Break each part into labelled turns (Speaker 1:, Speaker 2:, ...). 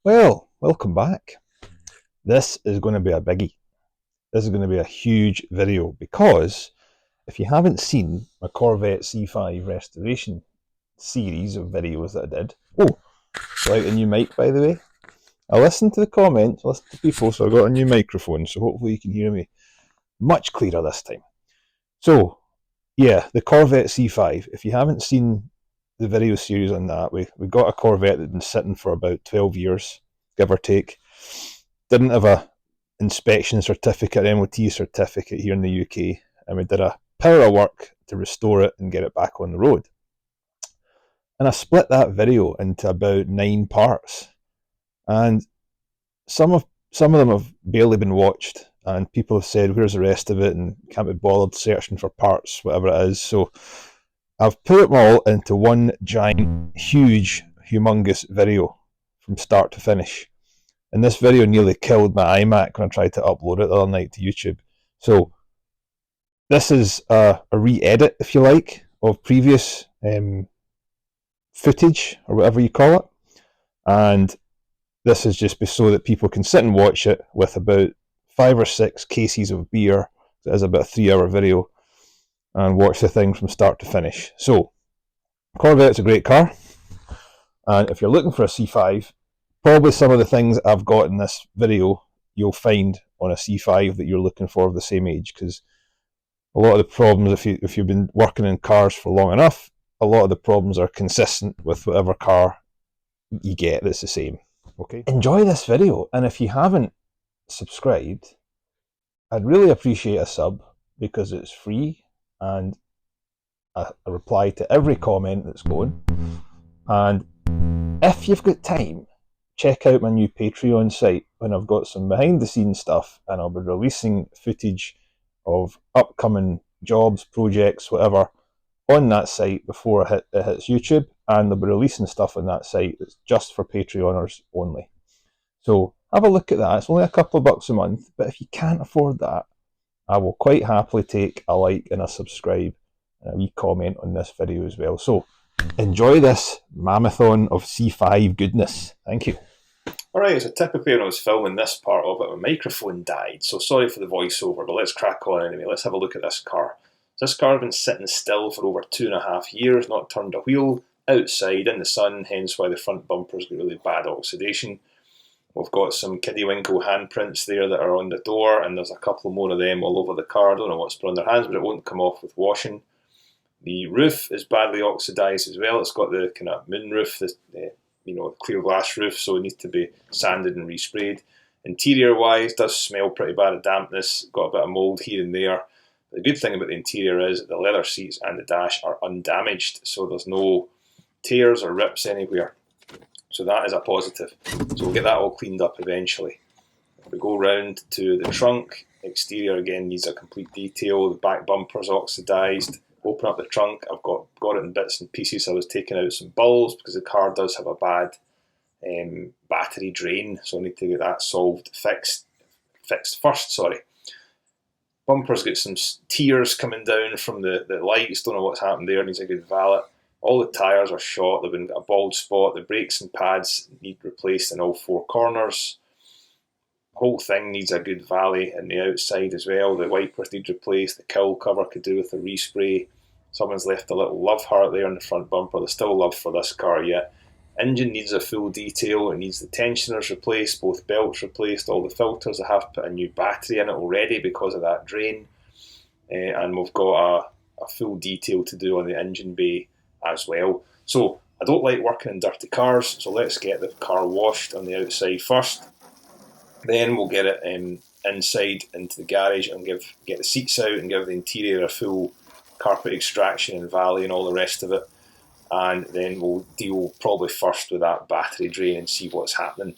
Speaker 1: Well, welcome back. This is going to be a biggie. This is going to be a huge video because if you haven't seen my Corvette C5 restoration series of videos that I did, out a new mic by the way. I listened to the comments, listened to people, so I got a new microphone, so hopefully you can hear me much clearer this time. So, yeah, the Corvette C5. If you haven't seen the video series on that, we got a Corvette that had been sitting for about 12 years, give or take. Didn't have a inspection certificate, MOT certificate here in the UK, and we did a power of work to restore it and get it back on the road. And I split that video into about 9 parts, and some of them have barely been watched, and people have said, where's the rest of it, and can't be bothered searching for parts, whatever it is. So I've put them all into one giant, huge, humongous video from start to finish. And this video nearly killed my iMac when I tried to upload it the other night to YouTube. So this is a re-edit, if you like, of previous footage, or whatever you call it. And this is just so that people can sit and watch it with about 5 or 6 cases of beer. It is about a 3-hour video, and watch the thing from start to finish. So, Corvette's a great car, and if you're looking for a C5, probably some of the things I've got in this video you'll find on a C5 that you're looking for of the same age, because a lot of the problems, if you've been working in cars for long enough, a lot of the problems are consistent with whatever car you get that's the same. Okay, enjoy this video, and if you haven't subscribed, I'd really appreciate a sub, because it's free and I reply to every comment that's going. And if you've got time, check out my new Patreon site when I've got some behind the scenes stuff, and I'll be releasing footage of upcoming jobs, projects, whatever, on that site before it hits YouTube, and they'll be releasing stuff on that site that's just for Patreoners only. So have a look at that. It's only a couple of bucks a month, but if you can't afford that, I will quite happily take a like and a subscribe and a wee comment on this video as well. So enjoy this marathon of C5 goodness. Thank you.
Speaker 2: Alright, so typically when I was filming this part of it, my microphone died, so sorry for the voiceover, but let's crack on anyway. Let's have a look at this car. So this car has been sitting still for over 2.5 years, not turned a wheel, outside in the sun, hence why the front bumper's got really bad oxidation. We've got some Kiddywinkle handprints there that are on the door, and there's a couple more of them all over the car. I don't know what's put on their hands, but it won't come off with washing. The roof is badly oxidised as well. It's got the kind of moon roof, clear glass roof, so it needs to be sanded and resprayed. Interior-wise, does smell pretty bad of dampness. Got a bit of mould here and there. The good thing about the interior is the leather seats and the dash are undamaged, so there's no tears or rips anywhere. So that is a positive. So we'll get that all cleaned up eventually. If we go round to the trunk, exterior again needs a complete detail. The back bumper's oxidised. Open up the trunk, I've got it in bits and pieces. I was taking out some bulbs because the car does have a bad battery drain, so I need to get that fixed first. Bumper's got some tears coming down from the lights, don't know what's happened there, needs a good valet. All the tyres are shot, they've been got a bald spot, the brakes and pads need replaced in all 4 corners. The whole thing needs a good valet in the outside as well. The wipers need replaced, the cowl cover could do with a respray. Someone's left a little love heart there on the front bumper. There's still love for this car yet. Engine needs a full detail. It needs the tensioners replaced, both belts replaced, all the filters. I have put a new battery in it already because of that drain. And we've got a full detail to do on the engine bay as well. So I don't like working in dirty cars, so let's get the car washed on the outside first. Then we'll get it inside into the garage and get the seats out and give the interior a full carpet extraction and valet and all the rest of it. And then we'll deal probably first with that battery drain and see what's happening.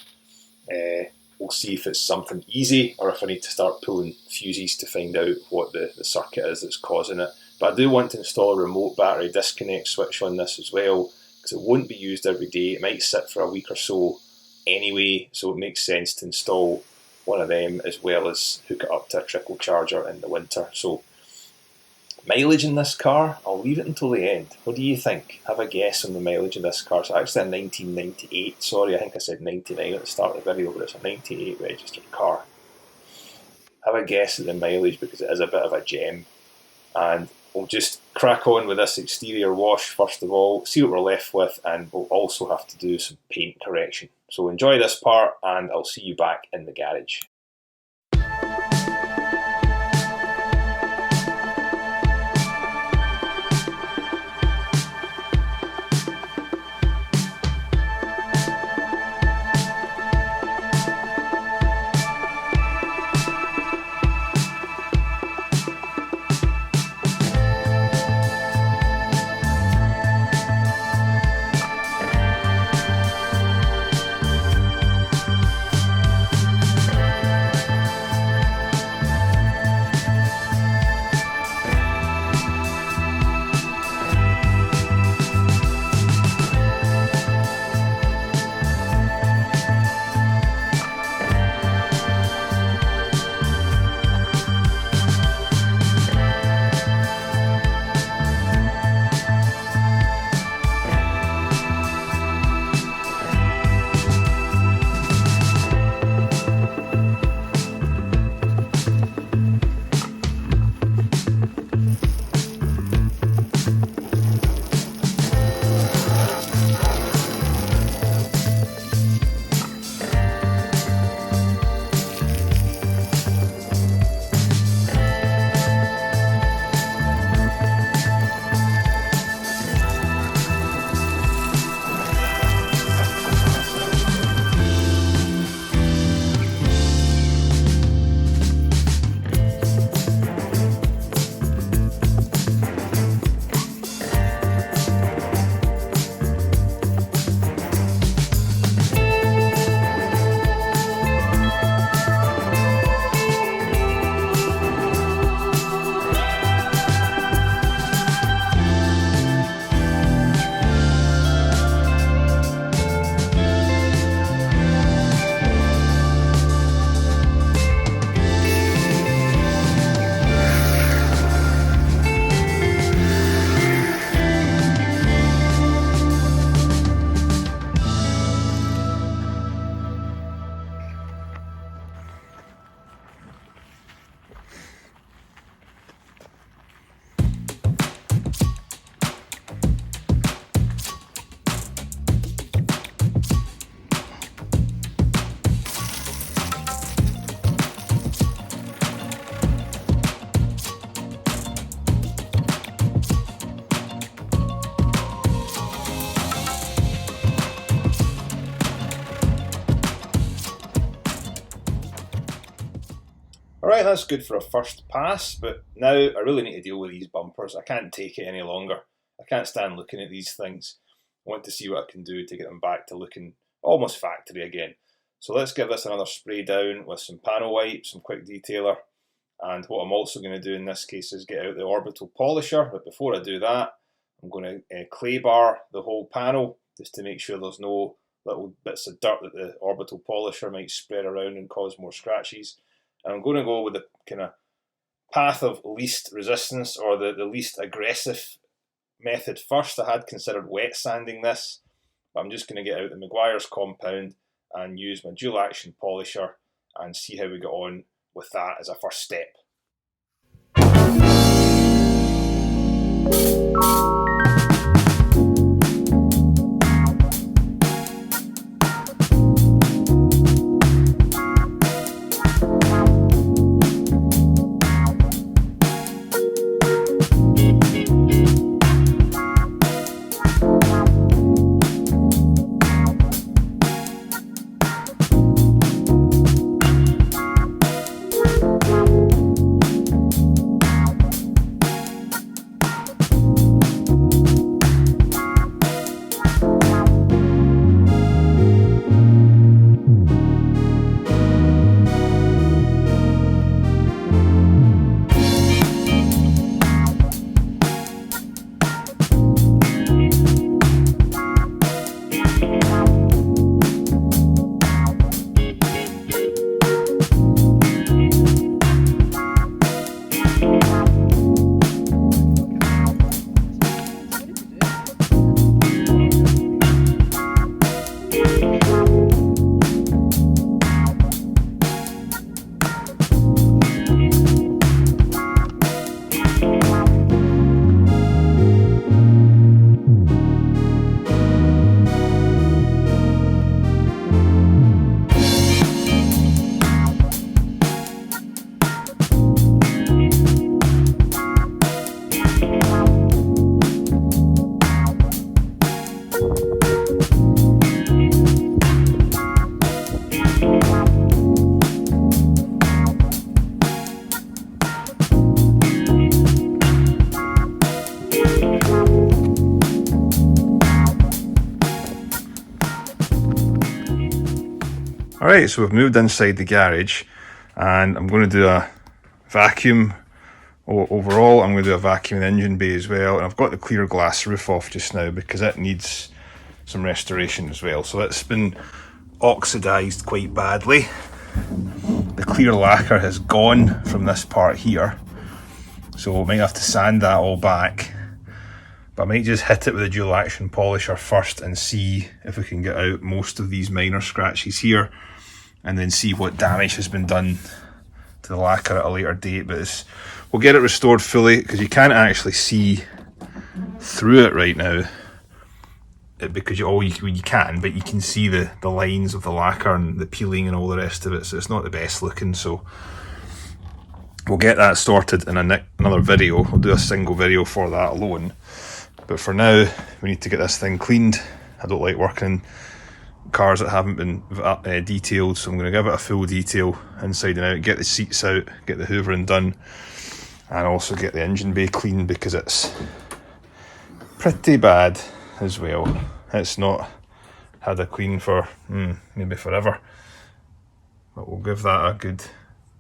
Speaker 2: We'll see if it's something easy or if I need to start pulling fuses to find out what the circuit is that's causing it. But I do want to install a remote battery disconnect switch on this as well, because it won't be used every day. It might sit for a week or so anyway, so it makes sense to install one of them as well as hook it up to a trickle charger in the winter. So Mileage in this car, I'll leave it until the end. What do you think? Have a guess on the mileage of this car. So actually a 1998, sorry, I think I said 99 at the start of the video, but it's a 98 registered car. Have a guess at the mileage because it is a bit of a gem. And we'll just crack on with this exterior wash first of all, see what we're left with, and we'll also have to do some paint correction. So enjoy this part and I'll see you back in the garage. Alright, that's good for a first pass, but now I really need to deal with these bumpers. I can't take it any longer. I can't stand looking at these things. I want to see what I can do to get them back to looking almost factory again. So let's give this another spray down with some panel wipe, some quick detailer, and what I'm also going to do in this case is get out the orbital polisher, but before I do that, I'm going to clay bar the whole panel just to make sure there's no little bits of dirt that the orbital polisher might spread around and cause more scratches. And I'm going to go with the kind of path of least resistance, or the least aggressive method first. I had considered wet sanding this, but I'm just going to get out the Meguiar's compound and use my dual action polisher and see how we get on with that as a first step.
Speaker 1: Alright, so we've moved inside the garage and I'm going to do a vacuum overall. I'm going to do a vacuum in the engine bay as well, and I've got the clear glass roof off just now because it needs some restoration as well. So it's been oxidised quite badly. The clear lacquer has gone from this part here, so we might have to sand that all back. But I might just hit it with a dual action polisher first and see if we can get out most of these minor scratches here, and then see what damage has been done to the lacquer at a later date. But we'll get it restored fully because you can't actually see through it right now, because you can, but you can see the lines of the lacquer and the peeling and all the rest of it, so it's not the best looking. So we'll get that sorted in another video. We'll do a single video for that alone, but for now we need to get this thing cleaned. I don't like working in cars that haven't been detailed, so I'm going to give it a full detail inside and out, get the seats out, get the hoovering done, and also get the engine bay cleaned because it's pretty bad as well. It's not had a clean for maybe forever, but we'll give that a good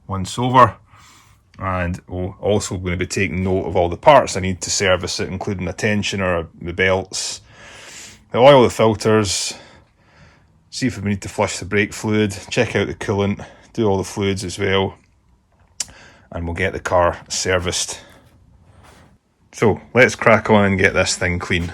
Speaker 1: once over, and we're also going to be taking note of all the parts I need to service it, including the tensioner, the belts, the oil, the filters, see if we need to flush the brake fluid, check out the coolant, do all the fluids as well, and we'll get the car serviced. So let's crack on and get this thing clean.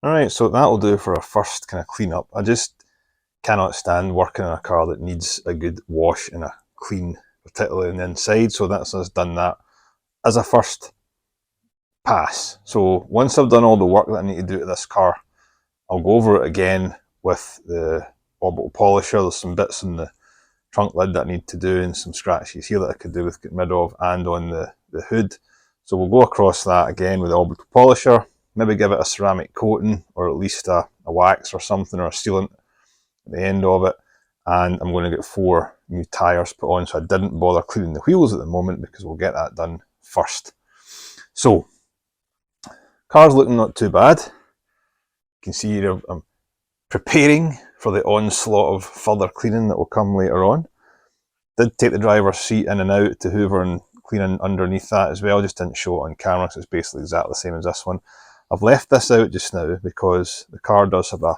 Speaker 1: Alright, so that'll do for a first kind of clean up. I just cannot stand working on a car that needs a good wash and a clean, particularly on the inside, so that's us done that as a first pass. So once I've done all the work that I need to do to this car, I'll go over it again with the orbital polisher. There's some bits in the trunk lid that I need to do, and some scratches here that I could do with getting rid of, and on the hood. So we'll go across that again with the orbital polisher, maybe give it a ceramic coating, or at least a wax or something, or a sealant at the end of it. And I'm going to get 4 new tyres put on, so I didn't bother cleaning the wheels at the moment because we'll get that done first. So, car's looking not too bad. You can see here I'm preparing for the onslaught of further cleaning that will come later on. Did take the driver's seat in and out to hoover and cleaning underneath that as well. Just didn't show it on camera because it's basically exactly the same as this one. I've left this out just now because the car does have a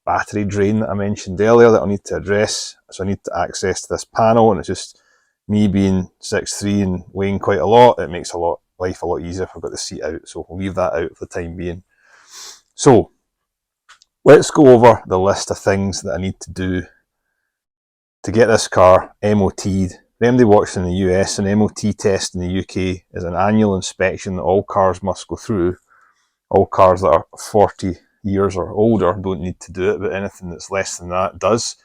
Speaker 1: battery drain that I mentioned earlier that I need to address. So I need to access this panel, and it's just me being 6'3" and weighing quite a lot. It makes life a lot easier if I've got the seat out. So we'll leave that out for the time being. So let's go over the list of things that I need to do to get this car MOT'd. For anybody watching in the US, an MOT test in the UK is an annual inspection that all cars must go through. All cars that are 40 years or older don't need to do it, but anything that's less than that does.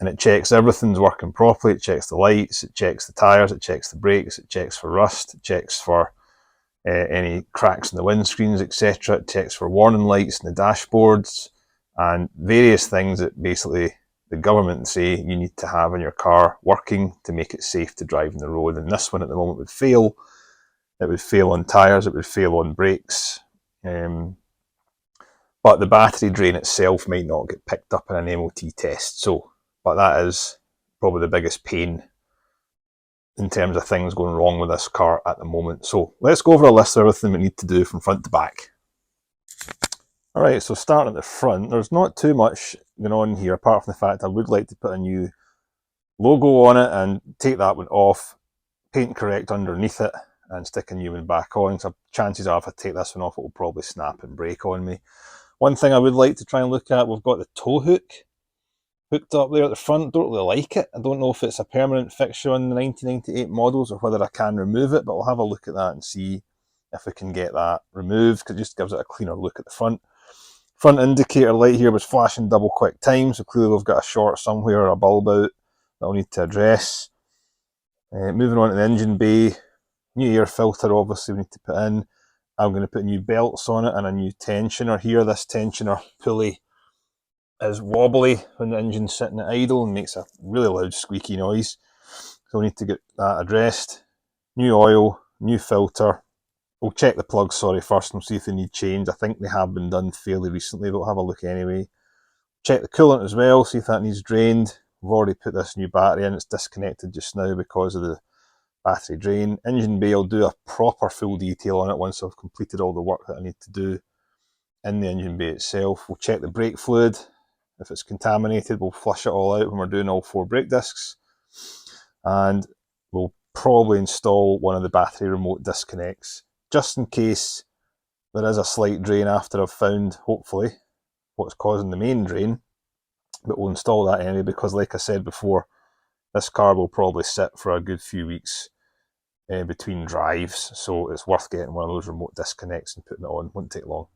Speaker 1: And it checks everything's working properly. It checks the lights, it checks the tyres, it checks the brakes, it checks for rust, it checks for any cracks in the windscreens, etc. It checks for warning lights in the dashboards and various things that basically the government say you need to have in your car working to make it safe to drive on the road. And this one at the moment would fail. It would fail on tyres, it would fail on brakes. But the battery drain itself might not get picked up in an MOT test. But that is probably the biggest pain in terms of things going wrong with this car at the moment. So let's go over a list of everything we need to do from front to back. Alright, so starting at the front, there's not too much going on here apart from the fact I would like to put a new logo on it and take that one off, paint correct underneath it and stick a new one back on. So chances are if I take this one off it will probably snap and break on me. One thing I would like to try and look at, we've got the tow hook hooked up there at the front. Don't really like it. I don't know if it's a permanent fixture on the 1998 models or whether I can remove it, but we'll have a look at that and see if we can get that removed because it just gives it a cleaner look at the front. Front indicator light here was flashing double quick time, so clearly we've got a short somewhere or a bulb out that I'll need to address. Moving on to the engine bay, new air filter obviously we need to put in. I'm going to put new belts on it and a new tensioner here. This tensioner pulley is wobbly when the engine's sitting at idle and makes a really loud squeaky noise. So we need to get that addressed. New oil, new filter. We'll check the plugs, first and see if they need change. I think they have been done fairly recently, but we'll have a look anyway. Check the coolant as well, see if that needs drained. We've already put this new battery in. It's disconnected just now because of the battery drain. Engine bay, I'll do a proper full detail on it once I've completed all the work that I need to do in the engine bay itself. We'll check the brake fluid. If it's contaminated, we'll flush it all out when we're doing all 4 brake discs. And we'll probably install one of the battery remote disconnects, just in case there is a slight drain after I've found, hopefully, what's causing the main drain. But we'll install that anyway, because like I said before, this car will probably sit for a good few weeks between drives, so it's worth getting one of those remote disconnects and putting it on. Won't take long.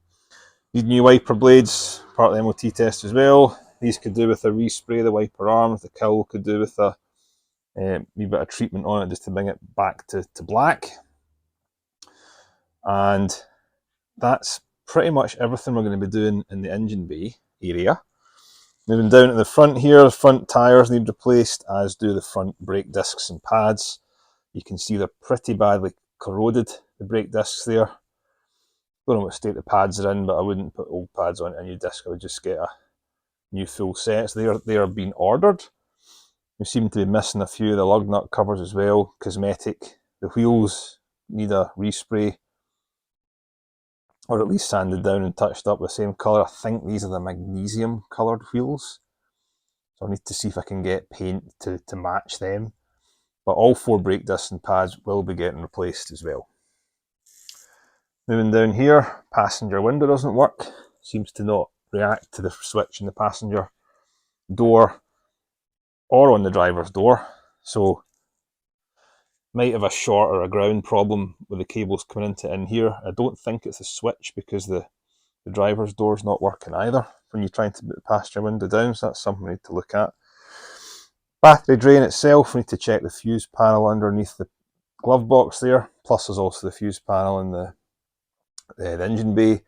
Speaker 1: Need new wiper blades, part of the MOT test as well. These could do with a respray, the wiper arms. The cowl could do with a wee bit of treatment on it just to bring it back to black. And that's pretty much everything we're going to be doing in the engine bay area. Moving down to the front here, the front tyres need replaced, as do the front brake discs and pads. You can see they're pretty badly corroded, the brake discs there. Don't know what state the pads are in, but I wouldn't put old pads on a new disc. I would just get a new full set. So they are being ordered. We seem to be missing a few of the lug nut covers as well, cosmetic. The wheels need a respray, or at least sanded down and touched up the same colour. I think these are the magnesium coloured wheels. So I need to see if I can get paint to match them. But all 4 brake discs and pads will be getting replaced as well. Moving down here, passenger window doesn't work. Seems to not react to the switch in the passenger door or on the driver's door. So might have a short or a ground problem with the cables coming into in here. I don't think it's a switch because the driver's door is not working either when you're trying to put the passenger window down, so that's something we need to look at. Battery drain itself, we need to check the fuse panel underneath the glove box there, plus there's also the fuse panel in the engine bay.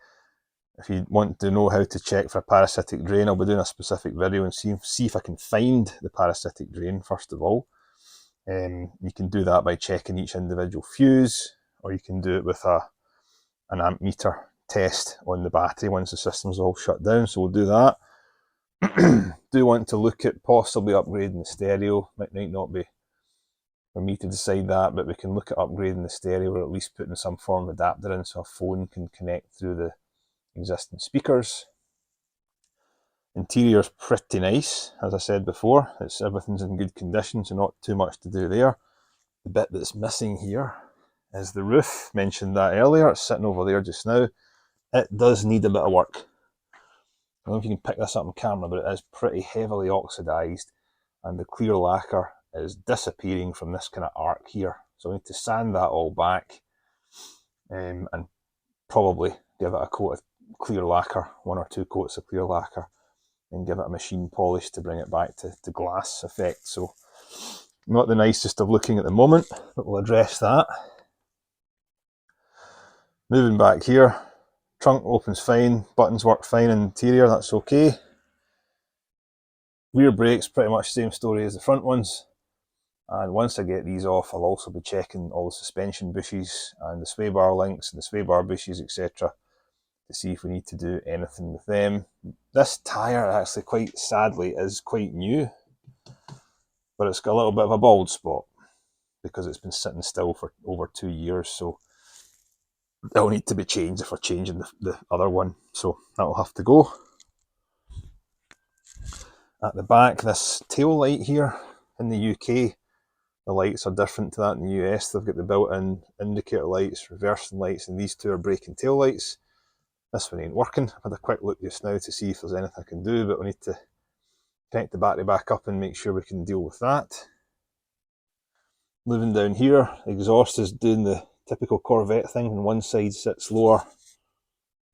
Speaker 1: If you want to know how to check for a parasitic drain, I'll be doing a specific video and see if I can find the parasitic drain first of all. You can do that by checking each individual fuse, or you can do it with an amp meter test on the battery once the system's all shut down, so we'll do that. Do want to look at possibly upgrading the stereo. Might not be for me to decide that, but we can look at upgrading the stereo, or at least putting some form of adapter in so a phone can connect through the existing speakers. Interior's pretty nice, as I said before. Everything's in good condition, so not too much to do there. The bit that's missing here is the roof. Mentioned that earlier, it's sitting over there just now. It does need a bit of work. I don't know if you can pick this up on camera, but it is pretty heavily oxidised, and the clear lacquer is disappearing from this kind of arc here. So I need to sand that all back and probably give it a coat of clear lacquer, 1 or 2 coats of clear lacquer, and give it a machine polish to bring it back to glass effect. So not the nicest of looking at the moment, but we'll address that. Moving back here, trunk opens fine, buttons work fine in the interior, that's okay. Rear brakes, pretty much the same story as the front ones. And once I get these off, I'll also be checking all the suspension bushes and the sway bar links and the sway bar bushes, etc., to see if we need to do anything with them. This tyre, actually, quite sadly, is quite new, but it's got a little bit of a bald spot because it's been sitting still for over 2 years, so it'll need to be changed if we're changing the other one, so that'll have to go. At the back, this tail light here in the UK, the lights are different to that in the US. They've got the built-in indicator lights, reversing lights, and these two are braking tail lights. This one ain't working. I've had a quick look just now to see if there's anything I can do, but we need to connect the battery back up and make sure we can deal with that. Moving down here, the exhaust is doing the typical Corvette thing, and one side sits lower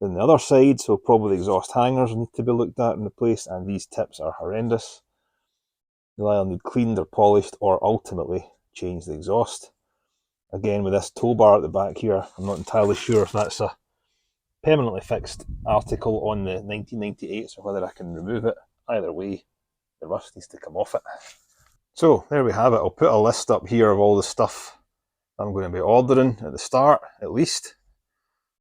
Speaker 1: than the other side, so probably the exhaust hangers need to be looked at and replaced, and these tips are horrendous. They'll either need cleaned or polished, or ultimately change the exhaust. Again, with this tow bar at the back here, I'm not entirely sure if that's a permanently fixed article on the 1998s or whether I can remove it. Either way, the rust needs to come off it. So there we have it. I'll put a list up here of all the stuff I'm going to be ordering at the start, at least.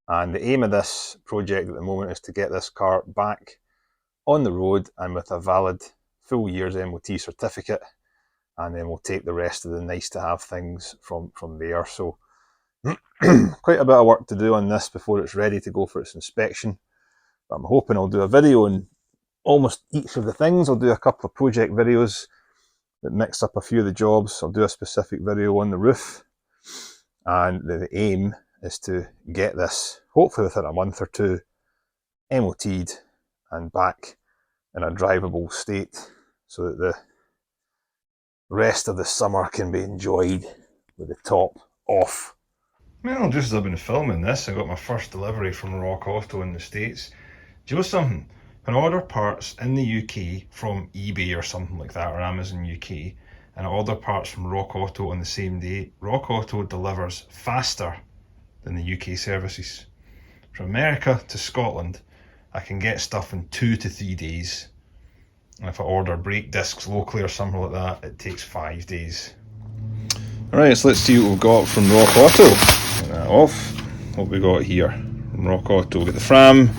Speaker 1: And the aim of this project at the moment is to get this car back on the road and with a valid full year's MOT certificate, and then we'll take the rest of the nice to have things from there. So quite a bit of work to do on this before it's ready to go for its inspection. But I'm hoping I'll do a video on almost each of the things. I'll do a couple of project videos that mix up a few of the jobs. I'll do a specific video on the roof, and the aim is to get this, hopefully within a month or two, MOT'd and back in a drivable state so that the rest of the summer can be enjoyed with the top off. Well, just as I've been filming this, I got my first delivery from Rock Auto in the States. Do you know something? When I order parts in the UK from eBay or something like that, or Amazon UK, and I order parts from Rock Auto on the same day, Rock Auto delivers faster than the UK services. From America to Scotland, I can get stuff in 2 to 3 days. And if I order brake discs locally or something like that, it takes 5 days. Alright, so let's see what we've got from Rock Auto. Get that off. What we got here from Rock Auto. We've got the Fram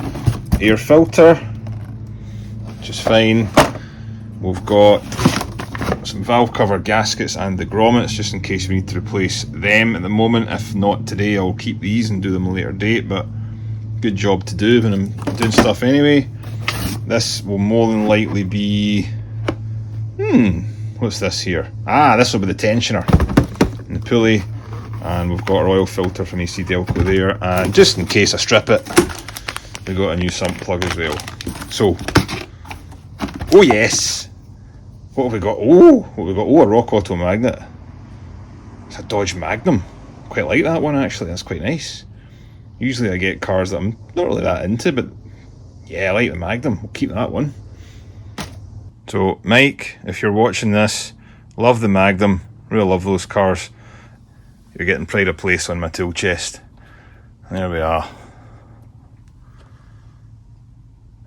Speaker 1: air filter, which is fine. We've got some valve cover gaskets and the grommets, just in case we need to replace them at the moment. If not today, I'll keep these and do them at a later date, but good job to do when I'm doing stuff anyway. This will more than likely be, what's this here? This will be the tensioner and the pulley, and we've got our oil filter from AC Delco there, and just in case I strip it, we've got a new sump plug as well. So, oh yes! What have we got? A Rock Auto magnet. It's a Dodge Magnum. Quite like that one actually, that's quite nice. Usually I get cars that I'm not really that into, but yeah, I like the Magnum. We'll keep that one. So Mike, if you're watching this, love the Magnum. Really love those cars. You're getting pride of place on my tool chest. There we are.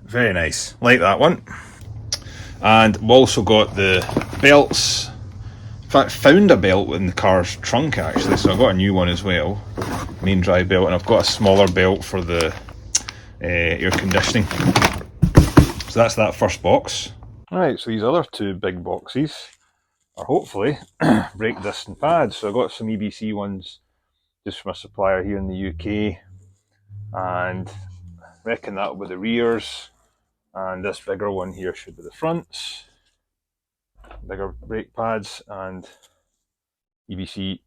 Speaker 1: Very nice. Like that one. And we've also got the belts. In fact, found a belt in the car's trunk actually, so I've got a new one as well. Main drive belt, and I've got a smaller belt for the air conditioning. So that's that first box. Alright, so these other two big boxes or hopefully brake discs and pads. So I got some EBC ones just from a supplier here in the UK, and I reckon that will be the rears, and this bigger one here should be the fronts. Bigger brake pads and EBC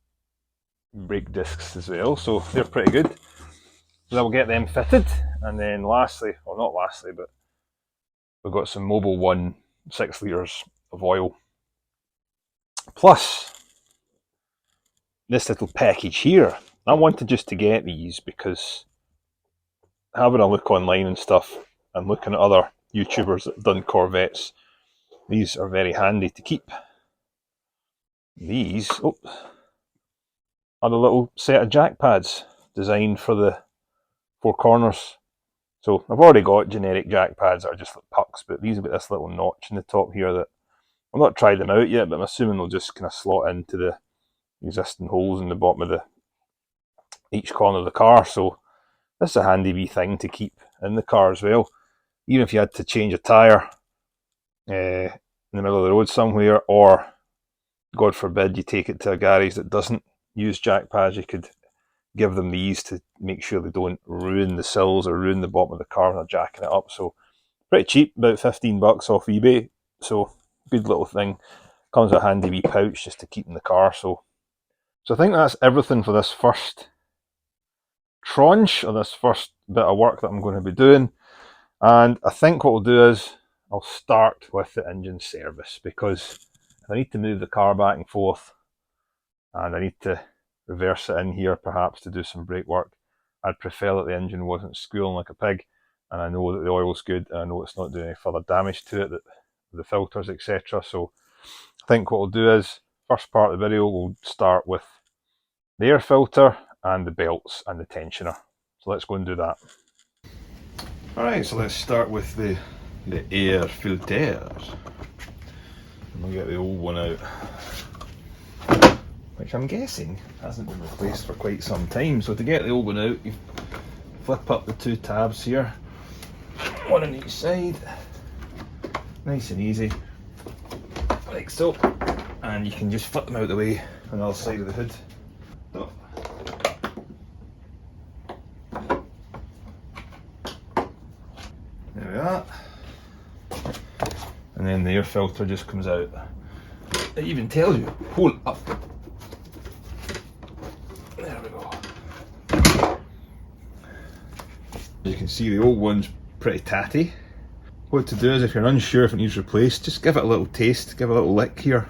Speaker 1: brake discs as well, so they're pretty good. So I will get them fitted, and then lastly, well not lastly, but we've got some Mobil 1 6 litres of oil, plus this little package here. I wanted just to get these because having a look online and stuff, and looking at other YouTubers that have done Corvettes, these are very handy to keep. These are the little set of jack pads designed for the four corners. So I've already got generic jack pads that are just like pucks, but these have got this little notch in the top here that I've not tried them out yet, but I'm assuming they'll just kind of slot into the existing holes in the bottom of each corner of the car. So this is a handy wee thing to keep in the car as well. Even if you had to change a tyre in the middle of the road somewhere, or God forbid you take it to a garage that doesn't use jack pads, you could give them these to make sure they don't ruin the sills or ruin the bottom of the car when they're jacking it up. So pretty cheap, about $15 off eBay. So good little thing. Comes with a handy wee pouch just to keep in the car. So I think that's everything for this first tranche, or this first bit of work that I'm going to be doing. And I think what we'll do is I'll start with the engine service, because if I need to move the car back and forth and I need to reverse it in here perhaps to do some brake work, I'd prefer that the engine wasn't squealing like a pig, and I know that the oil's good, and I know it's not doing any further damage to it, that the filters, etc. So I think what we'll do is, first part of the video, we'll start with the air filter and the belts and the tensioner. So let's go and do that. Alright, so let's start with the air filter. We'll get the old one out, which I'm guessing hasn't been replaced for quite some time. So to get the old one out, you flip up the two tabs here, one on each side, nice and easy, like so, and you can just flip them out the way on the other side of the hood. So, there we are, and then the air filter just comes out. It even tells you, pull it up. There we go. As you can see, the old one's pretty tatty. What to do is, if you're unsure if it needs replaced, just give it a little taste, give it a little lick here.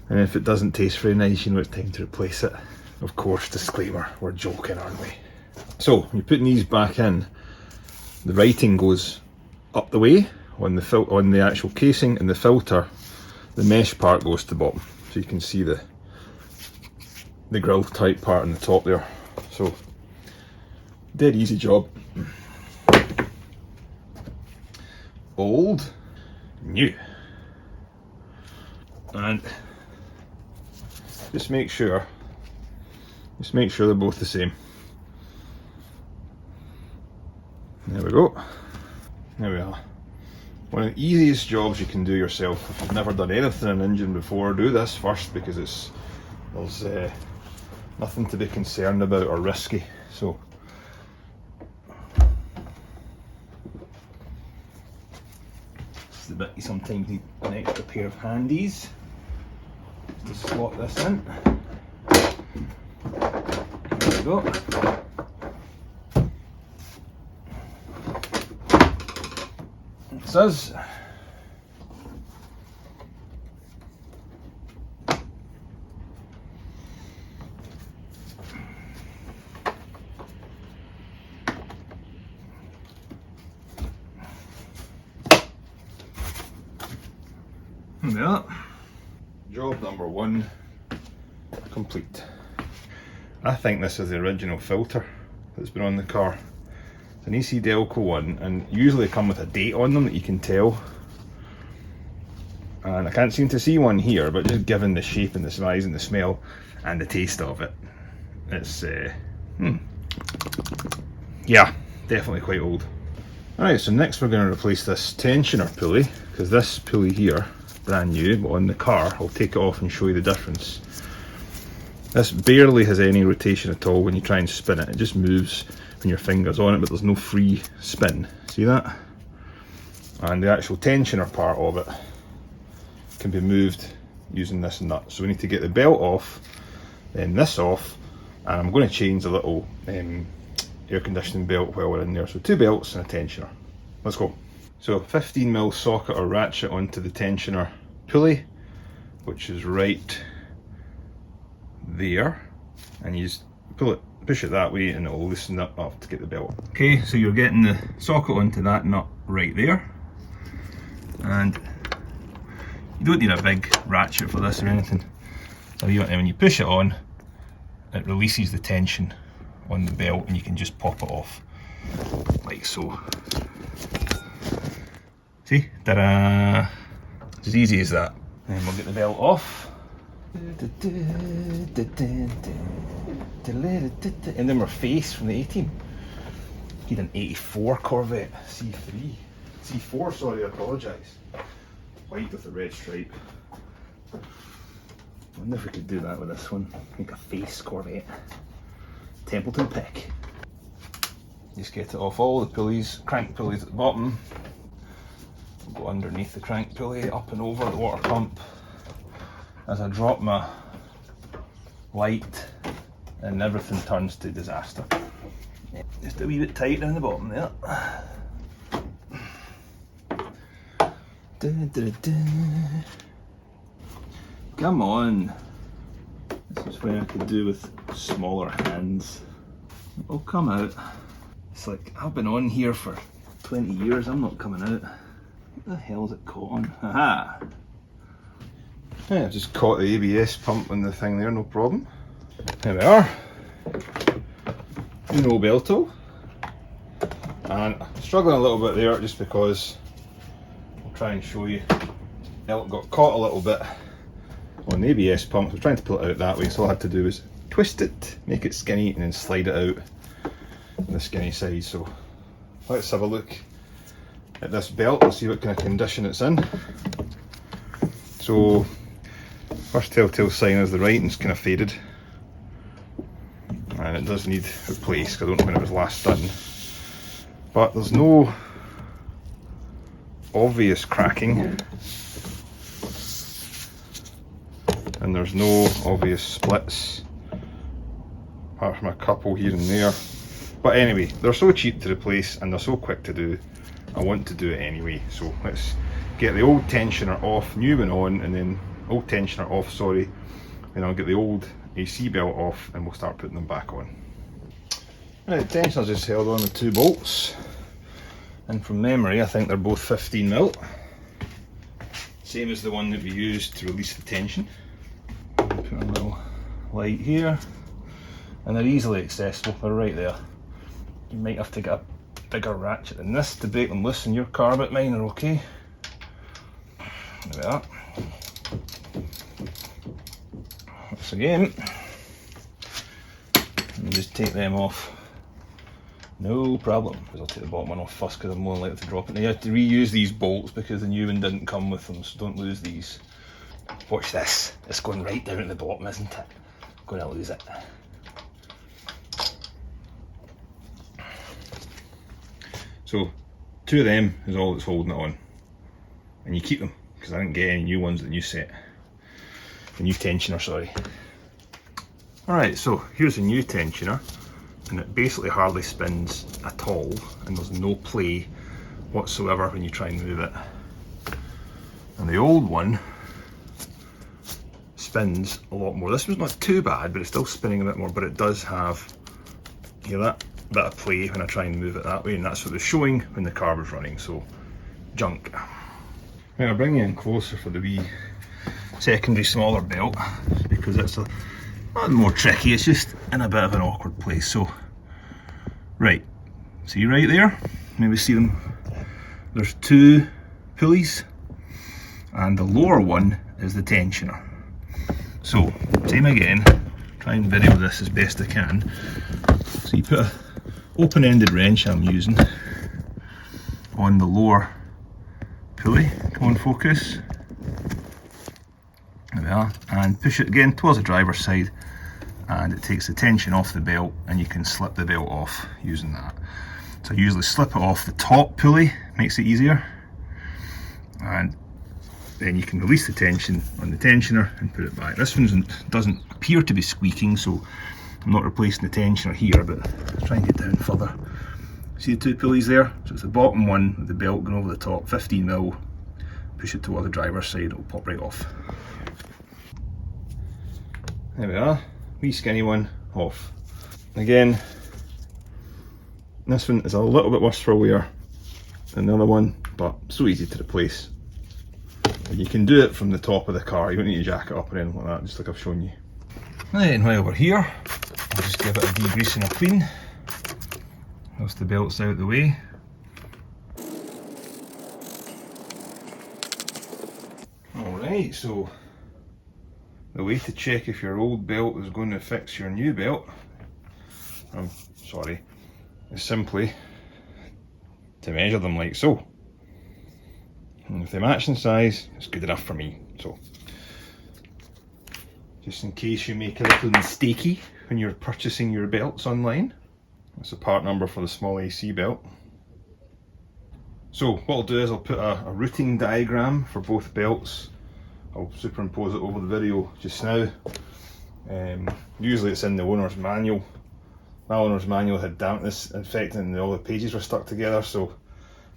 Speaker 1: And if it doesn't taste very nice, you know it's time to replace it. Of course, disclaimer, we're joking, aren't we? So, when you're putting these back in, the writing goes up the way on the actual casing, and the filter, the mesh part, goes to the bottom. So you can see the grill type part on the top there. So, dead easy job. Old, new. And just make sure they're both the same. There we go. There we are. One of the easiest jobs you can do yourself. If you've never done anything in an engine before, do this first, because there's nothing to be concerned about or risky. So this is the bit you sometimes need an extra pair of handies to slot this in. There we go. This is. Yeah. Job number one complete. I think this is the original filter that's been on the car. It's an EC Delco one, and usually come with a date on them that you can tell. And I can't seem to see one here, but just given the shape and the size and the smell and the taste of it, it's yeah, definitely quite old. Alright, so next we're going to replace this tensioner pulley, because this pulley here brand new, but on the car, I'll take it off and show you the difference. This barely has any rotation at all when you try and spin it. It just moves when your finger's on it, but there's no free spin. See that? And the actual tensioner part of it can be moved using this nut. So we need to get the belt off, then this off, and I'm going to change the little air conditioning belt while we're in there. So 2 belts and a tensioner. Let's go. So 15mm socket or ratchet onto the tensioner pulley, which is right there, and you just pull it, push it that way, and it'll loosen it up to get the belt. Okay, so you're getting the socket onto that nut right there, and you don't need a big ratchet for this or anything. So when you push it on, it releases the tension on the belt, and you can just pop it off like so. See? Ta-da! It's as easy as that. And we'll get the belt off. And then we're face from the A-Team. Need an 84 Corvette C3. C4, sorry, I apologise. White with a red stripe. I wonder if we could do that with this one. Make a face Corvette. Templeton pick. Just get it off all the pulleys, crank pulleys at the bottom. Go underneath the crank pulley, up and over the water pump. As I drop my light, and everything turns to disaster. Just a wee bit tight down the bottom there. Come on. This is where I could do with smaller hands. It'll come out. It's like, I've been on here for 20 years, I'm not coming out. What the hell is it caught on? Haha! Yeah, I've just caught the ABS pump on the thing there, no problem. There we are. No belto. And I'm struggling a little bit there just because I'll try and show you. It got caught a little bit on the ABS pump. I was trying to pull it out that way, so all I had to do was twist it, make it skinny, and then slide it out on the skinny side. So let's have a look at this belt and see what kind of condition it's in. So first telltale sign is the writing's kind of faded, and it does need replaced. I don't know when it was last done, but there's no obvious cracking, and there's no obvious splits apart from a couple here and there. But anyway, they're so cheap to replace and they're so quick to do, I want to do it anyway. So let's get the old tensioner off, new one on, and then old tensioner off, sorry, then I'll get the old AC belt off and we'll start putting them back on. Right, the tensioner's just held on with 2 bolts, and from memory I think they're both 15mm, same as the one that we used to release the tension. Put a little light here, and they're easily accessible, they're right there. You might have to get a bigger ratchet than this to break them loose in your car, but mine are okay. There we are. Once again, and just take them off, no problem. I'll take the bottom one off first because I'm more likely to drop it. Now you have to reuse these bolts because the new one didn't come with them, so don't lose these. Watch this, it's going right down at the bottom, isn't it? I'm going to lose it. So 2 of them is all that's holding it on, and you keep them because I didn't get any new ones, the new set, the new tensioner, sorry. Alright, so here's a new tensioner, and it basically hardly spins at all, and there's no play whatsoever when you try and move it. And the old one spins a lot more. This one's not too bad, but it's still spinning a bit more, but it does have, hear that? Bit of play when I try and move it that way, and that's what it was showing when the car was running, so junk. Right, I'll bring you in closer for the wee secondary smaller belt because it's a lot more tricky, it's just in a bit of an awkward place. So, right, see right there, maybe see them, there's 2 pulleys and the lower one is the tensioner. So, same again, try and video this as best I can. So you put a open-ended wrench I'm using on the lower pulley, come on focus, we are, and push it again towards the driver's side, and it takes the tension off the belt, and you can slip the belt off using that. So I usually slip it off the top pulley, makes it easier, and then you can release the tension on the tensioner and put it back. This one doesn't appear to be squeaking, so I'm not replacing the tensioner here, but let's try and get down further. See the two pulleys there? So it's the bottom one with the belt going over the top, 15mm. Push it toward the driver's side, it'll pop right off. There we are, wee skinny one off. Again, this one is a little bit worse for wear than the other one, but so easy to replace. And you can do it from the top of the car, you don't need to jack it up or anything like that, just like I've shown you. Right, and while we're here, I'll just give it a degrease and a clean, whilst the belt's out of the way. Alright, so the way to check if your old belt is going to fix your new belt, is simply to measure them like so. And if they match in size, it's good enough for me. So, just in case you make a little mistakey when you're purchasing your belts online, that's the part number for the small AC belt. So what I'll do is I'll put a routing diagram for both belts. I'll superimpose it over the video just now. Usually it's in the owner's manual. My owner's manual had dampness infecting and all the pages were stuck together, so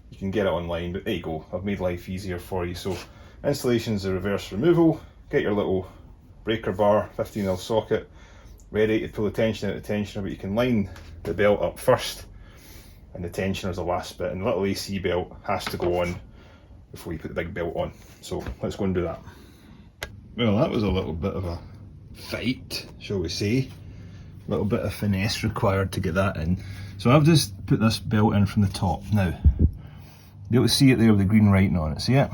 Speaker 1: you can get it online, but there you go, I've made life easier for you. So installation is the reverse removal. Get your little breaker bar, 15mm socket, ready to pull the tension out of the tensioner, but you can line the belt up first and the tensioner is the last bit, and the little AC belt has to go on before you put the big belt on. So let's go and do that. Well, that was a little bit of a fight, shall we say. A little bit of finesse required to get that in. So I've just put this belt in from the top. Now, you'll be able to see it there with the green writing on it, see it?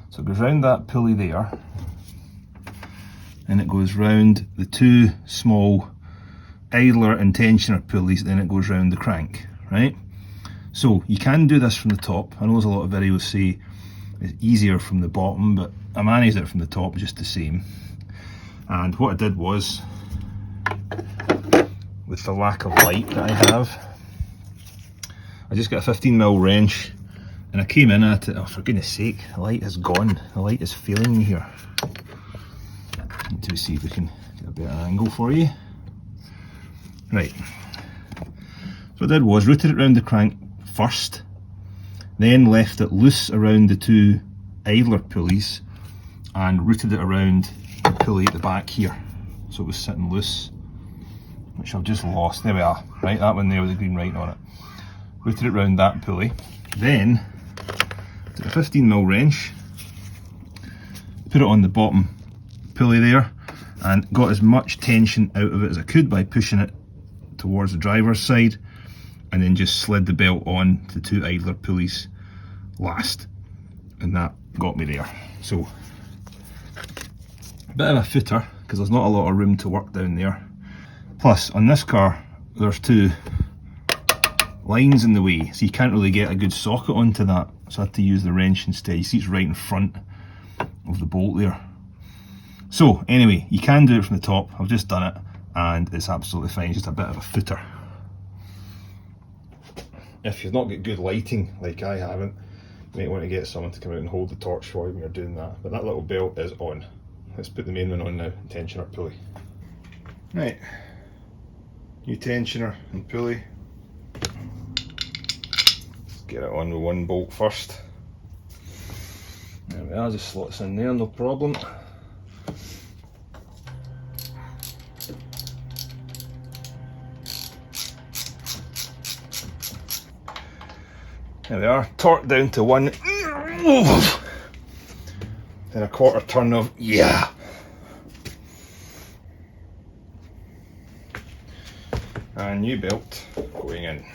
Speaker 1: So it goes round that pulley there, and it goes round the two small idler and tensioner pulleys, then it goes round the crank, right? So you can do this from the top. I know there's a lot of videos say it's easier from the bottom, but I managed it from the top just the same. And what I did was, with the lack of light that I have, I just got a 15mm wrench and I came in at it. Oh, for goodness sake, the light is gone. The light is failing me here. Let's see if we can get a better angle for you. Right. So what I did was routed it around the crank first, then left it loose around the two idler pulleys and routed it around the pulley at the back here. So it was sitting loose, which I've just lost. There we are, right, that one there with the green writing on it. Routed it around that pulley. Then, took a 15mm wrench, put it on the bottom pulley there, and got as much tension out of it as I could by pushing it towards the driver's side, and then just slid the belt on to the two idler pulleys last. And that got me there. So, a bit of a footer, because there's not a lot of room to work down there. Plus, on this car, there's two lines in the way, so you can't really get a good socket onto that. So I had to use the wrench instead. You see it's right in front of the bolt there. So anyway, you can do it from the top. I've just done it and it's absolutely fine. It's just a bit of a footer. If you've not got good lighting like I haven't, you might want to get someone to come out and hold the torch for you when you're doing that. But that little belt is on. Let's put the main one on now, tensioner pulley. Right, new tensioner and pulley. Let's get it on with one bolt first. There we are, just slots in there, no problem. There we are, torque down to 1. Then a quarter turn of yeah. And new belt going in.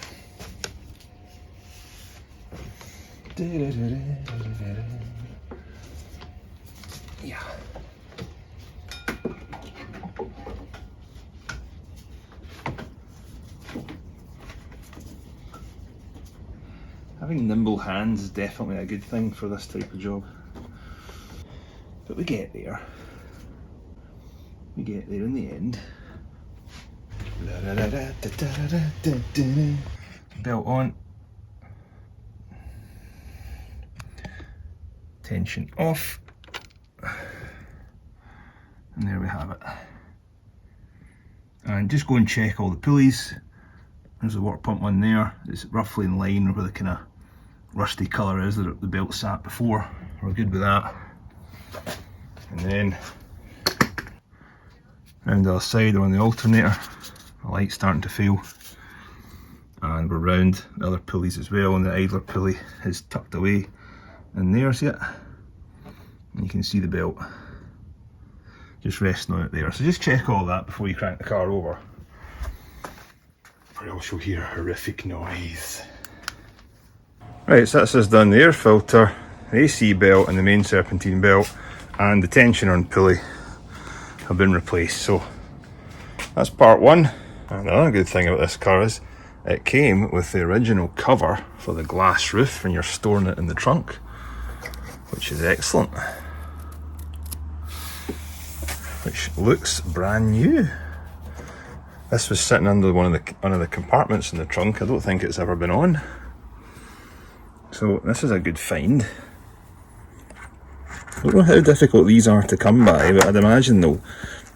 Speaker 1: Yeah. Having nimble hands is definitely a good thing for this type of job. Put But we get there. We get there in the end. Belt on. Tension off. And there we have it. And just go and check all the pulleys. There's the water pump one there. It's roughly in line with the kind of rusty colour is that the belt sat before. We're good with that. And then round the other side, we're on the alternator. The light's starting to fail. And we're round the other pulleys as well, and the idler pulley is tucked away in there, see it? And you can see the belt just resting on it there. So just check all that before you crank the car over, or else you'll hear a horrific noise. Right, so that's us done. The air filter, the AC belt and the main serpentine belt and the tensioner and pulley have been replaced. So that's part one. And another good thing about this car is it came with the original cover for the glass roof when you're storing it in the trunk, which is excellent. Which looks brand new. This was sitting under one of the compartments in the trunk. I don't think it's ever been on. So this is a good find. I don't know how difficult these are to come by, but I'd imagine they'll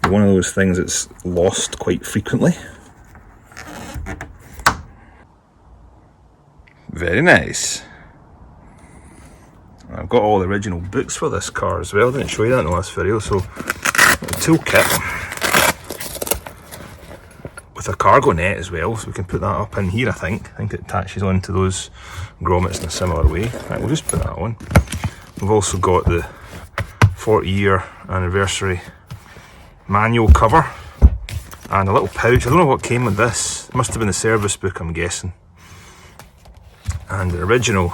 Speaker 1: be one of those things that's lost quite frequently. Very nice. I've got all the original books for this car as well. I didn't show you that in the last video. So a toolkit with a cargo net as well, so we can put that up in here. I think it attaches onto those grommets in a similar way. Right, we'll just put that on. We've also got the 40-year anniversary manual cover and a little pouch. I don't know what came with this. It must have been the service book, I'm guessing. And the original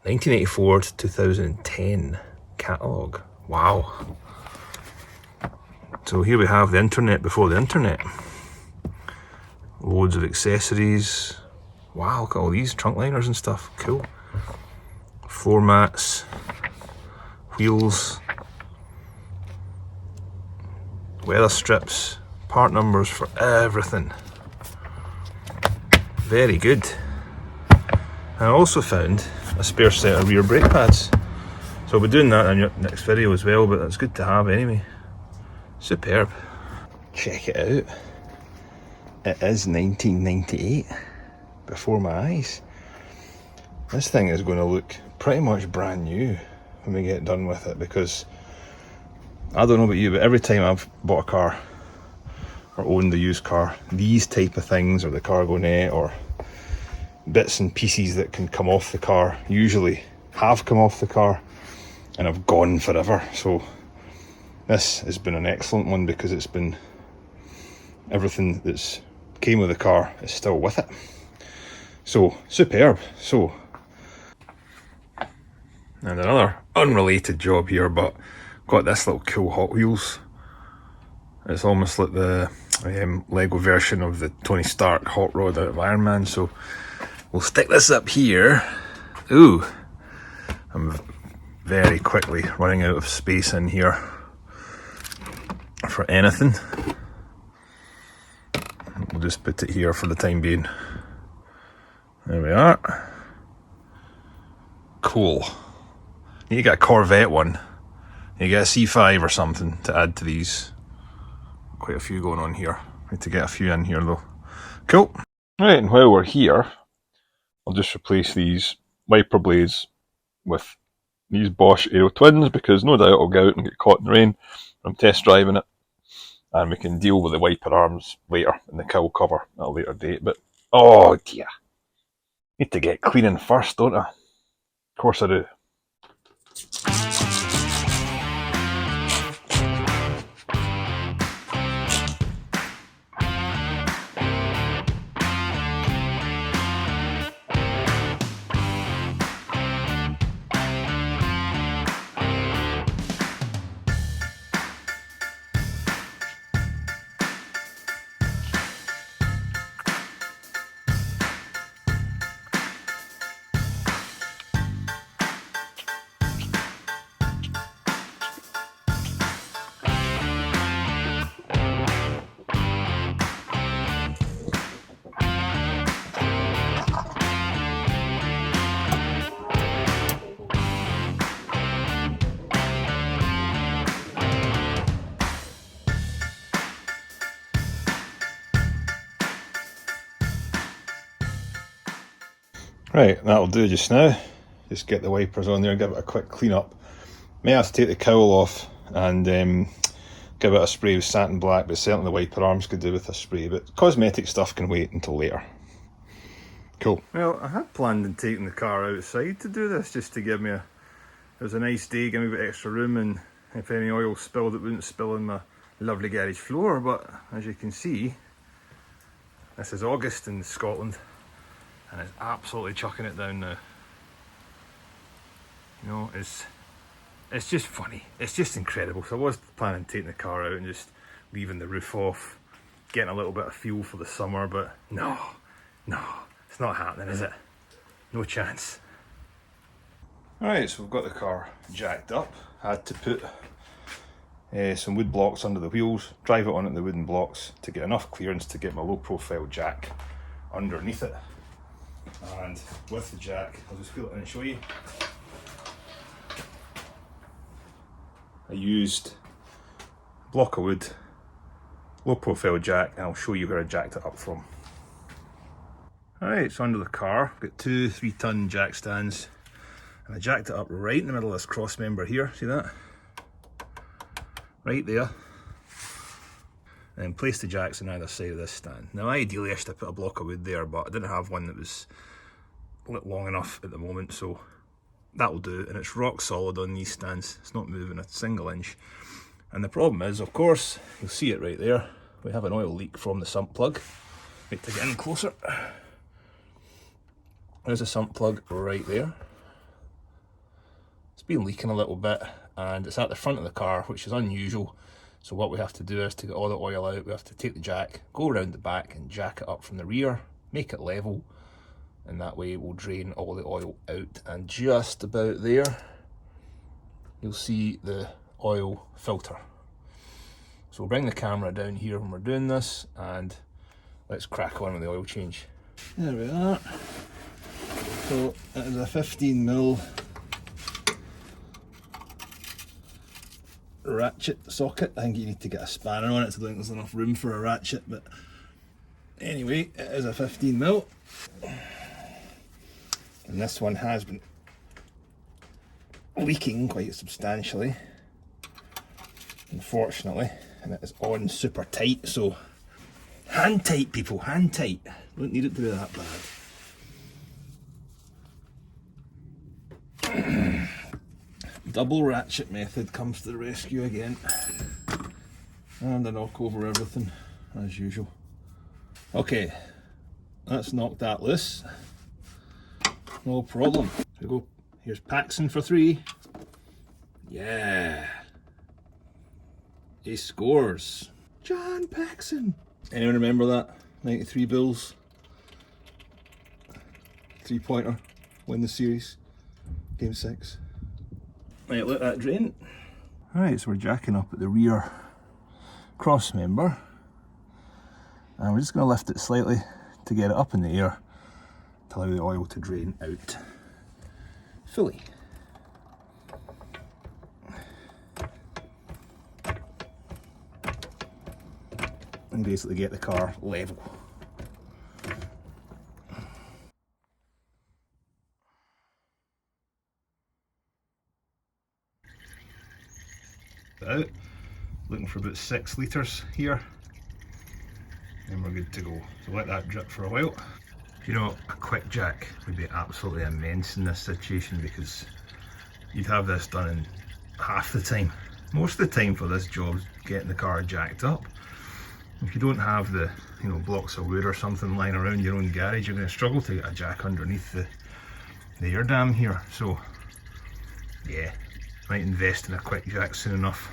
Speaker 1: 1984 to 2010 catalogue. Wow. So here we have the internet before the internet. Loads of accessories. Wow, look at all these trunk liners and stuff. Cool. Floor mats. Wheels. Weather strips. Part numbers for everything. Very good. I also found a spare set of rear brake pads. So I'll be doing that in your next video as well, but that's good to have anyway. Superb. Check it out. It is 1998 before my eyes. This thing is going to look pretty much brand new when we get done with it, because I don't know about you, but every time I've bought a car or owned a used car, these type of things, or the cargo net, or bits and pieces that can come off the car, usually have come off the car and have gone forever. So this has been an excellent one, because it's been everything that's came with the car is still with it. So superb. So, and another unrelated job here, but got this little cool Hot Wheels. It's almost like the Lego version of the Tony Stark hot rod out of Iron Man. So we'll stick this up here. Ooh, I'm very quickly running out of space in here for anything. We'll just put it here for the time being. There we are. Cool. You get a Corvette one. You get a C5 or something to add to these. Quite a few going on here. Need to get a few in here though. Cool. Right, and while we're here, I'll just replace these wiper blades with these Bosch Aero Twins, because no doubt I'll go out and get caught in the rain when I'm test driving it, and we can deal with the wiper arms later in the cowl cover at a later date. But oh dear, need to get cleaning first, don't I? Of course I do. Right, that'll do just now. Just get the wipers on there and give it a quick clean up. May have to take the cowl off and give it a spray with satin black, but certainly the wiper arms could do with a spray, but cosmetic stuff can wait until later. Cool. Well, I had planned on taking the car outside to do this, just to give me it was a nice day, give me a bit extra room, and if any oil spilled it wouldn't spill on my lovely garage floor, but as you can see, this is August in Scotland and it's absolutely chucking it down now. You know, it's just funny, it's just incredible. So I was planning on taking the car out and just leaving the roof off, getting a little bit of fuel for the summer, but no, it's not happening, is it? No chance. Alright, so we've got the car jacked up. I had to put some wood blocks under the wheels, drive it on the wooden blocks to get enough clearance to get my low profile jack underneath it. And with the jack, I'll just put it in and show you. I used a block of wood, low profile jack, and I'll show you where I jacked it up from. Alright, so under the car, I've got two 3-ton jack stands, and I jacked it up right in the middle of this cross member here, see that? Right there. And placed the jacks on either side of this stand. Now ideally I should have put a block of wood there, but I didn't have one that was long enough at the moment, so that'll do. And it's rock solid on these stands, it's not moving a single inch. And the problem is, of course, you'll see it right there, we have an oil leak from the sump plug. Wait to get in closer. There's a sump plug right there. It's been leaking a little bit and it's at the front of the car, which is unusual. So what we have to do is, to get all the oil out, we have to take the jack, go around the back and jack it up from the rear, make it level, and that way it will drain all the oil out. And just about there, you'll see the oil filter. So we'll bring the camera down here when we're doing this and let's crack on with the oil change. There we are. So it is a 15mm ratchet socket. I think you need to get a spanner on it so I don't think there's enough room for a ratchet, but anyway, it is a 15mm. And this one has been leaking quite substantially, unfortunately, and it is on super tight, so hand tight people, hand tight. Don't need it to be that bad. Double ratchet method comes to the rescue again, and I knock over everything as usual. Okay, let's knock that loose. No problem. Here we go. Here's Paxson for 3. Yeah, he scores. John Paxson. Anyone remember that? 93 Bulls 3-pointer, win the series, game 6. Right, let that drain. Alright, so we're jacking up at the rear cross member, and we're just going to lift it slightly to get it up in the air to allow the oil to drain out fully. And basically get the car level. Out, looking for about 6 litres here, and we're good to go. So let that drip for a while. You know, a quick jack would be absolutely immense in this situation, because you'd have this done in half the time. Most of the time for this job is getting the car jacked up. If you don't have the, you know, blocks of wood or something lying around your own garage, you're going to struggle to get a jack underneath the air dam here. So yeah, might invest in a quick jack soon enough.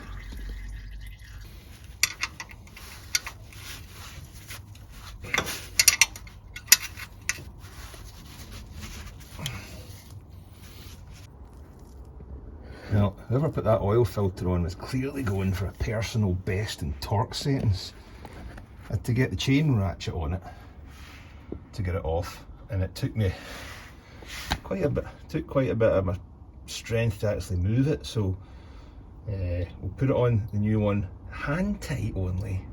Speaker 1: Now, whoever put that oil filter on was clearly going for a personal best in torque settings. I had to get the chain ratchet on it to get it off, and it took me quite a bit of my strength to actually move it. So we'll put it on the new one, hand tight only.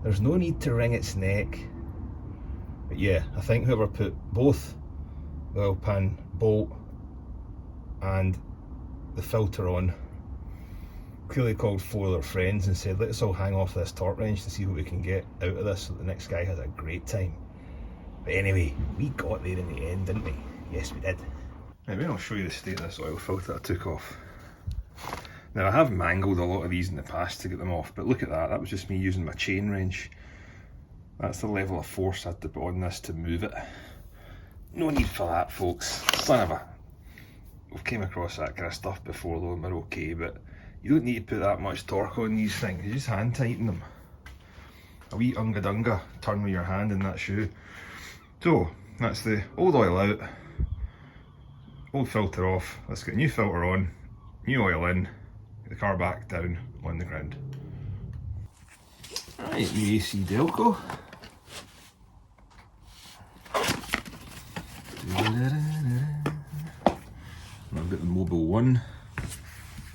Speaker 1: There's no need to wring its neck. But yeah, I think whoever put both the oil pan bolt and the filter on. Clearly called 4 of their friends and said, let's all hang off this torque wrench to see what we can get out of this so that the next guy has a great time. But anyway, we got there in the end, didn't we? Yes, we did. Right, then I'll show you the state of this oil filter I took off. Now, I have mangled a lot of these in the past to get them off, but look at that, that was just me using my chain wrench. That's the level of force I had to put on this to move it. No need for that, folks. Son of a... We've came across that kind of stuff before though, and we're okay, but you don't need to put that much torque on these things, you just hand tighten them. A wee unga dunga turn with your hand in that shoe. So, that's the old oil out, old filter off, let's get a new filter on, new oil in, get the car back down on the ground. Right, new AC Delco. I've got the Mobile 1.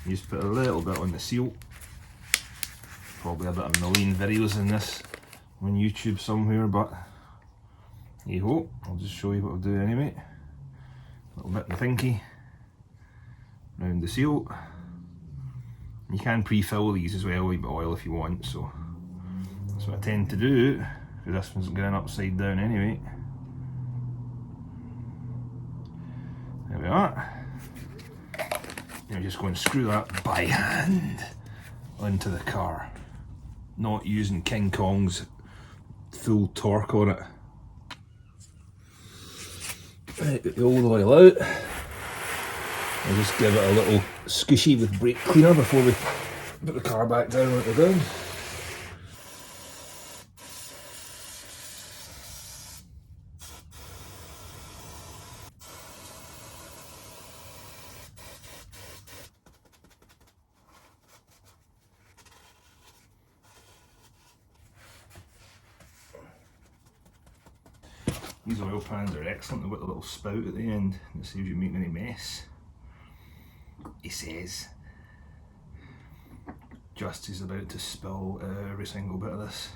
Speaker 1: Just put a little bit on the seal. Probably about 1 million videos in this on YouTube somewhere, but hey ho, I'll just show you what I'll do anyway. A little bit in the thingy, round the seal. You can pre-fill these as well with oil if you want, so that's what I tend to do, because this one's going upside down anyway. There we are. Now just go and screw that by hand onto the car. Not using King Kong's full torque on it. Right, get the old oil out. I'll just give it a little squishy with brake cleaner before we put the car back down on the ground. These oil pans are excellent, they've got a little spout at the end that saves you making any mess. He says. Just is about to spill every single bit of this.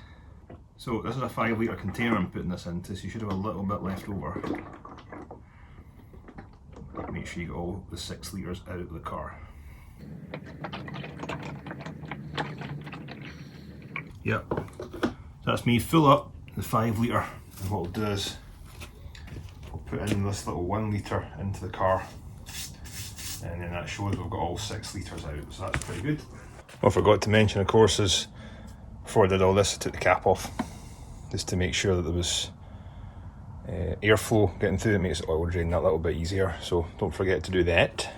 Speaker 1: So this is a 5 litre container I'm putting this into, so you should have a little bit left over. Make sure you get all the 6 litres out of the car. Yep, so that's me full up the 5 litre, and what we'll do is put in this little 1 litre into the car, and then that shows we've got all 6 litres out, so that's pretty good. What I forgot to mention, of course, is before I did all this, I took the cap off just to make sure that there was airflow getting through. It makes the oil drain that little bit easier, so don't forget to do that.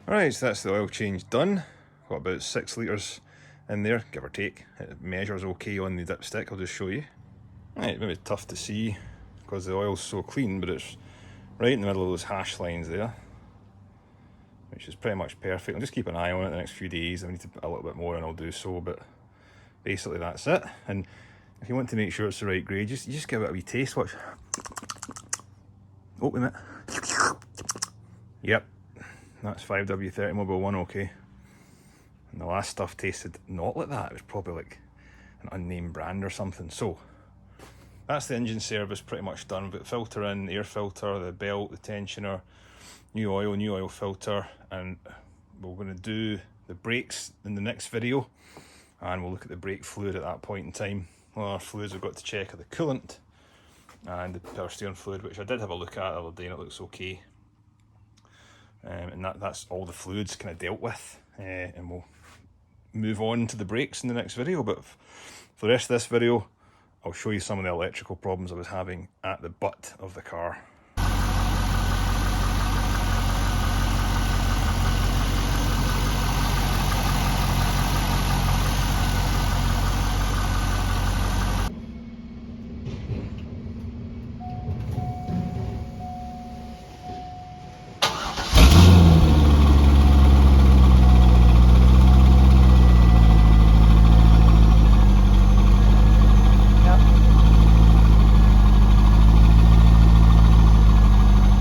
Speaker 1: Right, so that's the oil change done. Got about 6 litres in there, give or take. It measures okay on the dipstick, I'll just show you. Right, maybe tough to see because the oil's so clean, but it's right in the middle of those hash lines there, which is pretty much perfect. I'll just keep an eye on it the next few days. If I need to put a little bit more in, I'll do so, but basically that's it. And if you want to make sure it's the right grade, you just give it a wee taste. Watch. Oh, wait a minute. Yep. That's 5W30 Mobile 1, okay. And the last stuff tasted not like that. It was probably like an unnamed brand or something. So that's the engine service pretty much done. We've got filter in, air filter, the belt, the tensioner, new oil filter, and we're going to do the brakes in the next video, and we'll look at the brake fluid at that point in time. Well, our fluids we've got to check are the coolant and the power steering fluid, which I did have a look at the other day and it looks okay. And that's all the fluids kind of dealt with, and we'll move on to the brakes in the next video. But for the rest of this video, I'll show you some of the electrical problems I was having at the butt of the car.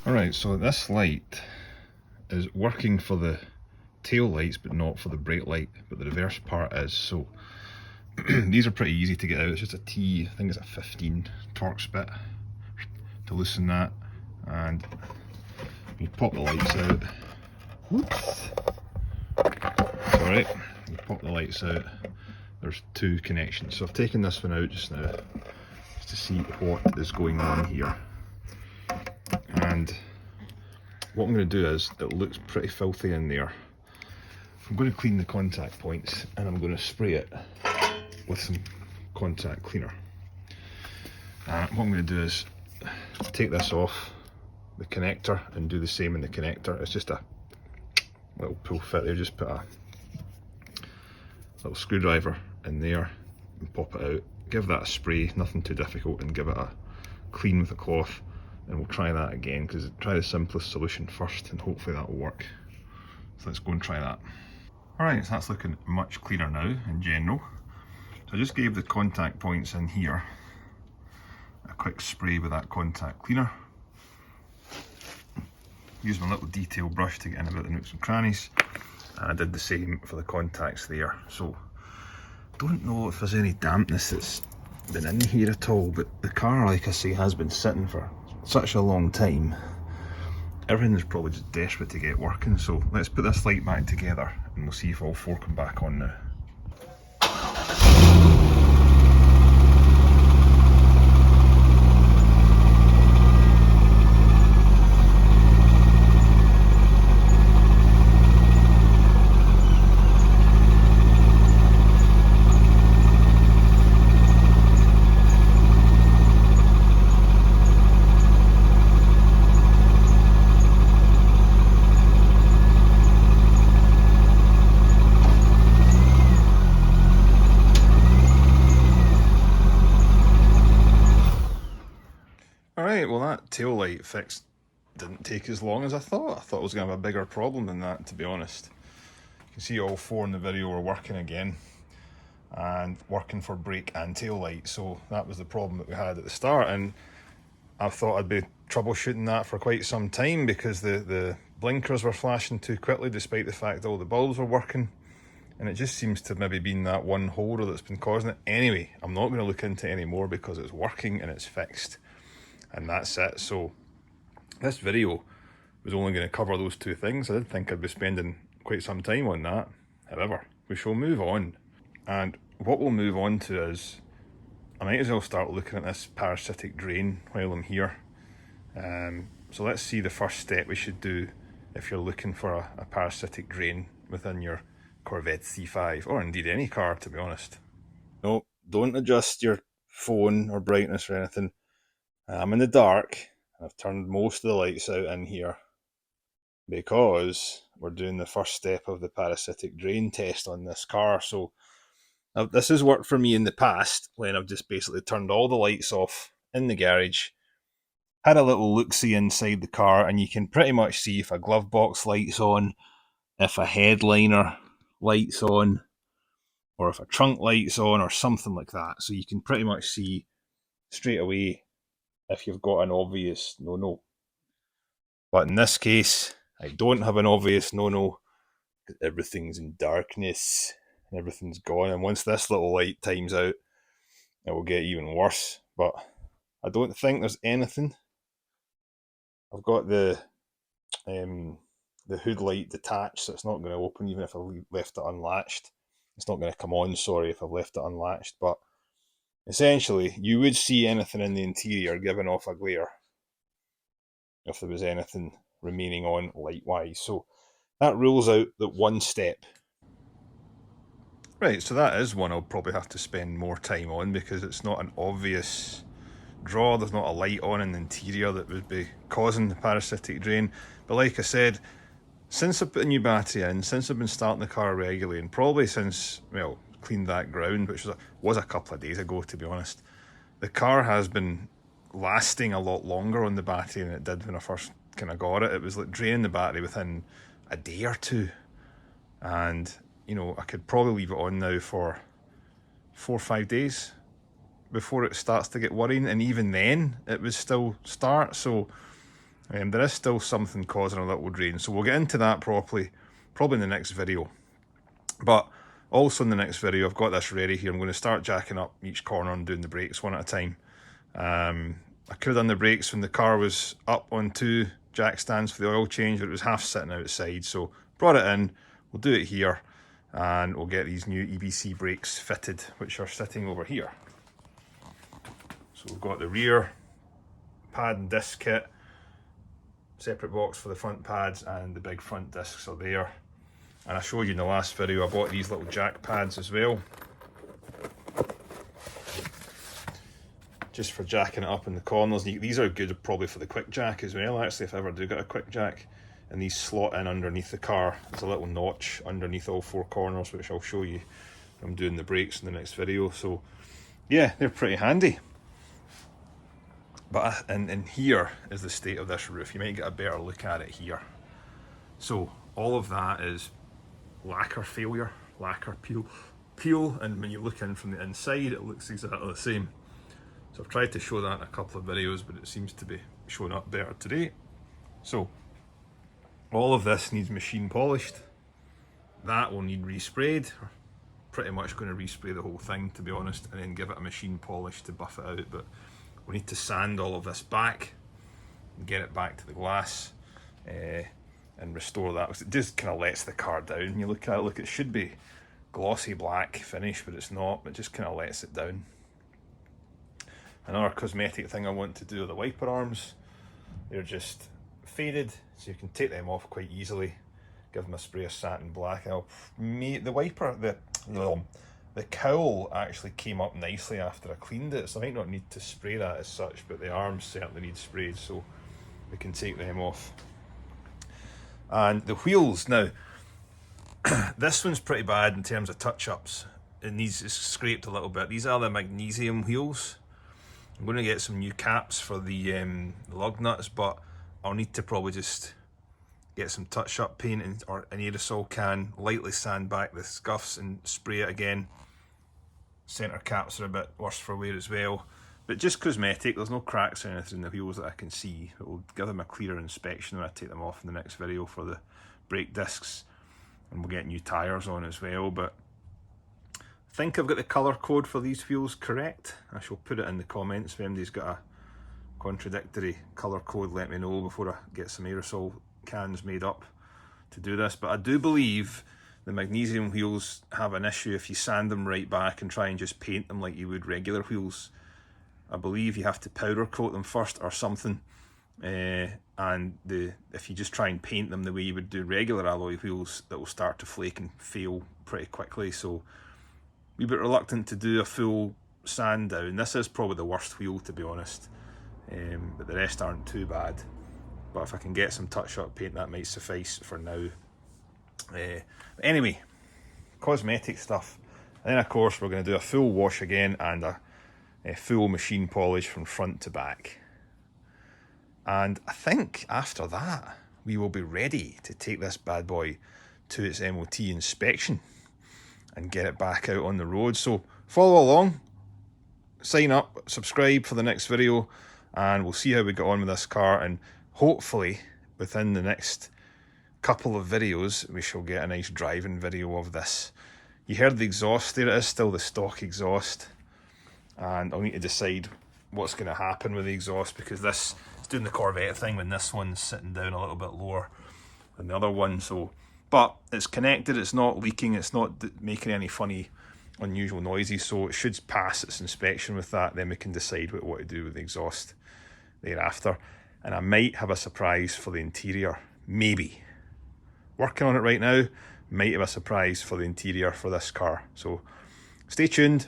Speaker 1: Alright, so this light is working for the tail lights but not for the brake light, but the reverse part is. So these are pretty easy to get out. It's just a T, I think it's a 15 Torx bit to loosen that, and you pop the lights out. Whoops. Alright, you pop the lights out. There's two connections. So I've taken this one out just now just to see what is going on here. And what I'm going to do is, it looks pretty filthy in there. I'm going to clean the contact points and I'm going to spray it with some contact cleaner. What I'm going to do is take this off the connector and do the same in the connector. It's just a little pull fit there, just put a little screwdriver in there and pop it out. Give that a spray, nothing too difficult, and give it a clean with a cloth. And we'll try that again, because try the simplest solution first and hopefully that will work. So let's go and try that. Alright, so that's looking much cleaner now in general. So I just gave the contact points in here a quick spray with that contact cleaner. Use my little detail brush to get in about the nooks and crannies. And I did the same for the contacts there. So don't know if there's any dampness that's been in here at all, but the car, like I say, has been sitting for such a long time. Everything is probably just desperate to get working. So let's put this light back together and we'll see if all four come back on now. Alright, well that tail light fix didn't take as long as I thought. I thought it was going to have a bigger problem than that, to be honest. You can see all four in the video were working again, and working for brake and tail light. So that was the problem that we had at the start, and I thought I'd be troubleshooting that for quite some time, because the blinkers were flashing too quickly despite the fact all the bulbs were working. And it just seems to have maybe been that one holder that's been causing it. Anyway, I'm not going to look into it anymore because it's working and it's fixed. And that's it. So this video was only going to cover those two things. I did think I'd be spending quite some time on that. However, we shall move on. And what we'll move on to is, I might as well start looking at this parasitic drain while I'm here. So let's see the first step we should do if you're looking for a parasitic drain within your Corvette C5, or indeed any car, to be honest. No, don't adjust your phone or brightness or anything. I'm in the dark. I've turned most of the lights out in here because we're doing the first step of the parasitic drain test on this car. So this has worked for me in the past, when I've just basically turned all the lights off in the garage, had a little look-see inside the car, and you can pretty much see if a glove box light's on, if a headliner light's on, or if a trunk light's on, or something like that. So you can pretty much see straight away if you've got an obvious no-no. But in this case, I don't have an obvious no-no, because everything's in darkness and everything's gone. And once this little light times out, it will get even worse. But I don't think there's anything. I've got the hood light detached, so it's not going to open even if I left it unlatched. It's not going to come on, sorry, if I've left it unlatched, but essentially you would see anything in the interior giving off a glare if there was anything remaining on light-wise. So that rules out that one step. Right, so that is one I'll probably have to spend more time on because it's not an obvious draw. There's not a light on in the interior that would be causing the parasitic drain. But like I said, since I put a new battery in, since I've been starting the car regularly, and probably since, well, cleaned that ground, which was a couple of days ago to be honest, the car has been lasting a lot longer on the battery than it did when I first kind of got it. It was like draining the battery within a day or two. And, you know, I could probably leave it on now for 4 or 5 days before it starts to get worrying, and even then it would still start. So there is still something causing a little drain, so we'll get into that properly probably in the next video. But also in the next video I've got this ready here. I'm going to start jacking up each corner and doing the brakes one at a time. I could have done the brakes when the car was up on 2 jack stands for the oil change, but it was half sitting outside, so brought it in. We'll do it here and we'll get these new EBC brakes fitted, which are sitting over here. So we've got the rear pad and disc kit, separate box for the front pads, and the big front discs are there. And I showed you in the last video I bought these little jack pads as well, just for jacking it up in the corners. These are good probably for the quick jack as well, actually, if I ever do get a quick jack. And these slot in underneath the car. There's a little notch underneath all 4 corners, which I'll show you when I'm doing the brakes in the next video. So yeah, they're pretty handy. But and here is the state of this roof. You might get a better look at it here. So all of that is lacquer failure, lacquer peel, and when you look in from the inside it looks exactly the same. So I've tried to show that in a couple of videos, but it seems to be showing up better today. So all of this needs machine polished. That will need resprayed. We're pretty much going to respray the whole thing, to be honest, and then give it a machine polish to buff it out. But we need to sand all of this back and get it back to the glass and restore that, because it just kind of lets the car down. You look at it, look, it should be glossy black finish, but it's not. It just kind of lets it down. Another cosmetic thing I want to do are the wiper arms. They're just faded, so you can take them off quite easily. Give them a spray of satin black. The wiper, the cowl actually came up nicely after I cleaned it, so I might not need to spray that as such, but the arms certainly need sprayed, so we can take them off. And the wheels now, this one's pretty bad in terms of touch-ups. It needs scraped a little bit. These are the magnesium wheels. I'm going to get some new caps for the lug nuts, but I'll need to probably just get some touch-up paint or an aerosol can, lightly sand back the scuffs and spray it again. Centre caps are a bit worse for wear as well, but just cosmetic. There's no cracks or anything in the wheels that I can see. It will give them a clearer inspection when I take them off in the next video for the brake discs, and we'll get new tyres on as well. But I think I've got the colour code for these wheels correct. I shall put it in the comments. If anybody's got a contradictory colour code, let me know before I get some aerosol cans made up to do this. But I do believe the magnesium wheels have an issue if you sand them right back and try and just paint them like you would regular wheels. I believe you have to powder coat them first or something, and if you just try and paint them the way you would do regular alloy wheels, that will start to flake and fail pretty quickly. So a bit reluctant to do a full sand down. This is probably the worst wheel, to be honest, but the rest aren't too bad. But if I can get some touch-up paint, that might suffice for now. Anyway, cosmetic stuff. And then of course we're going to do a full wash again and a full machine polish from front to back. And I think after that we will be ready to take this bad boy to its MOT inspection and get it back out on the road. So follow along, sign up, subscribe for the next video, and we'll see how we get on with this car. And hopefully within the next couple of videos we shall get a nice driving video of this. You heard the exhaust there, it is still the stock exhaust, and I'll need to decide what's going to happen with the exhaust, because this is doing the Corvette thing when this one's sitting down a little bit lower than the other one. So, but it's connected, it's not leaking, it's not making any funny unusual noises, so it should pass its inspection with that. Then we can decide what to do with the exhaust thereafter. And I might have a surprise for the interior, maybe. Working on it right now, might have a surprise for the interior for this car. So stay tuned,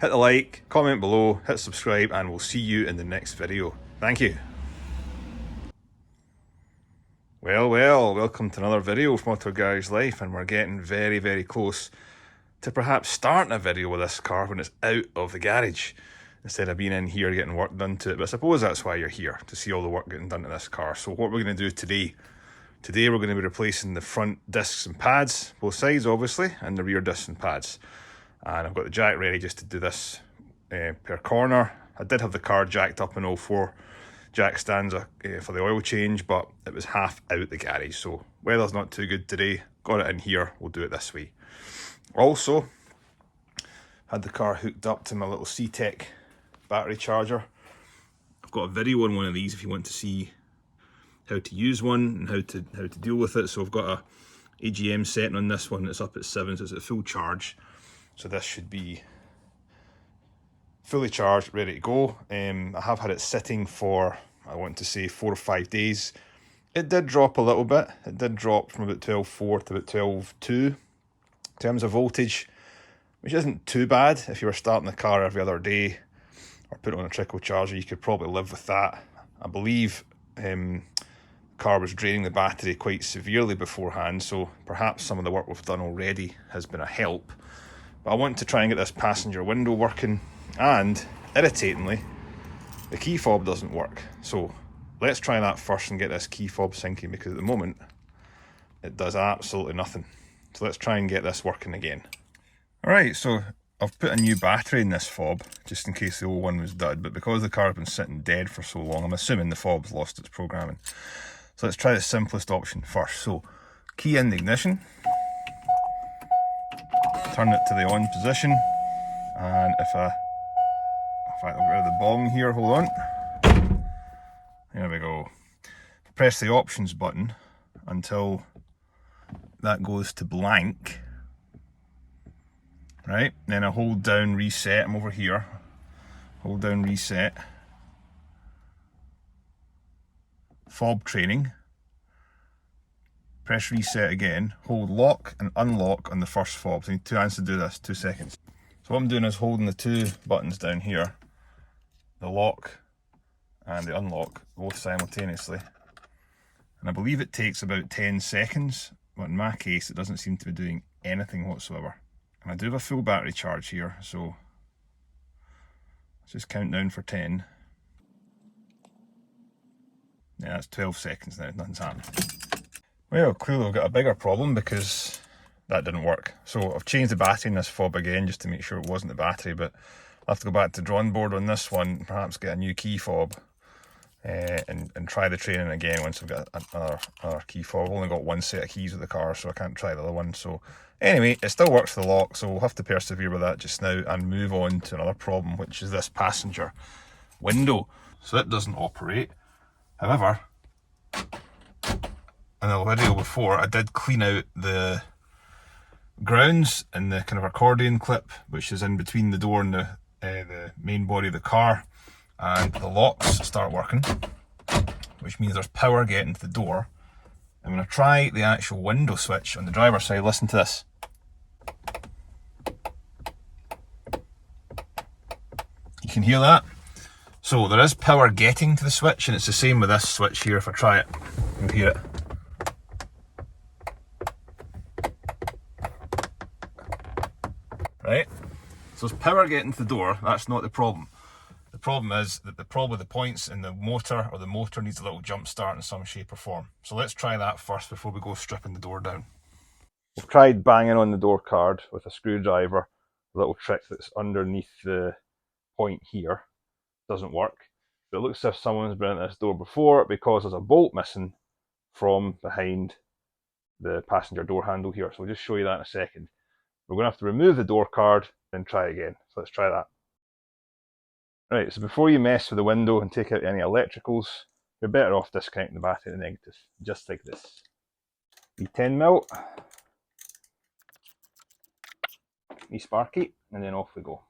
Speaker 1: hit the like, comment below, hit subscribe, and we'll see you in the next video. Thank you. Well, welcome to another video from Auto Garage Life, and we're getting very, very close to perhaps starting a video with this car when it's out of the garage, instead of being in here getting work done to it. But I suppose that's why you're here, to see all the work getting done to this car. So what we're going to do today we're going to be replacing the front discs and pads, both sides obviously, and the rear discs and pads. And I've got the jack ready just to do this per corner. I did have the car jacked up in all 4 jack stands for the oil change, but it was half out the garage, so weather's not too good today. Got it in here, we'll do it this way. Also, had the car hooked up to my little C-Tech battery charger. I've got a video on one of these if you want to see how to use one and how to deal with it. So I've got a AGM setting on this one. It's up at 7, so it's at full charge. So this should be fully charged, ready to go. I have had it sitting for, I want to say, 4 or 5 days. It did drop a little bit. It did drop from about 12.4 to about 12.2 in terms of voltage, which isn't too bad. If you were starting the car every other day or put it on a trickle charger, you could probably live with that. I believe the car was draining the battery quite severely beforehand, so perhaps some of the work we've done already has been a help. But I want to try and get this passenger window working, and irritatingly, the key fob doesn't work. So let's try that first and get this key fob syncing, because at the moment it does absolutely nothing. So let's try and get this working again. Alright, so I've put a new battery in this fob, just in case the old one was dud, but because the car's been sitting dead for so long, I'm assuming the fob's lost its programming. So let's try the simplest option first. So, key in the ignition, turn it to the on position, and in fact I'll get rid of the bong here, hold on. There we go. Press the options button until that goes to blank. Right, then I hold down reset, I'm over here, hold down reset, fob training, press reset again, hold lock and unlock on the first fob. So you need 2 hands to do this, 2 seconds. So what I'm doing is holding the 2 buttons down here, the lock and the unlock, both simultaneously. And I believe it takes about 10 seconds, but in my case it doesn't seem to be doing anything whatsoever. And I do have a full battery charge here, so let's just count down for 10. Yeah, that's 12 seconds now, nothing's happened. Well, clearly we've got a bigger problem because that didn't work. So I've changed the battery in this fob again just to make sure it wasn't the battery, but I'll have to go back to the drawing board on this one, perhaps get a new key fob and try the training again once we've got another key fob. I've only got 1 set of keys with the car, so I can't try the other one. So anyway, it still works for the lock, so we'll have to persevere with that just now and move on to another problem, which is this passenger window. So it doesn't operate. However, in the video before, I did clean out the grounds and the kind of accordion clip, which is in between the door and the main body of the car, and the locks start working, which means there's power getting to the door. I'm going to try the actual window switch on the driver's side. Listen to this. You can hear that? So there is power getting to the switch, and it's the same with this switch here. If I try it, you can hear it. Right? So there's power getting to the door, that's not the problem. The problem is that the problem with the points in the motor, or the motor needs a little jump start in some shape or form. So let's try that first before we go stripping the door down. We've tried banging on the door card with a screwdriver, a little trick that's underneath the point here. Doesn't work. But it looks as if someone's been at this door before because there's a bolt missing from behind the passenger door handle here. So we'll just show you that in a second. We're going to have to remove the door card and try again. So let's try that. Right, so before you mess with the window and take out any electricals, you're better off disconnecting the battery and the negative, just like this. Be 10mm, be sparky, and then off we go.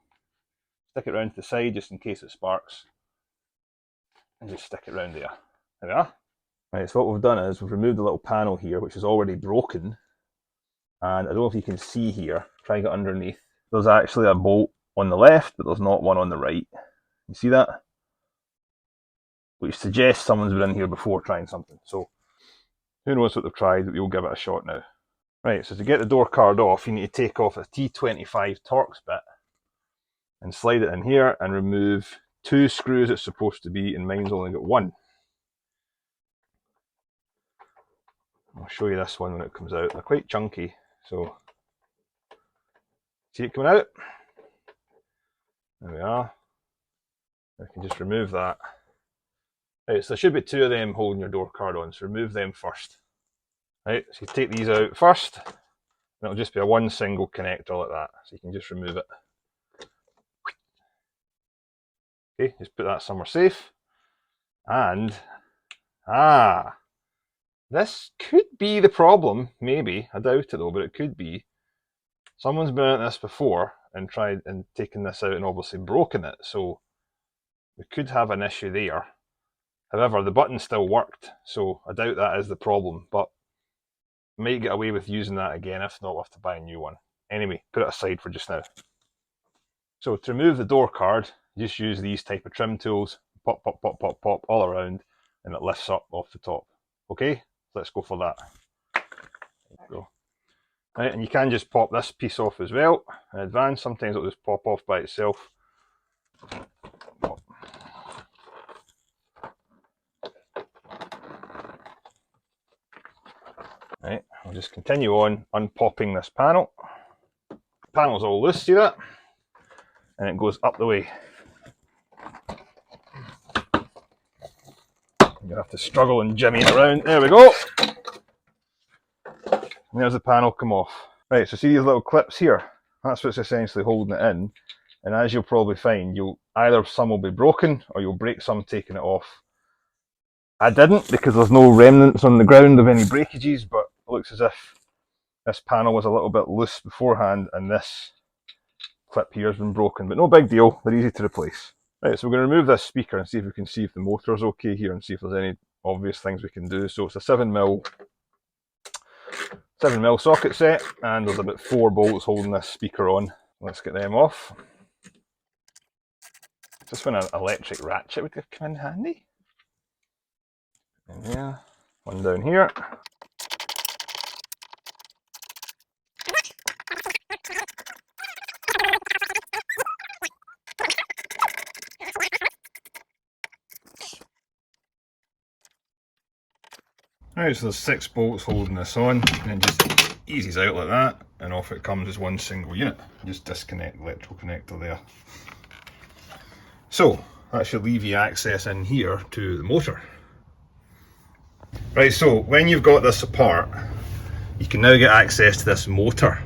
Speaker 1: Stick it round to the side just in case it sparks, and just stick it round there. There we are. Right, so what we've done is we've removed the little panel here, which is already broken, and I don't know if you can see here, try and get underneath. There's actually a bolt on the left, but there's not one on the right. You see that? Which suggests someone's been in here before trying something. So who knows what they've tried, but we'll give it a shot now. Right, so to get the door card off, you need to take off a T25 Torx bit and slide it in here and remove 2 screws it's supposed to be, and mine's only got 1. I'll show you this one when it comes out. They're quite chunky, so see it coming out? There we are. I can just remove that. Right, so there should be 2 of them holding your door card on, so remove them first. Right, so you take these out first, and it'll just be a 1 single connector like that, so you can just remove it. Okay, just put that somewhere safe. And, this could be the problem, maybe. I doubt it though, but it could be. Someone's been at this before and tried and taken this out and obviously broken it, so we could have an issue there. However, the button still worked, so I doubt that is the problem, but might get away with using that again. If not, we'll have to buy a new one. Anyway, put it aside for just now. So to remove the door card, just use these type of trim tools, pop, pop, pop, pop, pop all around, and it lifts up off the top. Okay, let's go for that. There we go. Right, and you can just pop this piece off as well in advance. Sometimes it'll just pop off by itself. Pop. Right, I'll just continue on unpopping this panel. The panel's all loose, see that? And it goes up the way. You have to struggle and jimmy it around. There we go. And there's the panel come off. Right, so see these little clips here? That's what's essentially holding it in. And as you'll probably find, either some will be broken or you'll break some taking it off. I didn't, because there's no remnants on the ground of any breakages, but it looks as if this panel was a little bit loose beforehand and this clip here has been broken, but no big deal, they're easy to replace. Right, so we're going to remove this speaker and see if we can see if the motor's okay here and see if there's any obvious things we can do. So it's a 7mm socket set, and there's about 4 bolts holding this speaker on. Let's get them off. Just when an electric ratchet would come in handy. And yeah, one down here. Right, so there's 6 bolts holding this on, and it just eases out like that, and off it comes as 1 single unit. Just disconnect the electrical connector there. So, that should leave you access in here to the motor. Right, so when you've got this apart, you can now get access to this motor.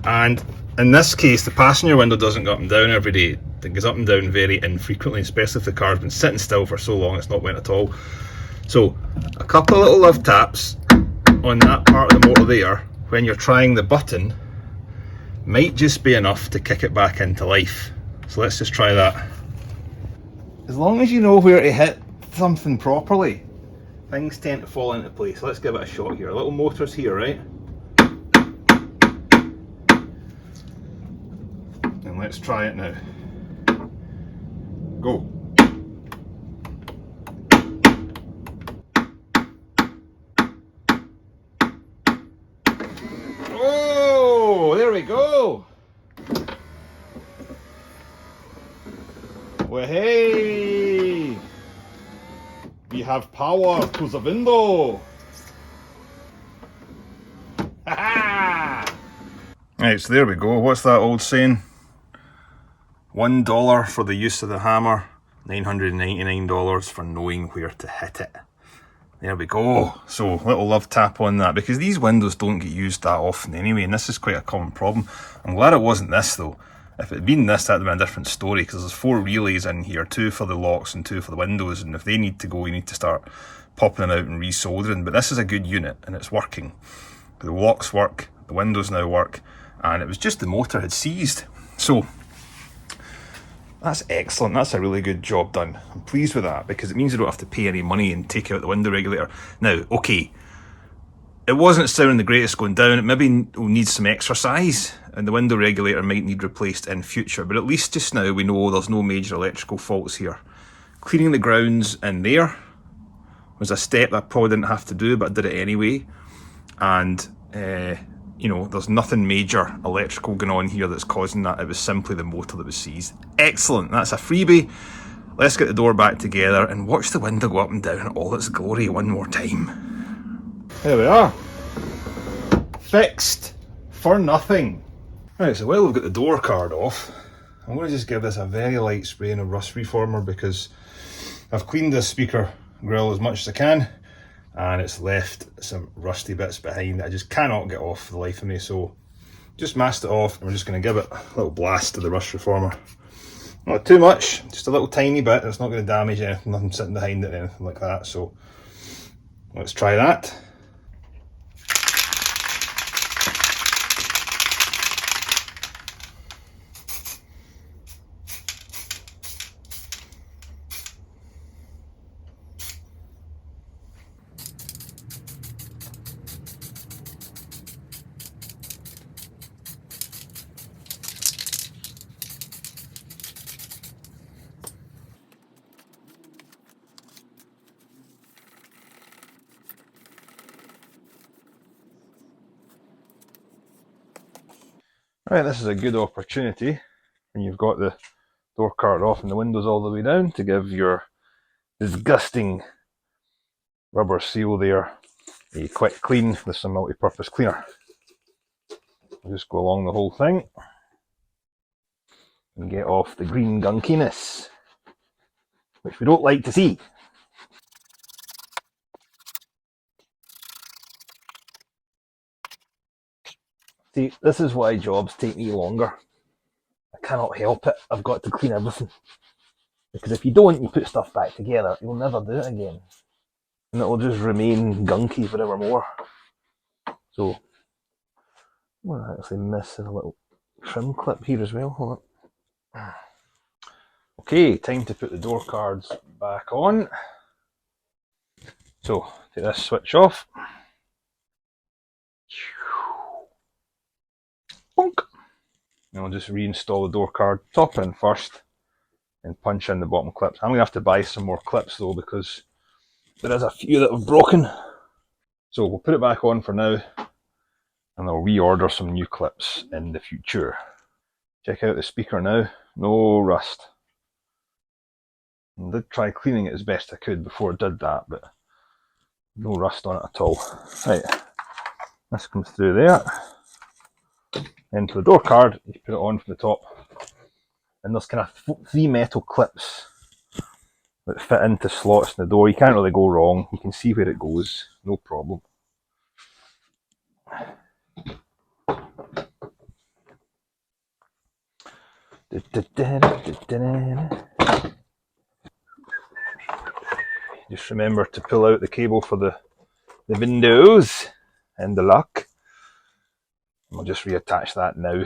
Speaker 1: And in this case, the passenger window doesn't go up and down every day. It goes up and down very infrequently, especially if the car's been sitting still for so long it's not went at all. So a couple of little love taps on that part of the motor there when you're trying the button might just be enough to kick it back into life. So let's just try that. As long as you know where to hit something properly, things tend to fall into place. Let's give it a shot here. Little motor's here, right? And let's try it now. Go. Oh, there we go. Well, hey, we have power to the window. Ha-ha! Right, so there we go. What's that old saying? $1 for the use of the hammer, $999 for knowing where to hit it. There we go. So, little love tap on that, because these windows don't get used that often anyway, and this is quite a common problem. I'm glad it wasn't this though. If it had been this, that'd have been a different story, because there's 4 relays in here, 2 for the locks and 2 for the windows, and if they need to go, you need to start popping them out and resoldering. But this is a good unit, and it's working. The locks work, the windows now work, and it was just the motor had seized. So that's excellent. That's a really good job done. I'm pleased with that, because it means you don't have to pay any money and take out the window regulator. Now, okay, it wasn't sounding the greatest going down. It maybe will need some exercise, and the window regulator might need replaced in future, but at least just now we know there's no major electrical faults here. Cleaning the grounds in there was a step I probably didn't have to do, but I did it anyway. And you know, there's nothing major electrical going on here that's causing that. It was simply the motor that was seized. Excellent, that's a freebie. Let's get the door back together and watch the window go up and down in all its glory one more time. There we are. Fixed for nothing. Right, so while we've got the door card off, I'm going to just give this a very light spray in a rust reformer, because I've cleaned this speaker grill as much as I can, and it's left some rusty bits behind that I just cannot get off for the life of me. So just masked it off, and we're just going to give it a little blast to the rust reformer. Not too much, just a little tiny bit. It's not going to damage anything, nothing sitting behind it or anything like that. So let's try that. Right, this is a good opportunity when you've got the door card off and the windows all the way down to give your disgusting rubber seal there a quick clean with some multi-purpose cleaner. I'll just go along the whole thing and get off the green gunkiness, which we don't like to see. See, this is why jobs take me longer. I cannot help it. I've got to clean everything. Because if you don't, you put stuff back together, you'll never do it again. And it'll just remain gunky forevermore. So, I'm going to actually miss a little trim clip here as well. Hold on. Okay, time to put the door cards back on. So, take this switch off. Bonk. And I'll just reinstall the door card top in first and punch in the bottom clips. I'm going to have to buy some more clips though, because there is a few that have broken. So we'll put it back on for now, and I'll reorder some new clips in the future. Check out the speaker now, no rust. I did try cleaning it as best I could before I did that, but no rust on it at all. Right, this comes through there. Into the door card, you put it on from the top, and there's kind of 3 metal clips that fit into slots in the door. You can't really go wrong, you can see where it goes, no problem. Just remember to pull out the cable for the windows and the lock. We'll just reattach that now.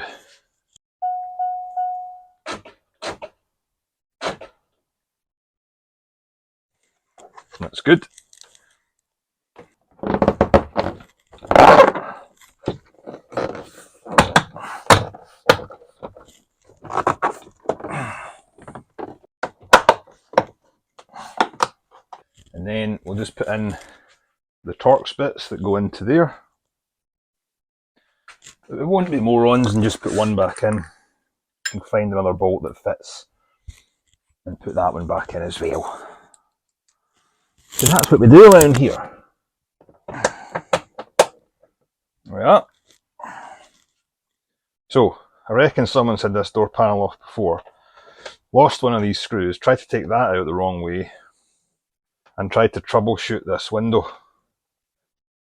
Speaker 1: That's good. And then we'll just put in the Torx bits that go into there. But we won't be morons and just put one back in and find another bolt that fits and put that one back in as well. So that's what we do around here. There we are. So I reckon someone's had this door panel off before, lost one of these screws, tried to take that out the wrong way, and tried to troubleshoot this window.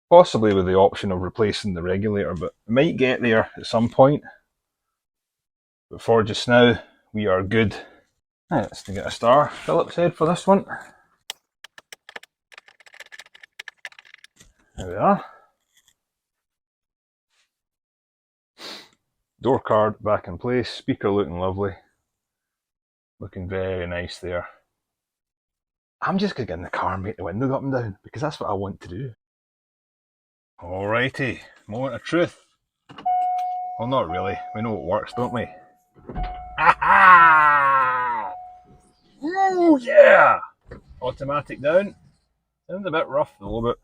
Speaker 1: Possibly with the option of replacing the regulator, but we might get there at some point. But for just now, we are good. Right, let's get a star Phillips head for this one. There we are. Door card back in place, speaker looking lovely. Looking very nice there. I'm just going to get in the car and make the window up and down, because that's what I want to do. Alrighty, moment of truth. Well, not really. We know it works, don't we? Oh yeah! Automatic down. Sounds a bit rough though, but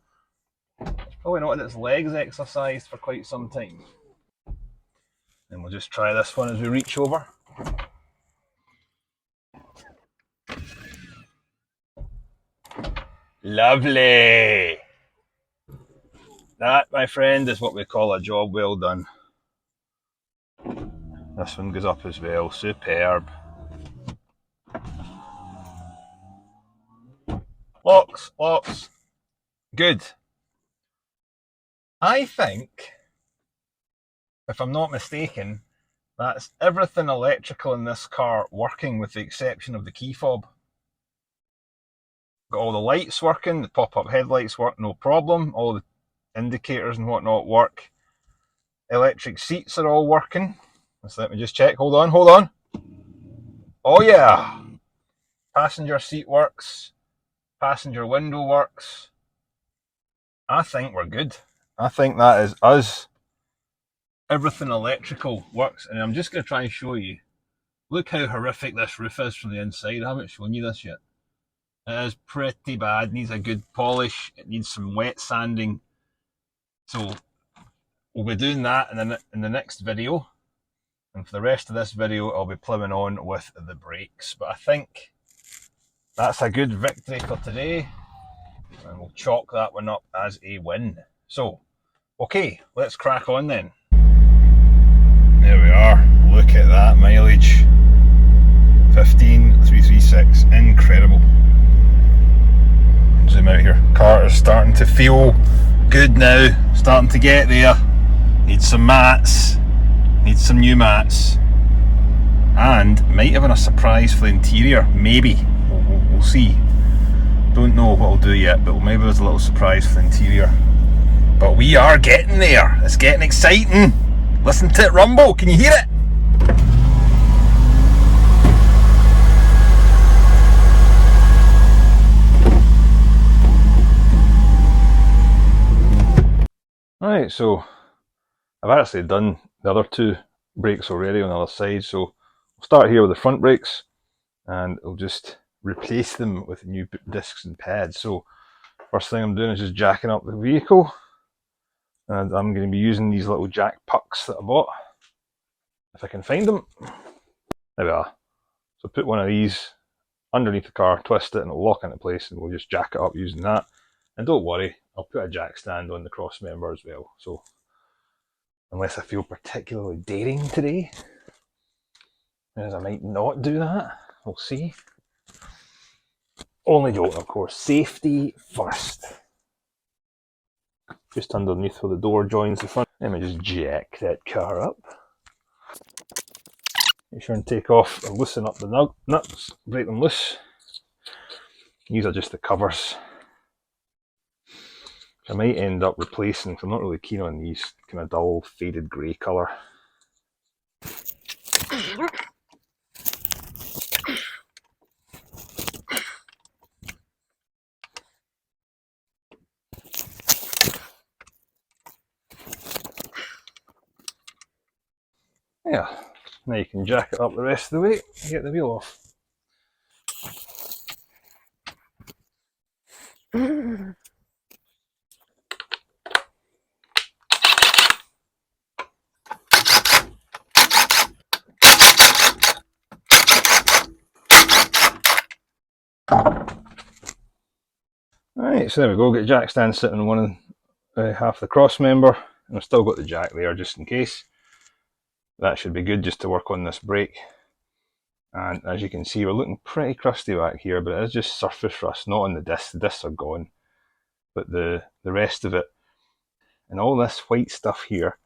Speaker 1: it's probably not had its legs exercised for quite some time. And we'll just try this one as we reach over. Lovely! That, my friend, is what we call a job well done. This one goes up as well. Superb. Locks, locks. Good. I think, if I'm not mistaken, that's everything electrical in this car working with the exception of the key fob. Got all the lights working, the pop-up headlights work no problem, all the indicators and whatnot work. Electric seats are all working. So let me just check. Hold on. Oh yeah! Passenger seat works. Passenger window works. I think we're good. I think that is us. Everything electrical works, and I'm just going to try and show you. Look how horrific this roof is from the inside. I haven't shown you this yet. It is pretty bad. It needs a good polish. It needs some wet sanding. So we'll be doing that in the next video. And for the rest of this video, I'll be ploughing on with the brakes. But I think that's a good victory for today. And we'll chalk that one up as a win. So, okay, let's crack on then. There we are. Look at that mileage. 15,336. Incredible. Zoom out here. Car is starting to feel good now. Starting to get there. Needs some mats. Needs some new mats. And might have a surprise for the interior. Maybe. We'll see. Don't know what I'll do yet, but maybe there's a little surprise for the interior. But we are getting there. It's getting exciting. Listen to it rumble. Can you hear it? Right, so I've actually done the other two brakes already on the other side, so we'll start here with the front brakes and we'll just replace them with new discs and pads. So first thing I'm doing is just jacking up the vehicle, and I'm going to be using these little jack pucks that I bought, if I can find them. There we are. So put one of these underneath the car, twist it and it'll lock into place, and we'll just jack it up using that. And don't worry, I'll put a jack stand on the cross member as well. So unless I feel particularly daring today, as I might not do that, we'll see. Only joking, of course. Safety first. Just underneath where the door joins the front. Let me just jack that car up. Make sure and take off and loosen up the nuts, break them loose. These are just the covers. I might end up replacing, because I'm not really keen on these kind of dull faded grey colour. Yeah, now you can jack it up the rest of the way and get the wheel off. Alright, so there we go, get jack stand sitting on one of half the cross member, and I've still got the jack there just in case. That should be good just to work on this brake. And as you can see, we're looking pretty crusty back here, but it is just surface rust, not on the discs. The discs are gone, but the rest of it, and all this white stuff here,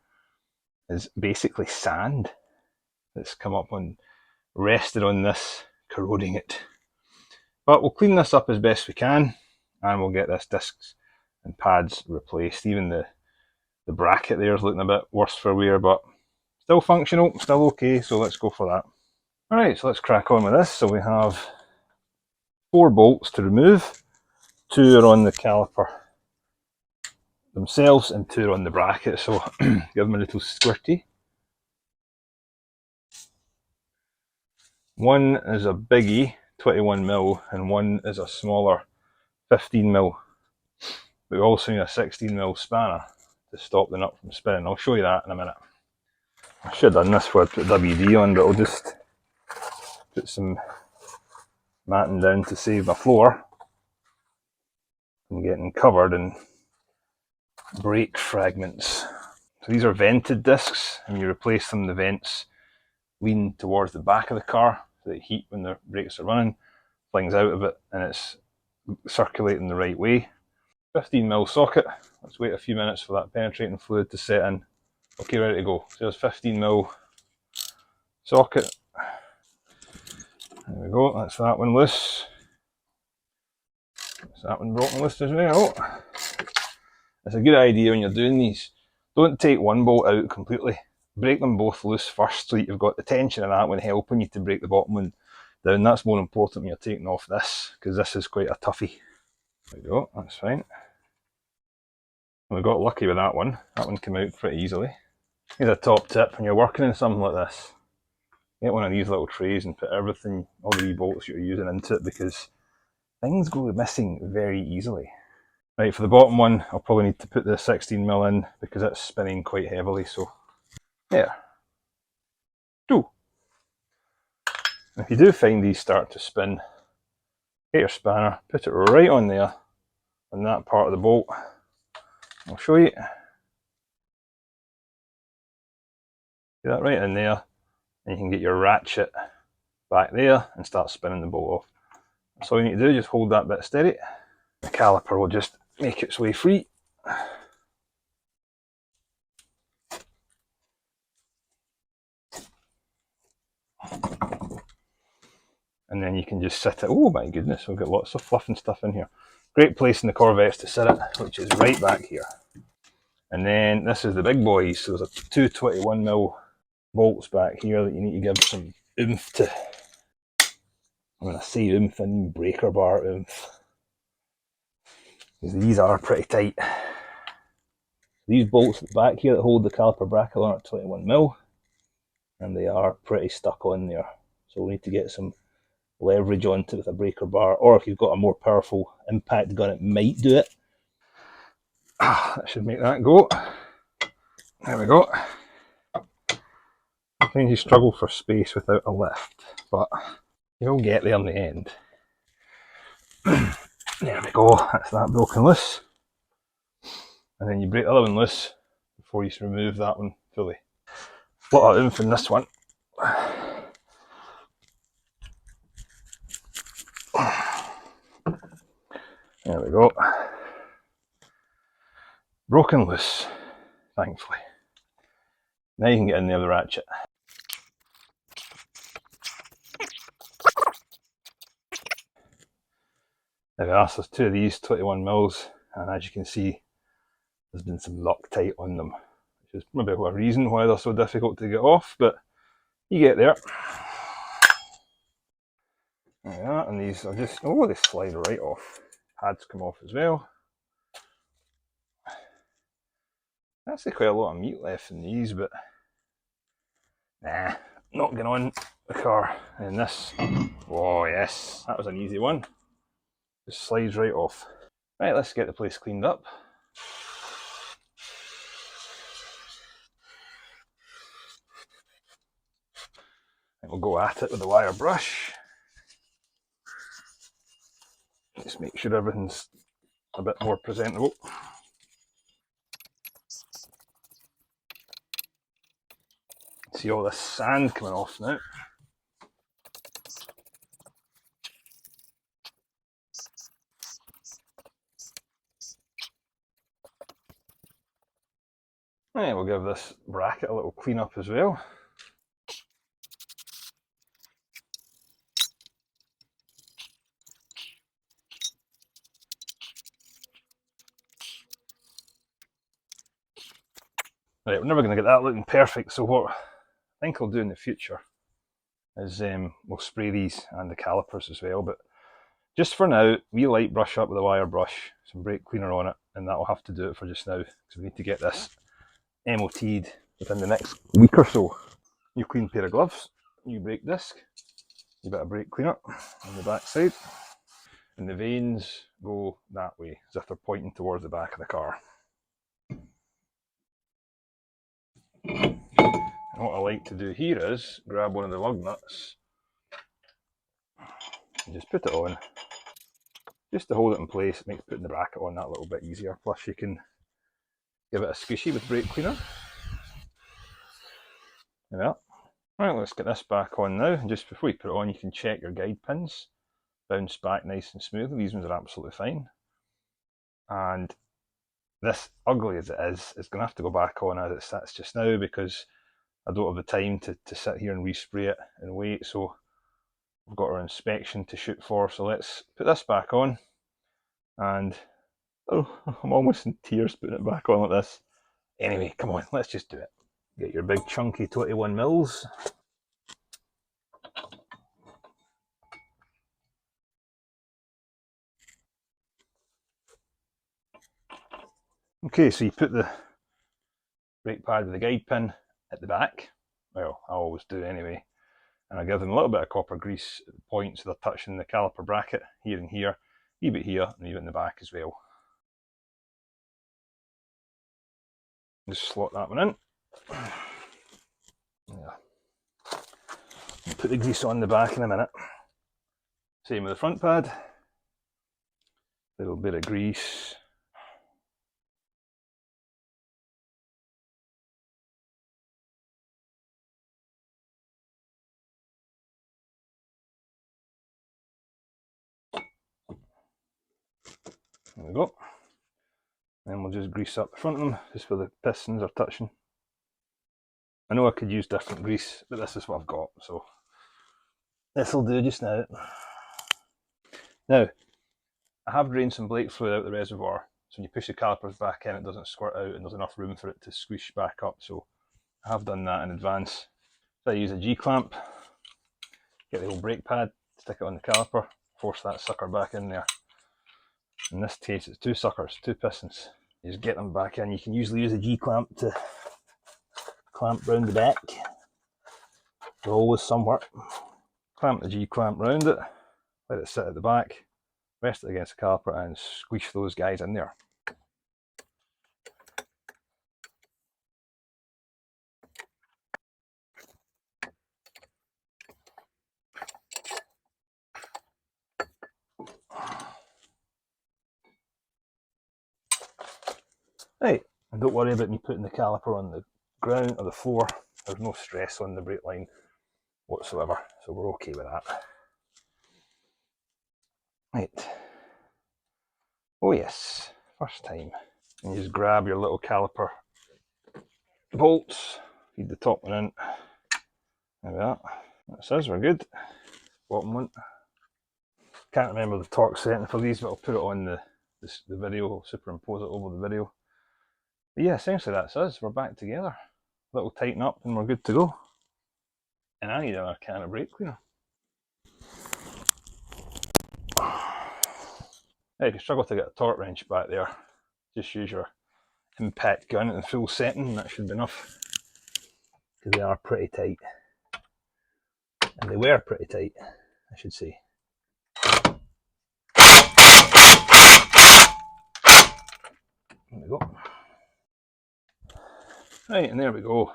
Speaker 1: is basically sand. that's come up and rested on this, corroding it. But we'll clean this up as best we can, and we'll get this discs and pads replaced. Even the bracket there is looking a bit worse for wear, but still functional, still okay, so let's go for that. Alright, so let's crack on with this. So we have 4 bolts to remove. 2 are on the caliper themselves and 2 are on the bracket, so give them a little squirty. One is a biggie, 21mm, and one is a smaller 15mm. We also need a 16mm spanner to stop the nut from spinning. I'll show you that in a minute. I should have done this before I put WD on, but I'll just put some matting down to save my floor from getting covered in brake fragments. So these are vented discs, and you replace them, the vents lean towards the back of the car, so that heat, when the brakes are running, flings out of it and it's circulating the right way. 15mm socket. Let's wait a few minutes for that penetrating fluid to set in. Okay, ready to go. So there's 15mm socket. There we go, that's that one loose. That's that one broken loose as well. It's a good idea when you're doing these, don't take one bolt out completely. Break them both loose first so that you've got the tension of that one helping you to break the bottom one down. That's more important when you're taking off this, because this is quite a toughie. There we go, that's fine. We got lucky with that one. That one came out pretty easily. Here's a top tip when you're working in something like this. Get one of these little trays and put everything, all the wee bolts you're using into it, because things go missing very easily. Right, for the bottom one, I'll probably need to put the 16mm in because it's spinning quite heavily, so there. 2. If you do find these start to spin, get your spanner, put it right on there, on that part of the bolt. I'll show you. Get that right in there, and you can get your ratchet back there and start spinning the bolt off. That's all you need to do, just hold that bit steady. The caliper will just make its way free. And then you can just sit it. Oh my goodness, we've got lots of fluff and stuff in here. Great place in the Corvettes to sit it, which is right back here. And then this is the big boys. So there's 2 21mm bolts back here that you need to give some oomph to. When I say oomph, I mean breaker bar oomph. Because these are pretty tight. These bolts at the back here that hold the caliper bracket on are 21mm, and they are pretty stuck on there. So we need to get some leverage onto it with a breaker bar, or if you've got a more powerful impact gun, it might do it. That should make that go. There we go. Sometimes you struggle for space without a lift, but you'll get there in the end. There we go, that's that broken loose. And then you break the other one loose before you remove that one fully. A lot of oomph in this one. There we go. Broken loose, thankfully. Now you can get in there with the ratchet. There we are, so there's 2 of these 21mm, and as you can see, there's been some Loctite on them, which is maybe a reason why they're so difficult to get off, but you get there. There we are, and these are just, oh, they slide right off. Pads come off as well. Actually quite a lot of meat left in these, but nah, not going on the car. And this, oh yes, that was an easy one. Just slides right off. Right, let's get the place cleaned up. And we'll go at it with the wire brush. Just make sure everything's a bit more presentable. See all this sand coming off now. Right, we'll give this bracket a little clean up as well. Right, we're never going to get that looking perfect, so what I think I'll do in the future is we'll spray these and the calipers as well, but just for now, we light brush up with a wire brush, some brake cleaner on it, and that'll have to do it for just now, because we need to get this MOT'd within the next week or so. New clean pair of gloves, new brake disc, a bit of brake cleaner on the back side, and the vanes go that way, as if they're pointing towards the back of the car. And what I like to do here is grab one of the lug nuts and just put it on, just to hold it in place. It makes putting the bracket on that a little bit easier, plus you can give it a squishy with brake cleaner. Like that. Right, let's get this back on now, and just before you put it on, you can check your guide pins. Bounce back nice and smoothly. These ones are absolutely fine. And this, ugly as it is, going to have to go back on as it sits just now, because I don't have the time to sit here and respray it and wait. So we've got our inspection to shoot for. So let's put this back on. And oh, I'm almost in tears putting it back on like this. Anyway, come on, let's just do it. Get your big chunky 21 mils. Okay, so you put the brake pad with the guide pin at the back. Well, I always do anyway. And I give them a little bit of copper grease at the point so they're touching the caliper bracket here and here, a wee bit here, and even in the back as well. Just slot that one in. Yeah. Put the grease on the back in a minute. Same with the front pad. Little bit of grease. There we go. Then we'll just grease up the front of them, just where the pistons are touching. I know I could use different grease, but this is what I've got, so this will do just now. Now, I have drained some brake fluid out of the reservoir, so when you push the calipers back in, it doesn't squirt out and there's enough room for it to squish back up, so I have done that in advance. So I use a G-clamp, get the old brake pad, stick it on the caliper, force that sucker back in there. In this case, it's two suckers, two pistons. You just get them back in. You can usually use a G-clamp to clamp round the back. There's always somewhere. Clamp the G-clamp round it, let it sit at the back, rest it against the caliper and squish those guys in there. Right, and don't worry about me putting the caliper on the ground or the floor. There's no stress on the brake line whatsoever, so we're okay with that. Right. Oh yes, first time. And you just grab your little caliper bolts, feed the top one in. Like that. That says we're good. Bottom one. Can't remember the torque setting for these, but I'll put it on the video. I'll superimpose it over the video. But yeah, essentially that's us. We're back together. A little tighten up and we're good to go. And I need another can of brake cleaner. Hey, if you struggle to get a torque wrench back there, just use your impact gun at the full setting and that should be enough. Because they are pretty tight. And they were pretty tight, I should say. There we go. Right, and there we go.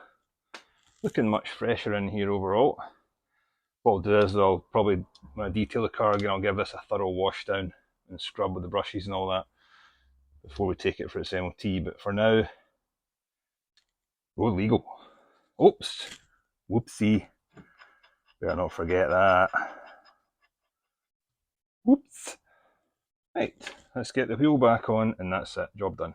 Speaker 1: Looking much fresher in here overall. What I'll do is I'll probably, when I detail the car again, I'll give this a thorough wash down and scrub with the brushes and all that before we take it for its MOT. But for now, road legal. Oops, whoopsie. Better not forget that. Whoops. Right, let's get the wheel back on and that's it, job done.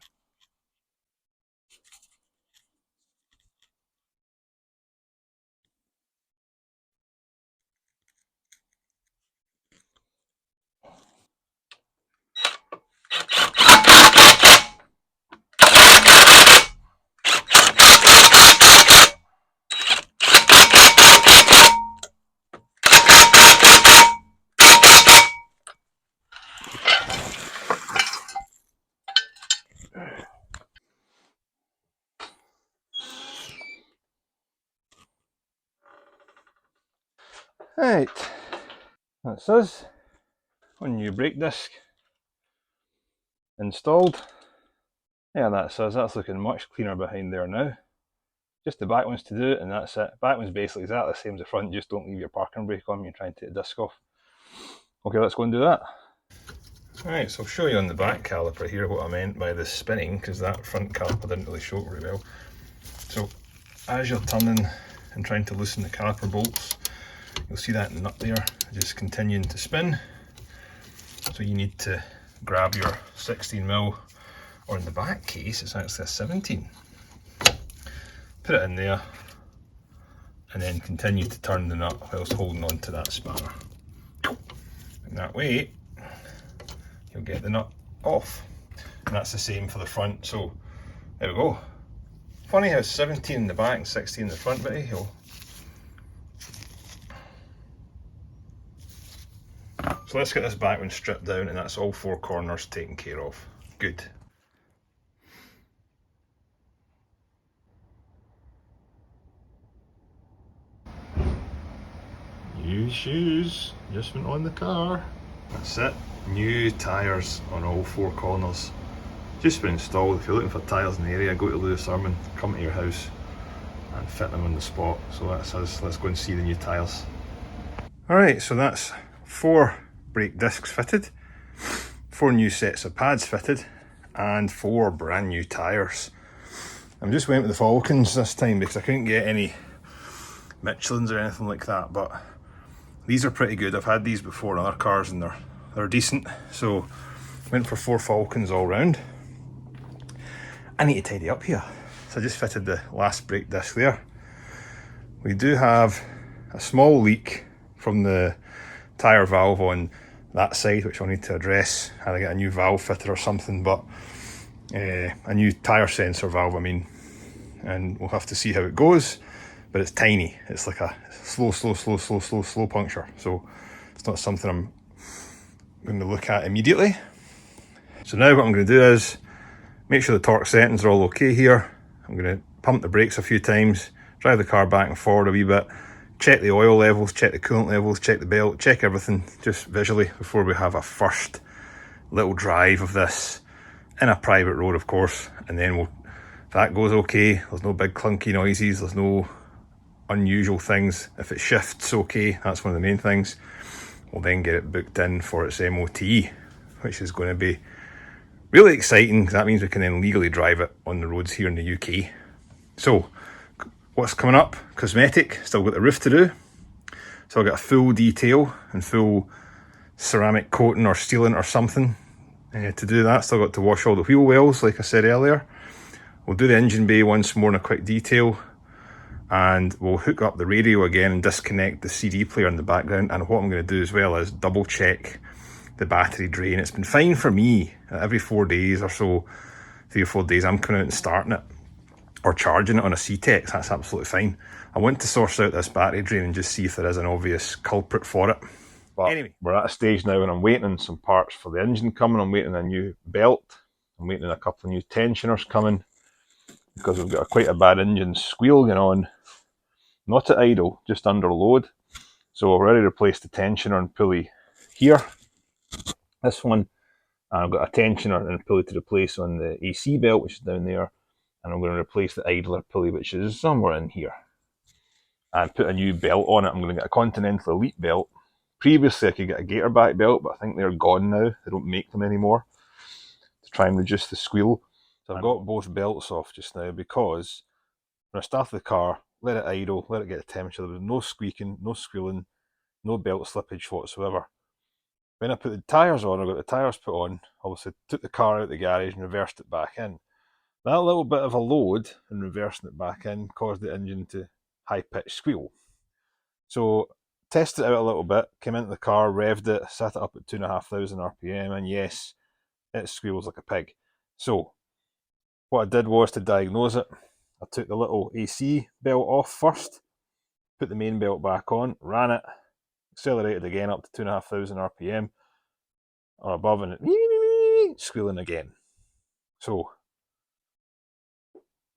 Speaker 1: Right, that's us. One new brake disc installed. Yeah, that's us. That's looking much cleaner behind there now. Just the back ones to do it, and that's it. Back one's basically exactly the same as the front, just don't leave your parking brake on when you're trying to take the disc off. Okay, let's go and do that. Alright, so I'll show you on the back caliper here what I meant by the spinning, because that front caliper didn't really show it very well. So, as you're turning and trying to loosen the caliper bolts, you'll see that nut there just continuing to spin. So you need to grab your 16mm, or in the back case it's actually a 17. Put it in there, and then continue to turn the nut whilst holding on to that spanner. And that way, you'll get the nut off. And that's the same for the front, so there we go. Funny how 17 in the back and 16 in the front, but hey ho. So let's get this back one stripped down, and that's all four corners taken care of. Good. New shoes just went on the car. That's it. New tyres on all four corners. Just been installed. If you're looking for tyres in the area, go to Lewis Urban, come to your house and fit them on the spot. So that's us. Let's go and see the new tyres. Alright, so that's 4 brake discs fitted, 4 new sets of pads fitted, and 4 brand new tyres. I just went with the Falcons this time because I couldn't get any Michelins or anything like that, but these are pretty good. I've had these before in other cars and they're decent, so went for 4 Falcons all round. I need to tidy up here, so I just fitted the last brake disc there. We do have a small leak from the tyre valve on that side, which I'll need to address. Either get a new valve fitted or something, but a new tyre sensor valve I mean, and we'll have to see how it goes. But it's tiny. It's like a slow puncture, so it's not something I'm going to look at immediately. So now what I'm going to do is make sure the torque settings are all okay here. I'm going to pump the brakes a few times, drive the car back and forward a wee bit, check the oil levels, check the coolant levels, check the belt, check everything just visually before we have a first little drive of this in a private road, of course. And then if that goes okay, there's no big clunky noises, there's no unusual things. If it shifts okay, that's one of the main things. We'll then get it booked in for its MOT, which is going to be really exciting because that means we can then legally drive it on the roads here in the UK. So what's coming up? Cosmetic, still got the roof to do. So I've got a full detail and full ceramic coating or sealant or something to do that. Still got to wash all the wheel wells like I said earlier. We'll do the engine bay once more in a quick detail, and we'll hook up the radio again and disconnect the CD player in the background. And what I'm going to do as well is double check the battery drain. It's been fine for me. Every 4 days or so, 3 or 4 days, I'm coming out and starting it or charging it on a C-Tex. That's absolutely fine. I want to source out this battery drain and just see if there is an obvious culprit for it. But anyway, we're at a stage now and I'm waiting on some parts for the engine coming. I'm waiting on a new belt. I'm waiting on a couple of new tensioners coming because we've got quite a bad engine squeal going on. Not at idle, just under load. So I've already replaced the tensioner and pulley here. This one, and I've got a tensioner and a pulley to replace on the AC belt, which is down there. And I'm going to replace the idler pulley, which is somewhere in here. And put a new belt on it. I'm going to get a Continental Elite belt. Previously I could get a Gatorback belt, but I think they're gone now. They don't make them anymore to try and reduce the squeal. So I've got both belts off just now because when I started the car, let it idle, let it get the temperature, there was no squeaking, no squealing, no belt slippage whatsoever. When I put the tyres on, I got the tyres put on, obviously took the car out of the garage and reversed it back in. That little bit of a load and reversing it back in caused the engine to high-pitched squeal. So tested it out a little bit, came into the car, revved it, set it up at 2,500 RPM, and yes, it squeals like a pig. So what I did was to diagnose it, I took the little AC belt off first, put the main belt back on, ran it, accelerated again up to 2,500 RPM or above, and it squealing again. So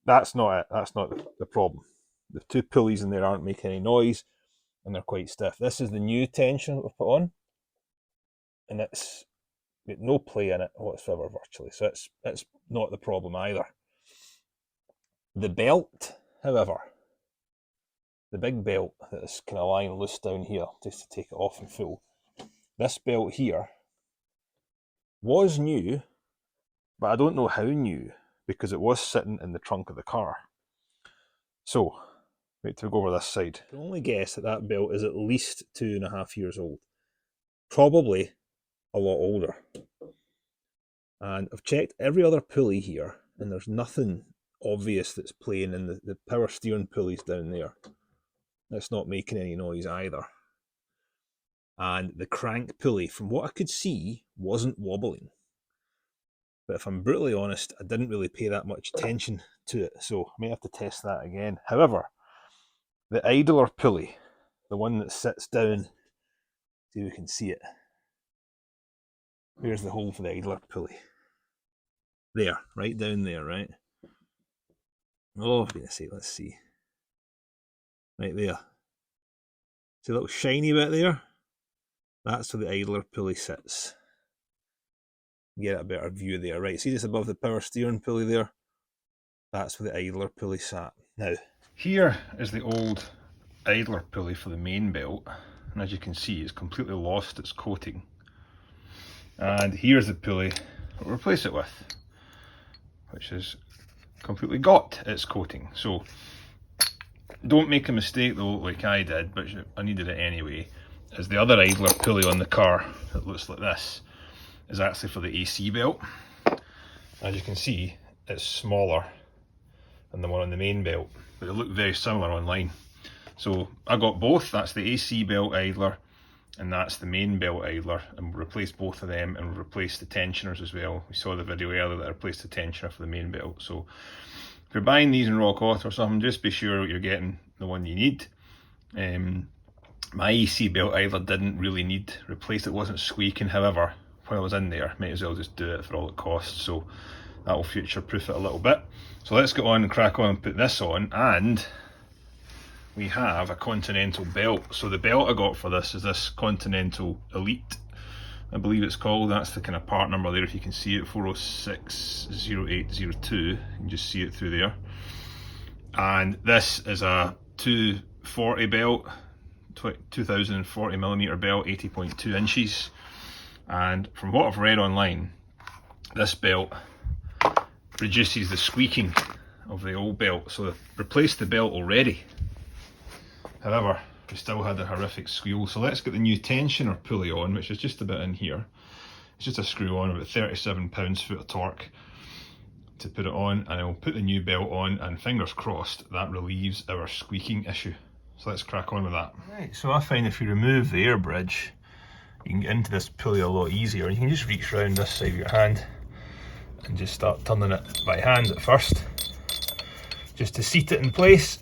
Speaker 1: that's not it, that's not the problem. The 2 pulleys in there aren't making any noise, and they're quite stiff. This is the new tension that we've put on, and it's got no play in it whatsoever virtually, so it's not the problem either. The belt, however, the big belt that is kind of lying loose down here, just to take it off in full, this belt here was new, but I don't know how new, because it was sitting in the trunk of the car. So, wait till we go over this side. I can only guess that that belt is at least 2.5 years old. Probably a lot older. And I've checked every other pulley here, and there's nothing obvious that's playing in the power steering pulleys down there. That's not making any noise either. And the crank pulley, from what I could see, wasn't wobbling. But if I'm brutally honest, I didn't really pay that much attention to it, so I may have to test that again. However, the idler pulley, the one that sits down, see if we can see it. Here's the hole for the idler pulley. There, right down there, right? Oh, for goodness sake, let's see. Right there. See a little shiny bit there? That's where the idler pulley sits. Get a better view there, right? See just above the power steering pulley there? That's where the idler pulley sat. Now, here is the old idler pulley for the main belt, and as you can see, it's completely lost its coating. And here's the pulley we'll replace it with, which has completely got its coating. So, don't make a mistake though, like I did, but I needed it anyway, is the other idler pulley on the car that looks like this is actually for the AC belt. As you can see, it's smaller than the one on the main belt, but they look very similar online. So I got both. That's the AC belt idler and that's the main belt idler, and we'll replace both of them, and we'll replace the tensioners as well. We saw the video earlier that I replaced the tensioner for the main belt. So if you're buying these in Rock Auto or something, just be sure you're getting the one you need. My AC belt idler didn't really need replaced. It wasn't squeaking. However, when I was in there, might as well just do it for all it costs. So that will future proof it a little bit. So let's get on and crack on and put this on. And we have a Continental belt. So the belt I got for this is this Continental Elite, I believe it's called. That's the kind of part number there, if you can see it, 4060802. You can just see it through there. And this is a 240 belt, 2040mm belt, 80.2 inches. And from what I've read online, this belt reduces the squeaking of the old belt. So they've replaced the belt already. However, we still had a horrific squeal. So let's get the new tensioner pulley on, which is just a bit in here. It's just a screw on, about 37 pounds-foot of torque to put it on, and I'll put the new belt on, and fingers crossed that relieves our squeaking issue. So let's crack on with that. Right, so I find if you remove the air bridge, you can get into this pulley a lot easier. You can just reach around this side of your hand and just start turning it by hand at first, just to seat it in place.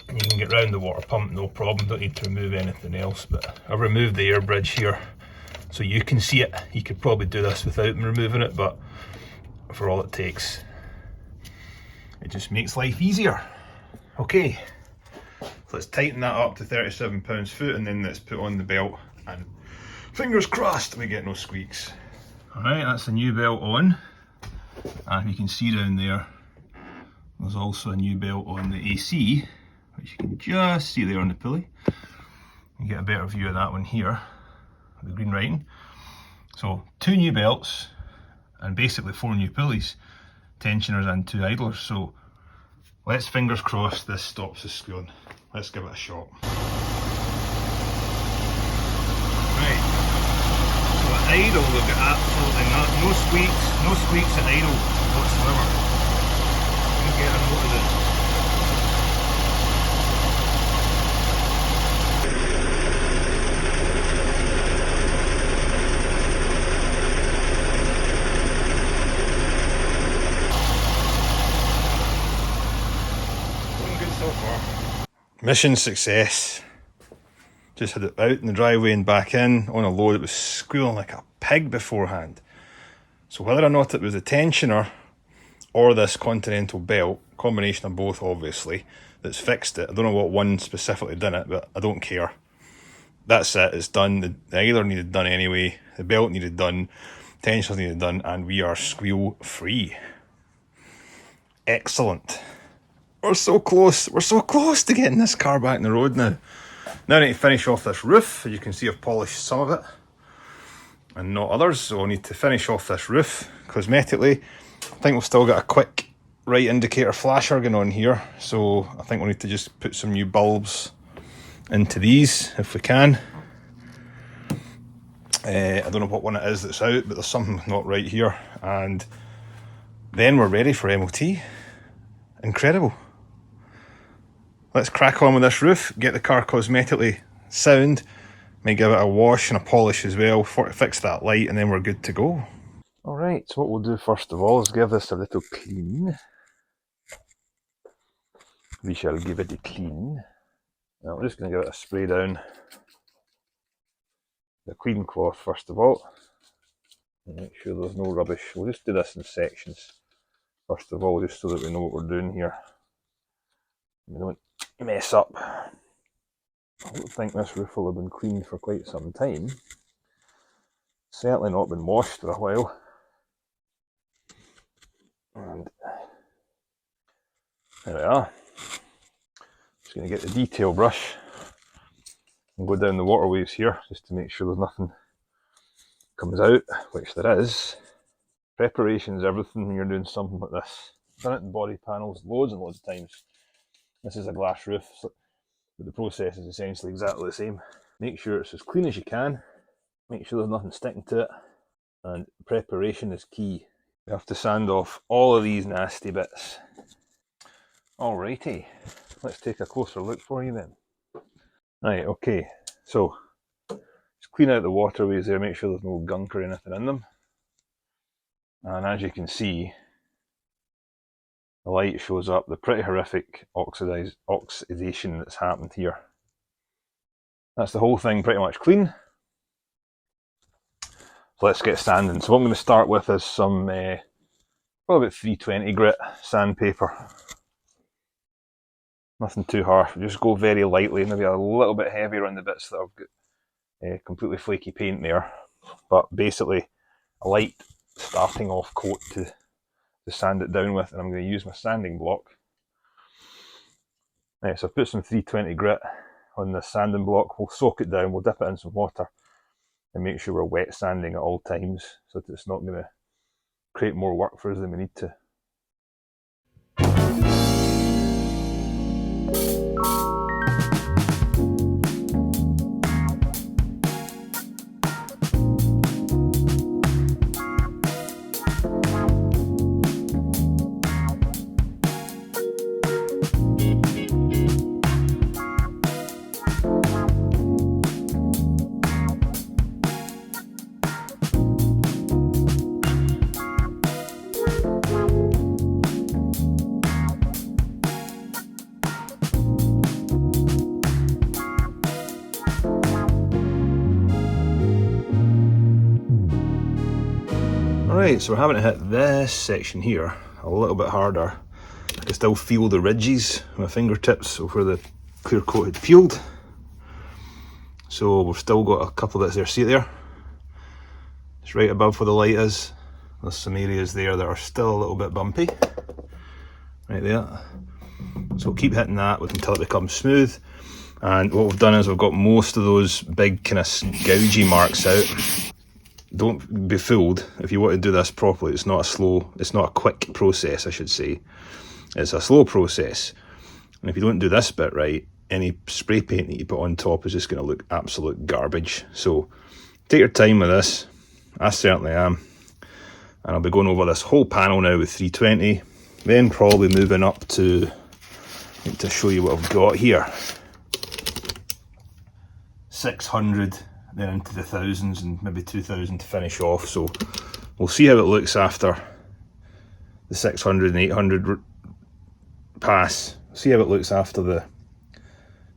Speaker 1: And you can get round the water pump, no problem, don't need to remove anything else. But I've removed the air bridge here so you can see it. You could probably do this without removing it, but for all it takes, it just makes life easier. Okay, so let's tighten that up to 37 pounds-foot, and then let's put on the belt, and fingers crossed we get no squeaks. Alright, that's the new belt on, and you can see down there, there's also a new belt on the AC, which you can just see there on the pulley. You get a better view of that one here, the green writing. So 2 new belts, and basically 4 new pulleys, tensioners and 2 idlers. So let's fingers crossed this stops the squealing. Let's give it a shot. Right, so at idle we've got absolutely no squeaks at idle whatsoever. You get a note of this. Mission success. Just had it out in the driveway and back in on a load. It was squealing like a pig beforehand. So whether or not it was a tensioner or this Continental belt, combination of both obviously, that's fixed it. I don't know what one specifically done it, but I don't care. That's it, it's done. The idler needed done anyway, the belt needed done, tensioners needed done, and we are squeal free. Excellent. We're so close to getting this car back on the road now. Now I need to finish off this roof. As you can see, I've polished some of it and not others, so I need to finish off this roof cosmetically. I think we've still got a quick right indicator flasher going on here, so I think we need to just put some new bulbs into these if we can. I don't know what one it is that's out, but there's something not right here, and then we're ready for MOT. Incredible. Let's crack on with this roof, get the car cosmetically sound, may give it a wash and a polish as well, fix that light, and then we're good to go. Alright, so what we'll do first of all is give this a little clean. We shall give it a clean. Now we're just going to give it a spray down the clean cloth first of all. And make sure there's no rubbish. We'll just do this in sections first of all, just so that we know what we're doing here. We don't mess up. I don't think this roof will have been cleaned for quite some time. Certainly not been washed for a while. And there we are. Just going to get the detail brush and go down the waterways here just to make sure there's nothing comes out, which there is. Preparation is everything when you're doing something like this. I've done it in body panels loads and loads of times. This is a glass roof, so but the process is essentially exactly the same. Make sure it's as clean as you can, make sure there's nothing sticking to it, and preparation is key. We have to sand off all of these nasty bits. Alrighty, let's take a closer look for you then. Right, okay, so just clean out the waterways there, make sure there's no gunk or anything in them. And as you can see, the light shows up the pretty horrific oxidation that's happened here. That's the whole thing pretty much clean. So let's get sanding. So what I'm going to start with is some probably about 320 grit sandpaper. Nothing too harsh, just go very lightly, maybe a little bit heavier on the bits that I've got completely flaky paint there. But basically a light starting off coat to sand it down with, and I'm going to use my sanding block. Right, so I've put some 320 grit on the sanding block. We'll soak it down, we'll dip it in some water and make sure we're wet sanding at all times so that it's not going to create more work for us than we need to. Alright, so we're having to hit this section here a little bit harder. I can still feel the ridges on my fingertips of where the clear coat had peeled. So we've still got a couple of bits there, see it there? It's right above where the light is. There's some areas there that are still a little bit bumpy. Right there. So we'll keep hitting that until it becomes smooth. And what we've done is we've got most of those big kind of gougy marks out. Don't be fooled. If you want to do this properly, it's not a quick process, I should say. It's a slow process. And if you don't do this bit right, any spray paint that you put on top is just going to look absolute garbage. So take your time with this. I certainly am. And I'll be going over this whole panel now with 320. Then probably moving up to show you what I've got here. 600. Then into the thousands and maybe 2000 to finish off. So we'll see how it looks after the 600 and 800 pass. See how it looks after the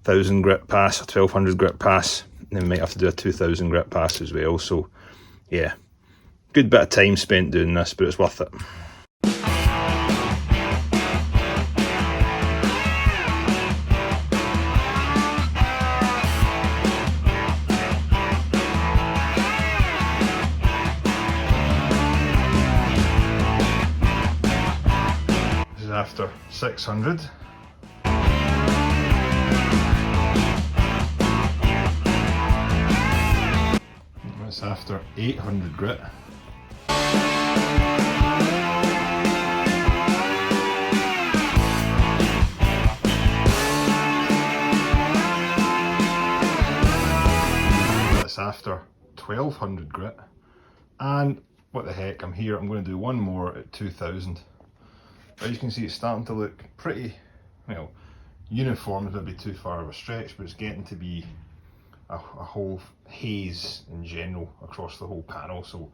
Speaker 1: 1000 grit pass or 1200 grit pass. And then we might have to do a 2000 grit pass as well. So yeah, good bit of time spent doing this, but it's worth it. 600. That's after 800 grit. That's after 1200 grit. And what the heck, I'm here, I'm going to do one more at 2000. As you can see, it's starting to look pretty, well, uniform is maybe too far of a stretch, but it's getting to be a whole haze in general across the whole panel. So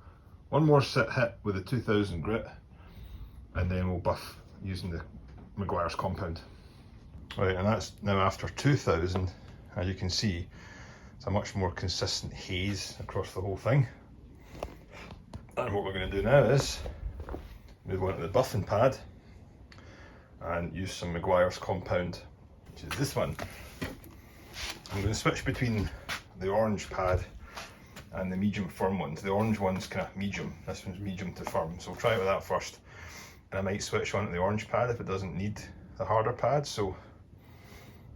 Speaker 1: one more hit with the 2000 grit, and then we'll buff using the Maguire's compound. Right, and that's now after 2000. As you can see, it's a much more consistent haze across the whole thing. And what we're going to do now is move on to the buffing pad and use some Maguire's compound, which is this one. I'm going to switch between the orange pad and the medium firm ones. The orange one's kind of medium, this one's medium to firm, so we'll try it with that first. And I might switch on to the orange pad if it doesn't need the harder pad, so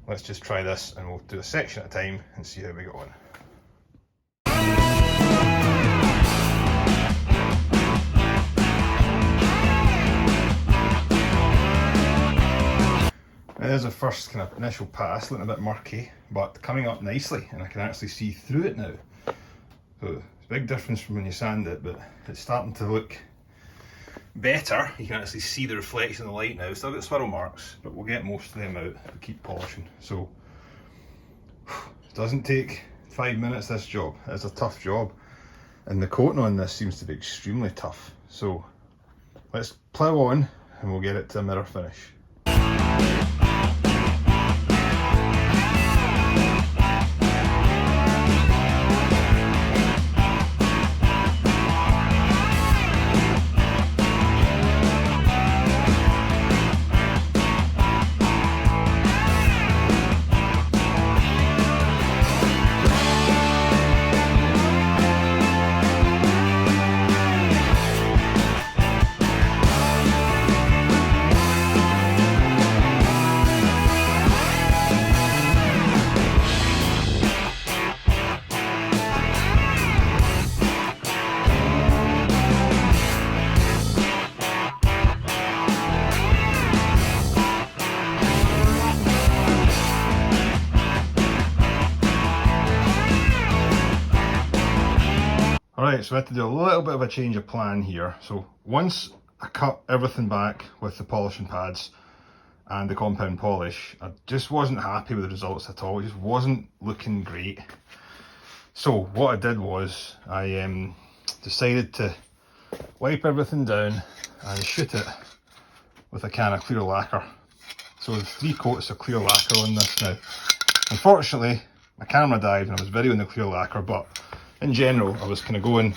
Speaker 1: let's just try this and we'll do a section at a time and see how we get on. There's a first kind of initial pass, looking a bit murky, but coming up nicely, and I can actually see through it now. So it's a big difference from when you sand it, but it's starting to look better. You can actually see the reflection of the light now. Still got swirl marks, but we'll get most of them out if we keep polishing. So it doesn't take 5 minutes, this job. It's a tough job, and the coating on this seems to be extremely tough. So let's plough on and we'll get it to a mirror finish. Alright, so I had to do a little bit of a change of plan here. So once I cut everything back with the polishing pads and the compound polish, I just wasn't happy with the results at all. It just wasn't looking great. So what I did was I decided to wipe everything down and shoot it with a can of clear lacquer. So there's 3 coats of clear lacquer on this now. Unfortunately, my camera died and I was videoing the clear lacquer, but in general, I was kind of going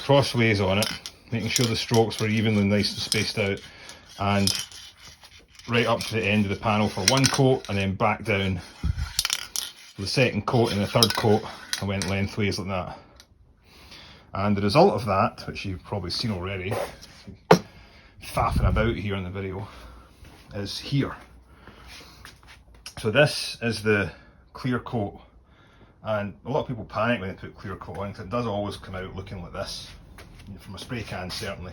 Speaker 1: crossways on it, making sure the strokes were evenly and nice and spaced out, and right up to the end of the panel for one coat, and then back down for the second coat and the third coat. I went lengthways like that. And the result of that, which you've probably seen already, faffing about here in the video, is here. So this is the clear coat. And a lot of people panic when they put clear coat on, because it does always come out looking like this, from a spray can certainly.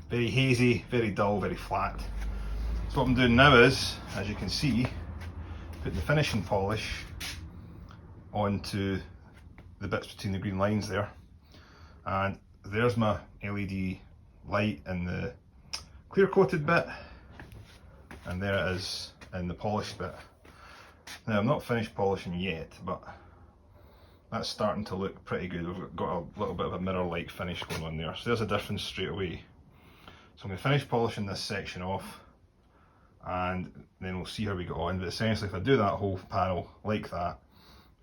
Speaker 1: Very hazy, very dull, very flat. So what I'm doing now is, as you can see, putting the finishing polish onto the bits between the green lines there. And there's my LED light in the clear coated bit, and there it is in the polished bit. Now I'm not finished polishing yet, but that's starting to look pretty good. We've got a little bit of a mirror-like finish going on there. So there's a difference straight away. So I'm going to finish polishing this section off, and then we'll see how we get on. But essentially, if I do that whole panel like that,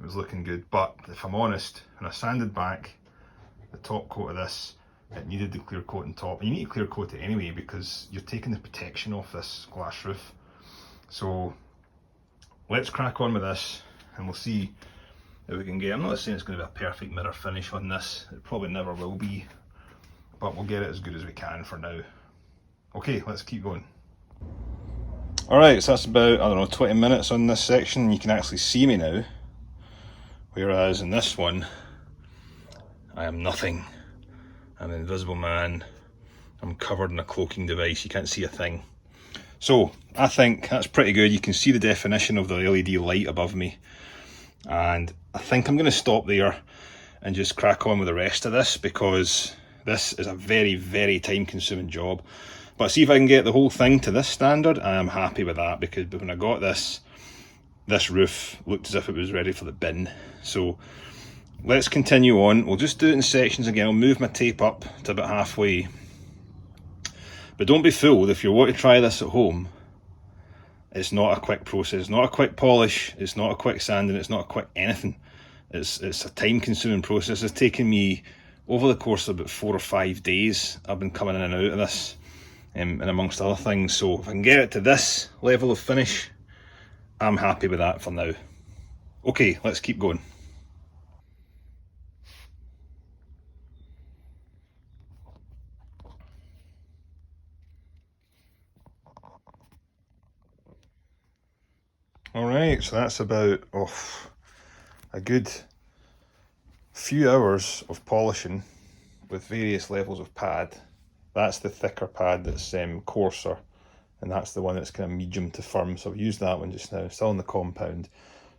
Speaker 1: it was looking good. But if I'm honest, when I sanded back the top coat of this, it needed the clear coat on top. And you need to clear coat it anyway, because you're taking the protection off this glass roof. So let's crack on with this, and we'll see if we can get. I'm not saying it's going to be a perfect mirror finish on this, it probably never will be, but we'll get it as good as we can for now. Okay, let's keep going. Alright, so that's about, I don't know, 20 minutes on this section. You can actually see me now. Whereas in this one, I am nothing. I'm an invisible man. I'm covered in a cloaking device. You can't see a thing. So, I think that's pretty good. You can see the definition of the LED light above me. And I think I'm going to stop there and just crack on with the rest of this, because this is a very, very time consuming job. But see if I can get the whole thing to this standard. I am happy with that, because when I got this roof looked as if it was ready for the bin. So let's continue on. We'll just do it in sections again. I'll move my tape up to about halfway. But don't be fooled, if you want to try this at home, it's not a quick process, it's not a quick polish, it's not a quick sanding, it's not a quick anything. It's a time consuming process. It's taken me over the course of about 4 or 5 days. I've been coming in and out of this, and amongst other things. So if I can get it to this level of finish, I'm happy with that for now. Okay, let's keep going. Alright, so that's about a good few hours of polishing with various levels of pad. That's the thicker pad that's coarser, and that's the one that's kind of medium to firm. So I've used that one just now, still in the compound.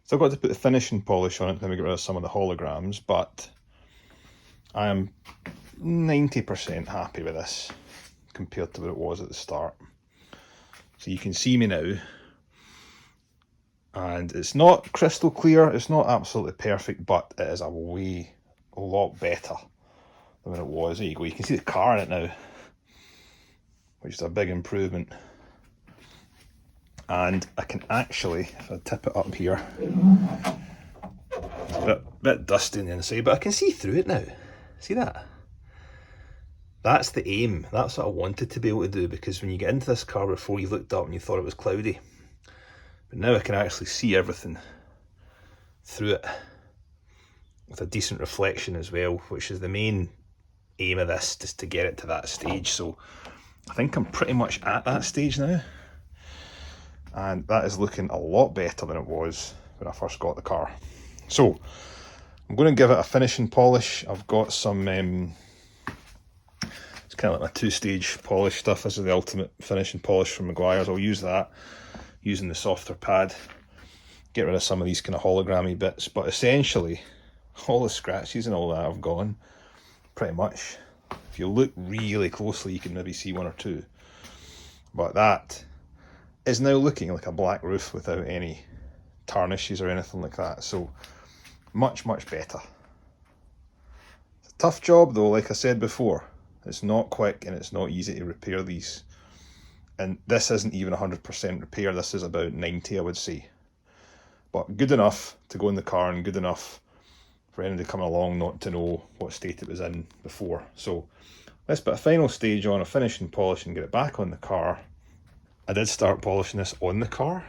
Speaker 1: Still got to put the finishing polish on it, then we get rid of some of the holograms, but I am 90% happy with this compared to what it was at the start. So you can see me now. And it's not crystal clear, it's not absolutely perfect, but it is a lot better than when it was. There you go, you can see the car in it now, which is a big improvement. And I can actually, if I tip it up here, it's a bit dusty on the inside, but I can see through it now. See that? That's the aim. That's what I wanted to be able to do, because when you get into this car before, you looked up and you thought it was cloudy. But now I can actually see everything through it with a decent reflection as well, which is the main aim of this, just to get it to that stage. So I think I'm pretty much at that stage now. And that is looking a lot better than it was when I first got the car. So I'm going to give it a finishing polish. I've got some, it's kind of like my 2-stage polish stuff. This is the ultimate finishing polish from Meguiar's. I'll use that, using the softer pad, get rid of some of these kind of hologrammy bits, but essentially all the scratches and all that have gone, pretty much. If you look really closely, you can maybe see one or two, but that is now looking like a black roof without any tarnishes or anything like that. So much better. It's a tough job though, like I said before. It's not quick and it's not easy to repair these. And this isn't even 100% repair, this is about 90, I would say. But good enough to go in the car, and good enough for anybody coming along not to know what state it was in before. So let's put a final stage on, a finishing polish, and get it back on the car. I did start polishing this on the car,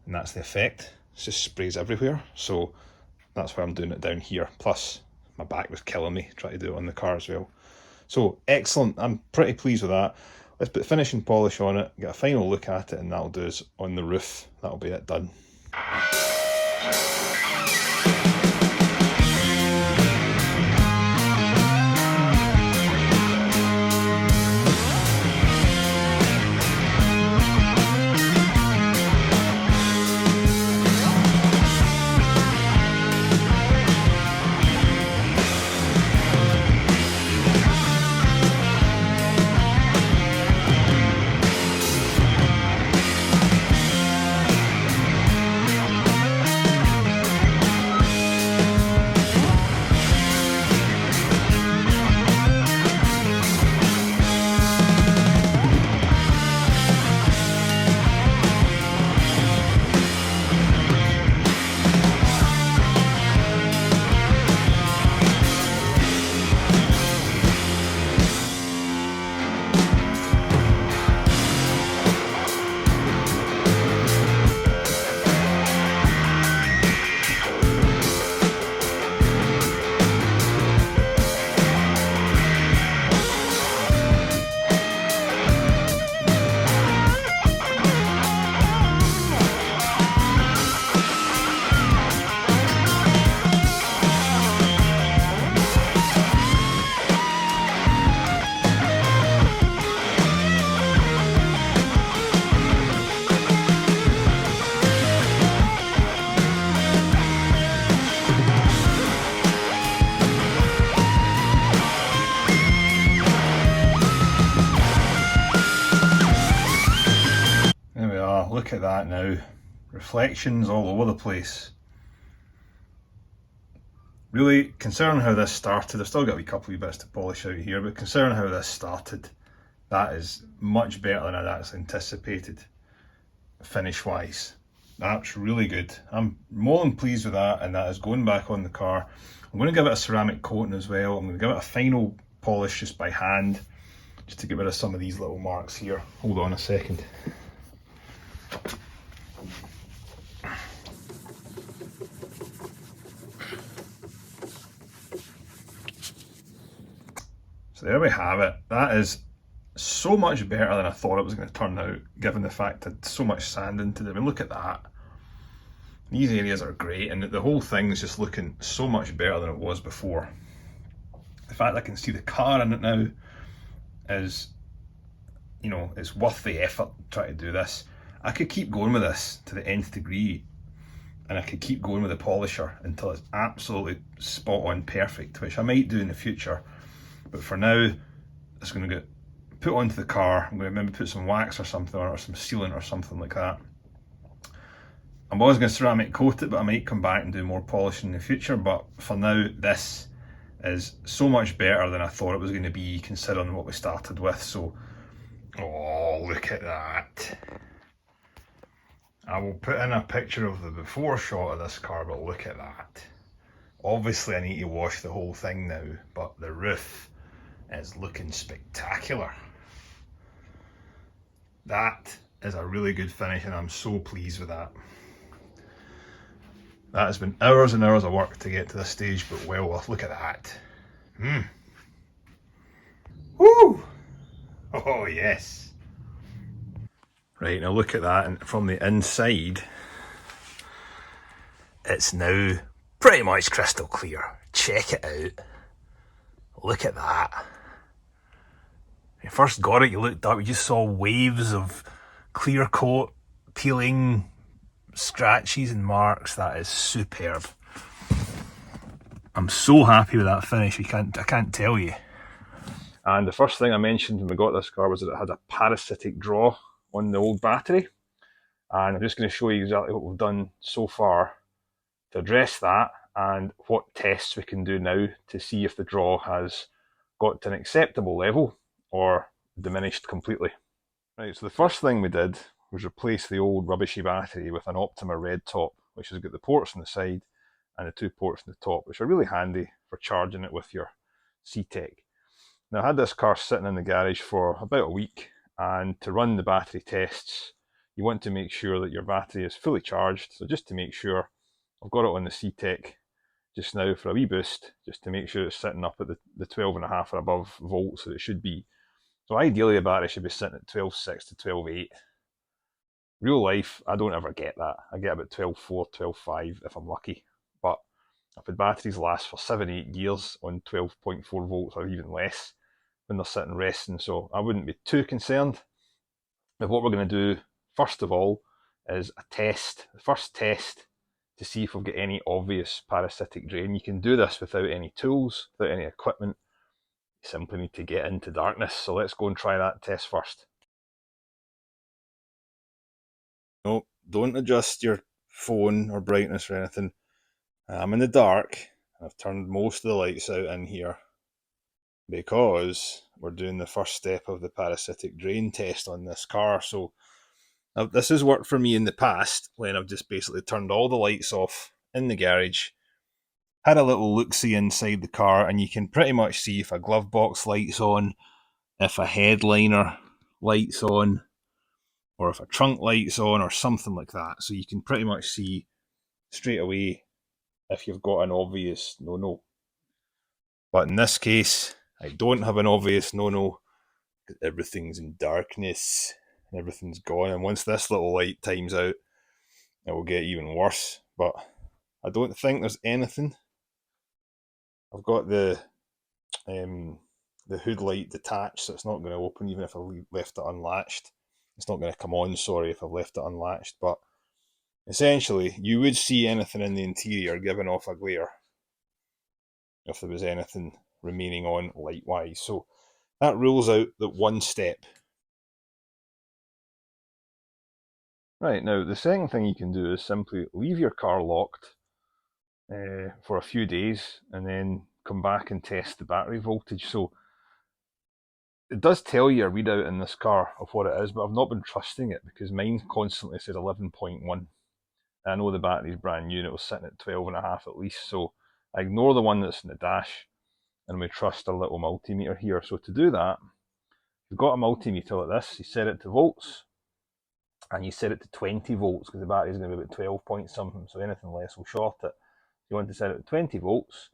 Speaker 1: and that's the effect. It just sprays everywhere, so that's why I'm doing it down here. Plus, my back was killing me trying to do it on the car as well. So excellent, I'm pretty pleased with that. Let's put finishing polish on it, get a final look at it, and that'll do us on the roof. That'll be it done. we are, look at that now. Reflections all over the place. Really, considering how this started, I've still got a couple of bits to polish out here, but considering how this started, that is much better than I'd actually anticipated, finish-wise. That's really good. I'm more than pleased with that, and that is going back on the car. I'm going to give it a ceramic coating as well. I'm going to give it a final polish just by hand, just to get rid of some of these little marks here. Hold on a second. So there we have it. That is so much better than I thought it was going to turn out, given the fact that so much sand into it. I mean, look at that. These areas are great, and the whole thing is just looking so much better than it was before. The fact I can see the car in it now is, you know, it's worth the effort trying to do this. I could keep going with this to the nth degree, and I could keep going with the polisher until it's absolutely spot on perfect, which I might do in the future. But for now, it's going to get put onto the car. I'm going to maybe put some wax or something, or some sealant or something like that. I'm always going to ceramic coat it, but I might come back and do more polishing in the future. But for now, this is so much better than I thought it was going to be, considering what we started with. So, oh, look at that. I will put in a picture of the before shot of this car, but look at that. Obviously, I need to wash the whole thing now, but the roof is looking spectacular. That is a really good finish, and I'm so pleased with that. That has been hours and hours of work to get to this stage, but well worth. Look at that. Woo! Oh yes. Right, now look at that, and from the inside, it's now pretty much crystal clear. Check it out. Look at that. When you first got it, you looked up, you just saw waves of clear coat, peeling, scratches and marks. That is superb. I'm so happy with that finish, I can't tell you. And the first thing I mentioned when we got this car was that it had a parasitic draw on the old battery. And I'm just going to show you exactly what we've done so far to address that, and what tests we can do now to see if the draw has got to an acceptable level or diminished completely. Right, so the first thing we did was replace the old rubbishy battery with an Optima red top, which has got the ports on the side and the 2 ports on the top, which are really handy for charging it with your C-Tech. Now, I had this car sitting in the garage for about a week, and to run the battery tests, you want to make sure that your battery is fully charged. So just to make sure, I've got it on the C-Tech just now for a wee boost, just to make sure it's sitting up at the 12.5 or above volts that it should be. So ideally a battery should be sitting at 12.6 to 12.8. Real life, I don't ever get that. I get about 12.4, 12.5 if I'm lucky. But I've had batteries last for 7-8 years on 12.4 volts or even less when they're sitting resting, so I wouldn't be too concerned. But what we're going to do, first of all, is a test. The first test to see if we've got any obvious parasitic drain. You can do this without any tools, without any equipment. You simply need to get into darkness. So let's go and try that test first. No, don't adjust your phone or brightness or anything. I'm in the dark. I've turned most of the lights out in here because we're doing the first step of the parasitic drain test on this car. So now, this has worked for me in the past when I've just basically turned all the lights off in the garage, had a little look-see inside the car, and you can pretty much see if a glove box light's on, if a headliner light's on, or if a trunk light's on, or something like that. So you can pretty much see straight away if you've got an obvious no-no. But in this case, I don't have an obvious no-no. Everything's in darkness. Everything's gone, and once this little light times out, it will get even worse. But I don't think there's anything. I've got the hood light detached, so it's not going to open even if I left it unlatched. It's not going to come on, sorry, if I've left it unlatched. But essentially, you would see anything in the interior giving off a glare if there was anything remaining on light-wise. So that rules out that one step. Right, now the second thing you can do is simply leave your car locked for a few days and then come back and test the battery voltage. So it does tell you a readout in this car of what it is, but I've not been trusting it because mine constantly says 11.1. I know the battery's brand new and it was sitting at 12.5 at least, so I ignore the one that's in the dash and we trust our little multimeter here. So to do that, you've got a multimeter like this, you set it to volts and you set it to 20 volts because the battery's going to be about 12 point something, so anything less will short it. You want to set it to 20 volts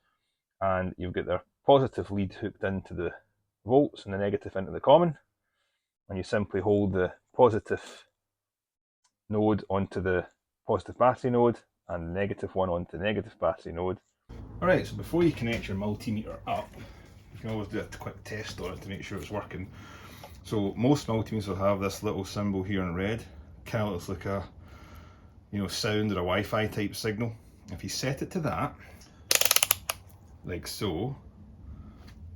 Speaker 1: and you've got the positive lead hooked into the volts and the negative into the common, and you simply hold the positive node onto the positive battery node and the negative one onto the negative battery node. Alright, so before you connect your multimeter up, you can always do a quick test on it to make sure it's working. So most multimeters will have this little symbol here in red, kind of looks like a sound or a Wi-Fi type signal. If you set it to that, like so,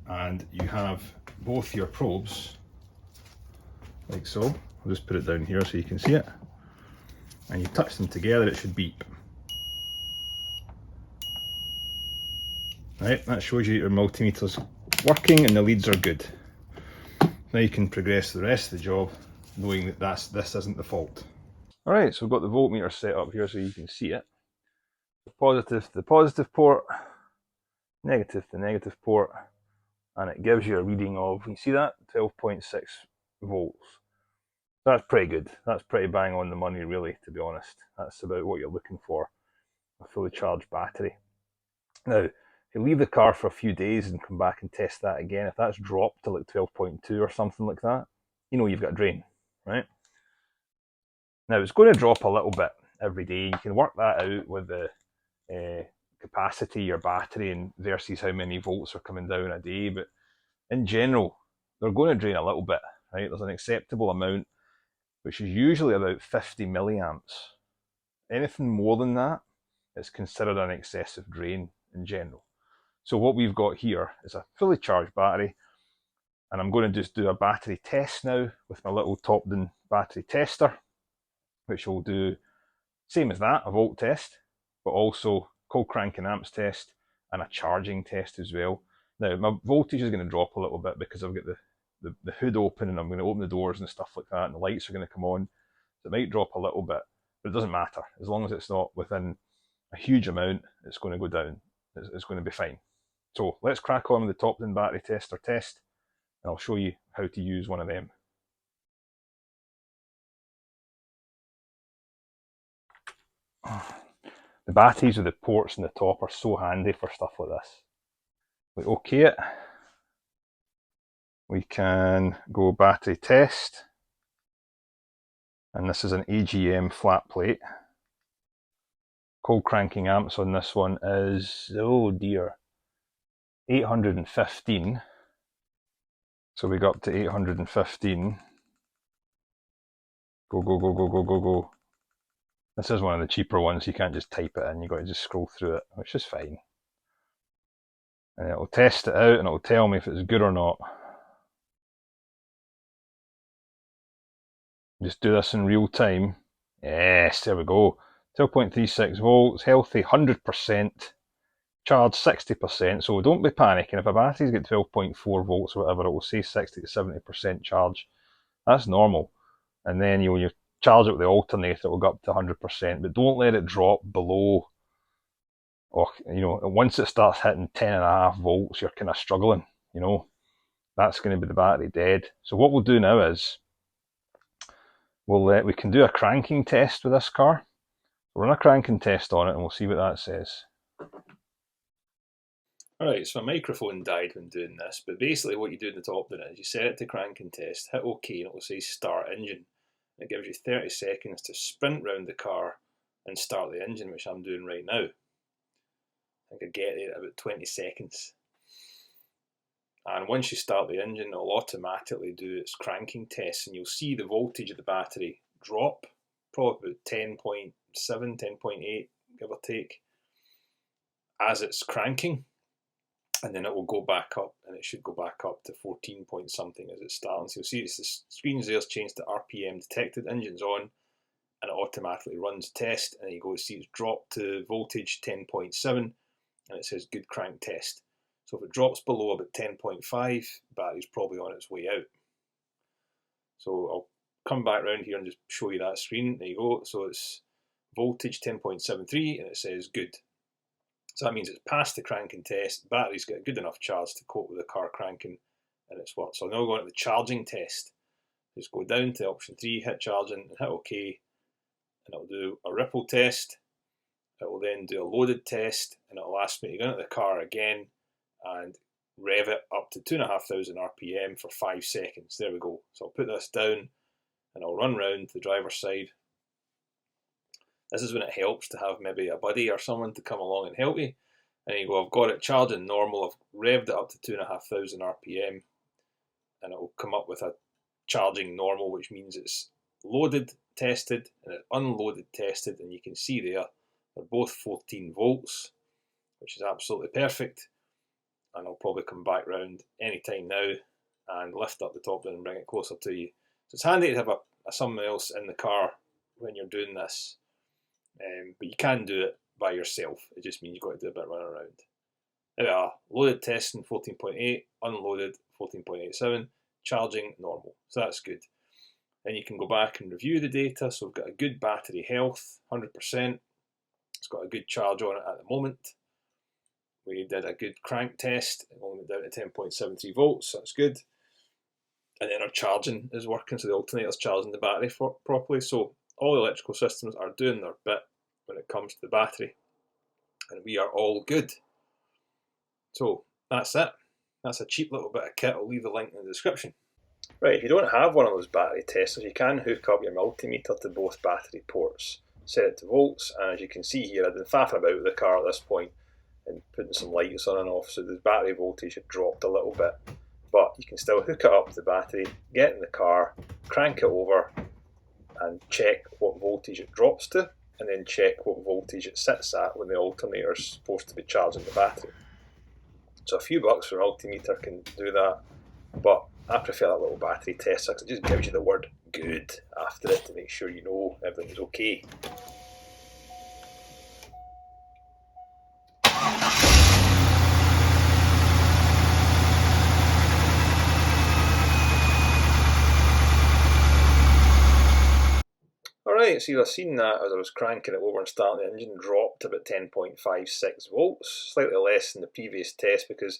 Speaker 1: and you have both your probes, like so, I'll just put it down here so you can see it, and you touch them together, it should beep. Right, that shows you your multimeter's working and the leads are good. Now you can progress the rest of the job knowing that this isn't the fault. Alright, so we've got the voltmeter set up here so you can see it. Positive to the positive port, negative to the negative port, and it gives you a reading of, you see that? 12.6 volts. That's pretty good. That's pretty bang on the money really, to be honest. That's about what you're looking for, a fully charged battery. Now, if you leave the car for a few days and come back and test that again, if that's dropped to like 12.2 or something like that, you know you've got a drain, right? Now, it's going to drop a little bit every day. You can work that out with the capacity of your battery and versus how many volts are coming down a day, but in general, they're going to drain a little bit, right? There's an acceptable amount, which is usually about 50 milliamps. Anything more than that is considered an excessive drain in general. So what we've got here is a fully charged battery, and I'm going to just do a battery test now with my little top-down battery tester, which will do same as that, a volt test, but also cold cranking amps test and a charging test as well. Now my voltage is going to drop a little bit because I've got the hood open and I'm going to open the doors and stuff like that, and the lights are going to come on, so it might drop a little bit, but it doesn't matter as long as it's not within a huge amount. It's going to go down. It's going to be fine. So let's crack on with the top-down battery tester test, and I'll show you how to use one of them. The batteries with the ports in the top are so handy for stuff like this. We OK it. We can go battery test, and this is an AGM flat plate. Cold cranking amps on this one is, oh dear, 815. So we got up to 815. Go, go, go, go, go, go, go. This is one of the cheaper ones, you can't just type it in, you've got to just scroll through it, which is fine. And it'll test it out and it'll tell me if it's good or not. Just do this in real time. Yes, there we go. 12.36 volts, healthy, 100%, charge 60%. So don't be panicking. If a battery's got 12.4 volts or whatever, it will say 60 to 70% charge. That's normal. And then you charge it with the alternator, it will go up to 100%. But don't let it drop below, or once it starts hitting 10.5 volts, you're kind of struggling. That's going to be the battery dead. So what we'll do now is we can do a cranking test with this car. We'll run a cranking test on it and we'll see what that says.
Speaker 2: Alright, so my microphone died when doing this, but basically what you do in the top there is you set it to cranking test, hit OK, and it will say start engine. It gives you 30 seconds to sprint round the car and start the engine, which I'm doing right now. I think I get there in about 20 seconds. And once you start the engine, it'll automatically do its cranking tests, and you'll see the voltage of the battery drop, probably about 10.7, 10.8, give or take, as it's cranking. And then it will go back up, and it should go back up to 14 point something as it starts. You'll see the screen there's changed to RPM detected, engine's on, and it automatically runs test, and you go to see it's dropped to voltage 10.7, and it says good crank test. So if it drops below about 10.5, battery's probably on its way out. So I'll come back around here and just show you that screen. There you go. So it's voltage 10.73 and it says good. So that means it's passed the cranking test, battery's got a good enough charge to cope with the car cranking, and it's worked. So now we're going to the charging test. Just go down to option 3, hit charging and hit OK, and it'll do a ripple test. It will then do a loaded test, and it'll ask me to go into the car again and rev it up to 2,500 RPM for 5 seconds. There we go. So I'll put this down and I'll run round to the driver's side. This is when it helps to have maybe a buddy or someone to come along and help you. And you go, I've got it charging normal, I've revved it up to 2,500 RPM, and it will come up with a charging normal, which means it's loaded, tested, and it's unloaded, tested, and you can see there, they're both 14 volts, which is absolutely perfect. And I'll probably come back round anytime now and lift up the top down and bring it closer to you. So it's handy to have someone else in the car when you're doing this, but you can do it by yourself. It just means you've got to do a bit of running around. There we are, loaded testing 14.8, unloaded 14.87, charging normal, so that's good. Then you can go back and review the data. So we've got a good battery health, 100%. It's got a good charge on it at the moment. We did a good crank test, it only went down to 10.73 volts, so that's good. And then our charging is working, so the alternator's charging the battery properly. So all the electrical systems are doing their bit when it comes to the battery, and we are all good. So that's it. That's a cheap little bit of kit. I'll leave the link in the description. Right, if you don't have one of those battery testers, you can hook up your multimeter to both battery ports, set it to volts, and as you can see here, I've been faffing about with the car at this point and putting some lights on and off, so the battery voltage had dropped a little bit, but you can still hook it up to the battery, get in the car, crank it over and check what voltage it drops to, and then check what voltage it sits at when the alternator is supposed to be charging the battery. So a few bucks for an altimeter can do that, but I prefer that little battery tester because it just gives you the word good after it to make sure you know everything's okay. Alright, so you've seen that as I was cranking it over and starting the engine, dropped to about 10.56 volts, slightly less than the previous test because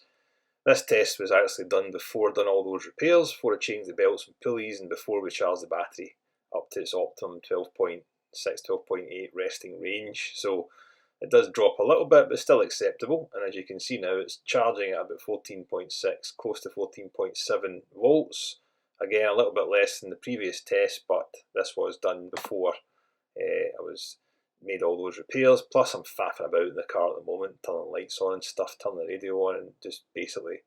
Speaker 2: this test was actually done before done all those repairs, before I changed the belts and pulleys and before we charged the battery up to its optimum 12.6, 12.8 resting range. So it does drop a little bit, but still acceptable. And as you can see now, it's charging at about 14.6, close to 14.7 volts. Again, a little bit less than the previous test, but this was done before I made all those repairs. Plus, I'm faffing about in the car at the moment, turning lights on and stuff, turning the radio on, and just basically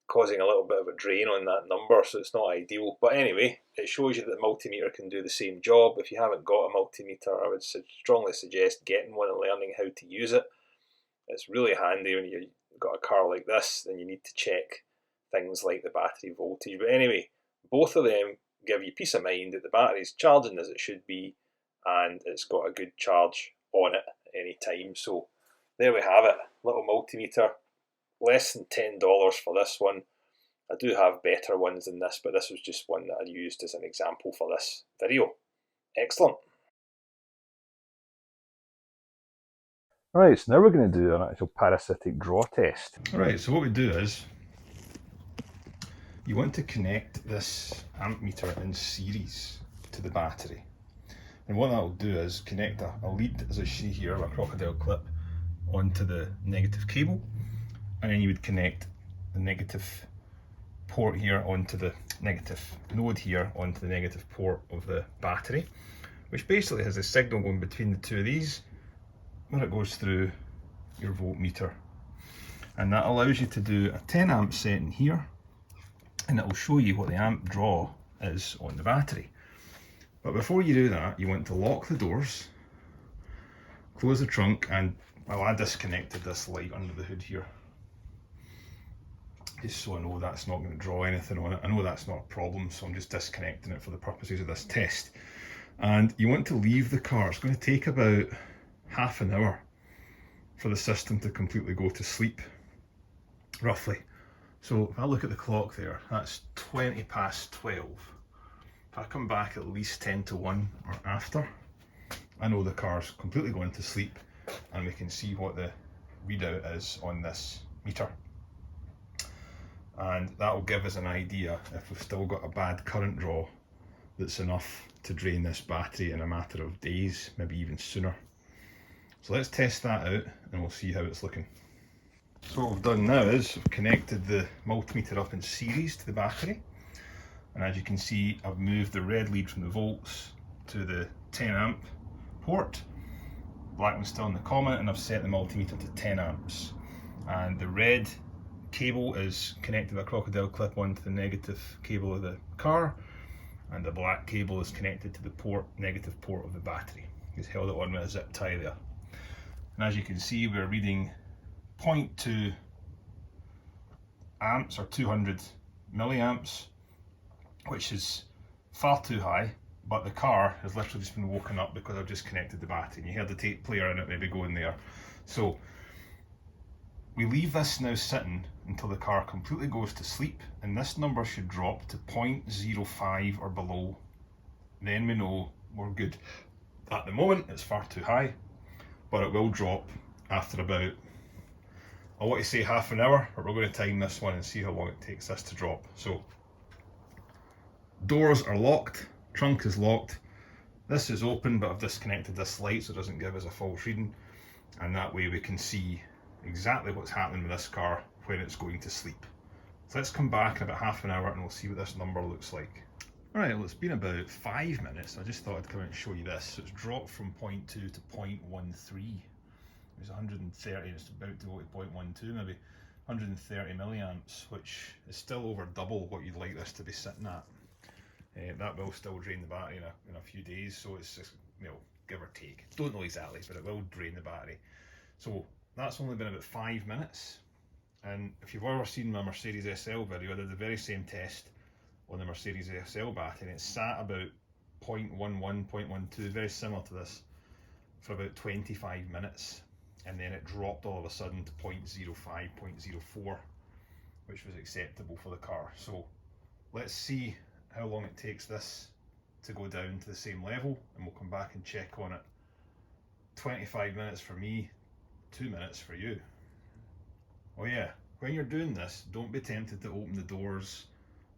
Speaker 2: causing a little bit of a drain on that number, so it's not ideal. But anyway, it shows you that the multimeter can do the same job. If you haven't got a multimeter, I would strongly suggest getting one and learning how to use it. It's really handy when you've got a car like this, then you need to check things like the battery voltage. But anyway, both of them give you peace of mind that the battery's charging as it should be and it's got a good charge on it at any time. So there we have it, little multimeter, less than $10 for this one. I do have better ones than this, but this was just one that I used as an example for this video. Excellent.
Speaker 1: Alright, so now we're going to do an actual parasitic draw test.
Speaker 2: Alright, so what we do is, you want to connect this amp meter in series to the battery. And what that will do is connect a lead, as I see here, a crocodile clip, onto the negative cable. And then you would connect the negative port here onto the negative node here onto the negative port of the battery, which basically has a signal going between the two of these where it goes through your voltmeter. And that allows you to do a 10 amp setting here, and it will show you what the amp draw is on the battery. But before you do that, you want to lock the doors, close the trunk, and well, I disconnected this light under the hood here, just so I know that's not going to draw anything on it. I know that's not a problem, so I'm just disconnecting it for the purposes of this test.
Speaker 1: And you want to leave the car. It's going to take about half an hour for the system to completely go to sleep, roughly. So if I look at the clock there, that's 20 past 12. If I come back at least 10 to 1 or after, I know the car's completely going to sleep, and we can see what the readout is on this meter. And that will give us an idea if we've still got a bad current draw that's enough to drain this battery in a matter of days, maybe even sooner. So let's test that out and we'll see how it's looking. So what we've done now is we've connected the multimeter up in series to the battery, and as you can see, I've moved the red lead from the volts to the 10 amp port. Black one's still in the comment, and I've set the multimeter to 10 amps. And the red cable is connected by a crocodile clip onto the negative cable of the car, and the black cable is connected to the negative port of the battery. It's held it on with a zip tie there. And as you can see, we're reading 0.2 amps or 200 milliamps, which is far too high, but the car has literally just been woken up because I've just connected the battery. And you heard the tape player in it maybe going there. So we leave this now sitting until the car completely goes to sleep, and this number should drop to 0.05 or below. Then we know we're good. At the moment it's far too high, but it will drop after about, I want to say half an hour, but we're going to time this one and see how long it takes this to drop. So doors are locked, trunk is locked, this is open, but I've disconnected this light so it doesn't give us a false reading, and that way we can see exactly what's happening with this car when it's going to sleep. So let's come back in about half an hour and we'll see what this number looks like. Alright, well, it's been about 5 minutes. I just thought I'd come out and show you this. So it's dropped from 0.2 to 0.13. It was 130, it's about to go to 0.12 maybe. 130 milliamps, which is still over double what you'd like this to be sitting at. That will still drain the battery in a few days, so it's just, you know, give or take. Don't know exactly, but it will drain the battery. So that's only been about 5 minutes. And if you've ever seen my Mercedes SL video, I did the very same test on the Mercedes SL battery, and it sat about 0.11, 0.12, very similar to this, for about 25 minutes. And then it dropped all of a sudden to 0.05, 0.04, which was acceptable for the car. So let's see how long it takes this to go down to the same level, and we'll come back and check on it. 25 minutes for me, 2 minutes for you. Oh yeah, when you're doing this, don't be tempted to open the doors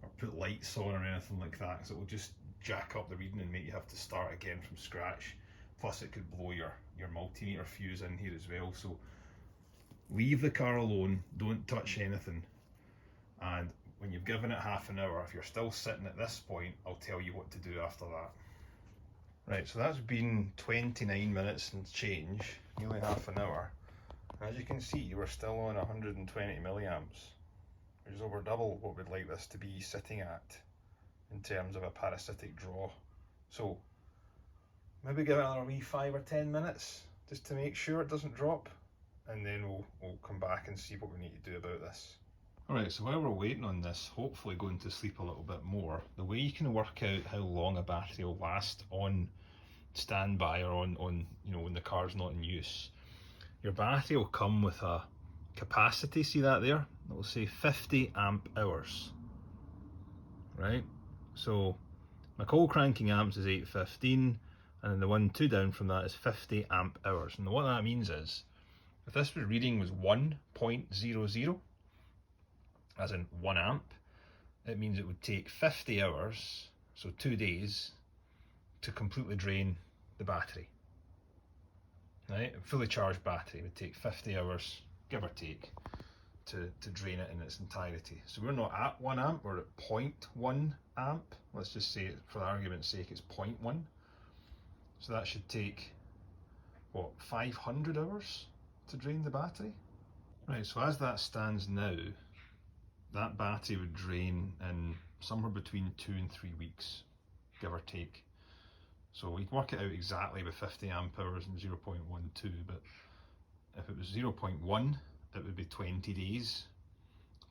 Speaker 1: or put lights on or anything like that, because it will just jack up the reading and make you have to start again from scratch. Plus it could blow your multimeter fuse in here as well. So leave the car alone, don't touch anything, and when you've given it half an hour, if you're still sitting at this point, I'll tell you what to do after that. Right, so that's been 29 minutes and change, nearly half an hour. As you can see, we're still on 120 milliamps, which is over double what we'd like this to be sitting at in terms of a parasitic draw. So maybe give it another wee 5 or 10 minutes just to make sure it doesn't drop, and then we'll come back and see what we need to do about this. Alright, so while we're waiting on this, hopefully going to sleep a little bit more, the way you can work out how long a battery will last on standby or on you know, when the car's not in use, your battery will come with a capacity, see that there? It will say 50 amp hours, right? So my cold cranking amps is 815, and then the one 2 down from that is 50 amp hours. And what that means is, if this reading was 1.00, as in 1 amp, it means it would take 50 hours, so 2 days, to completely drain the battery. Right? A fully charged battery would take 50 hours, give or take, to drain it in its entirety. So we're not at 1 amp, we're at 0.1 amp. Let's just say, for argument's sake, it's 0.1. So that should take, what, 500 hours to drain the battery? Right, so as that stands now, that battery would drain in somewhere between 2 and 3 weeks, give or take. So we'd work it out exactly with 50 amp hours and 0.12, but if it was 0.1, it would be 20 days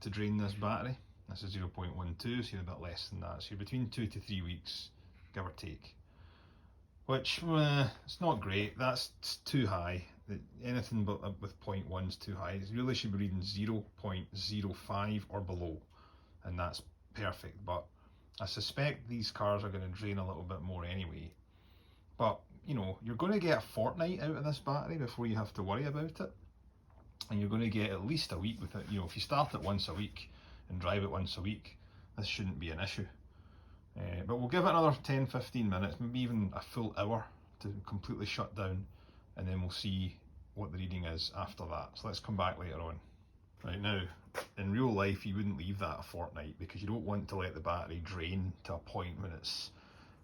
Speaker 1: to drain this battery. This is 0.12, so you're a bit less than that. So you're between 2 to 3 weeks, give or take. which it's not great. That's too high. Anything but with 0.1 is too high. It really should be reading 0.05 or below, and that's perfect. But I suspect these cars are going to drain a little bit more anyway. But you know, you're going to get a fortnight out of this battery before you have to worry about it, and you're going to get at least a week with it. You know, if you start it once a week and drive it once a week, this shouldn't be an issue. But we'll give it another 10-15 minutes, maybe even a full hour to completely shut down, and then we'll see what the reading is after that. So let's come back later on. Right, now, in real life you wouldn't leave that a fortnight because you don't want to let the battery drain to a point when it's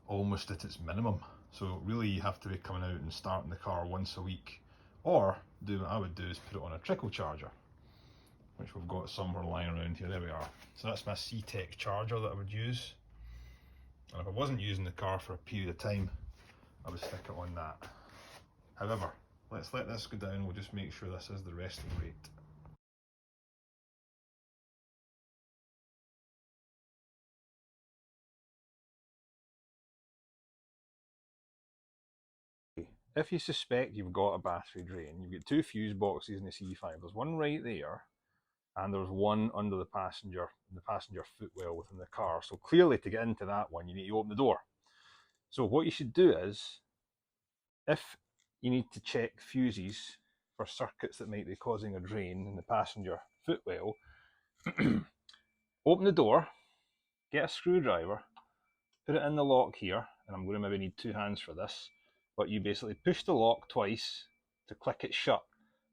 Speaker 1: almost at its minimum. So really you have to be coming out and starting the car once a week, or do what I would do is put it on a trickle charger, which we've got somewhere lying around here. There we are. So that's my C-Tech charger that I would use. And if I wasn't using the car for a period of time, I would stick it on that. However, let's let this go down. We'll just make sure this is the resting rate. If you suspect you've got a battery drain, you've got two fuse boxes in the C5. There's one right there, and there's one under the passenger footwell within the car. So clearly to get into that one, you need to open the door. So what you should do is, if you need to check fuses for circuits that might be causing a drain in the passenger footwell, open the door, get a screwdriver, put it in the lock here, and I'm going to maybe need two hands for this, but you basically push the lock twice to click it shut.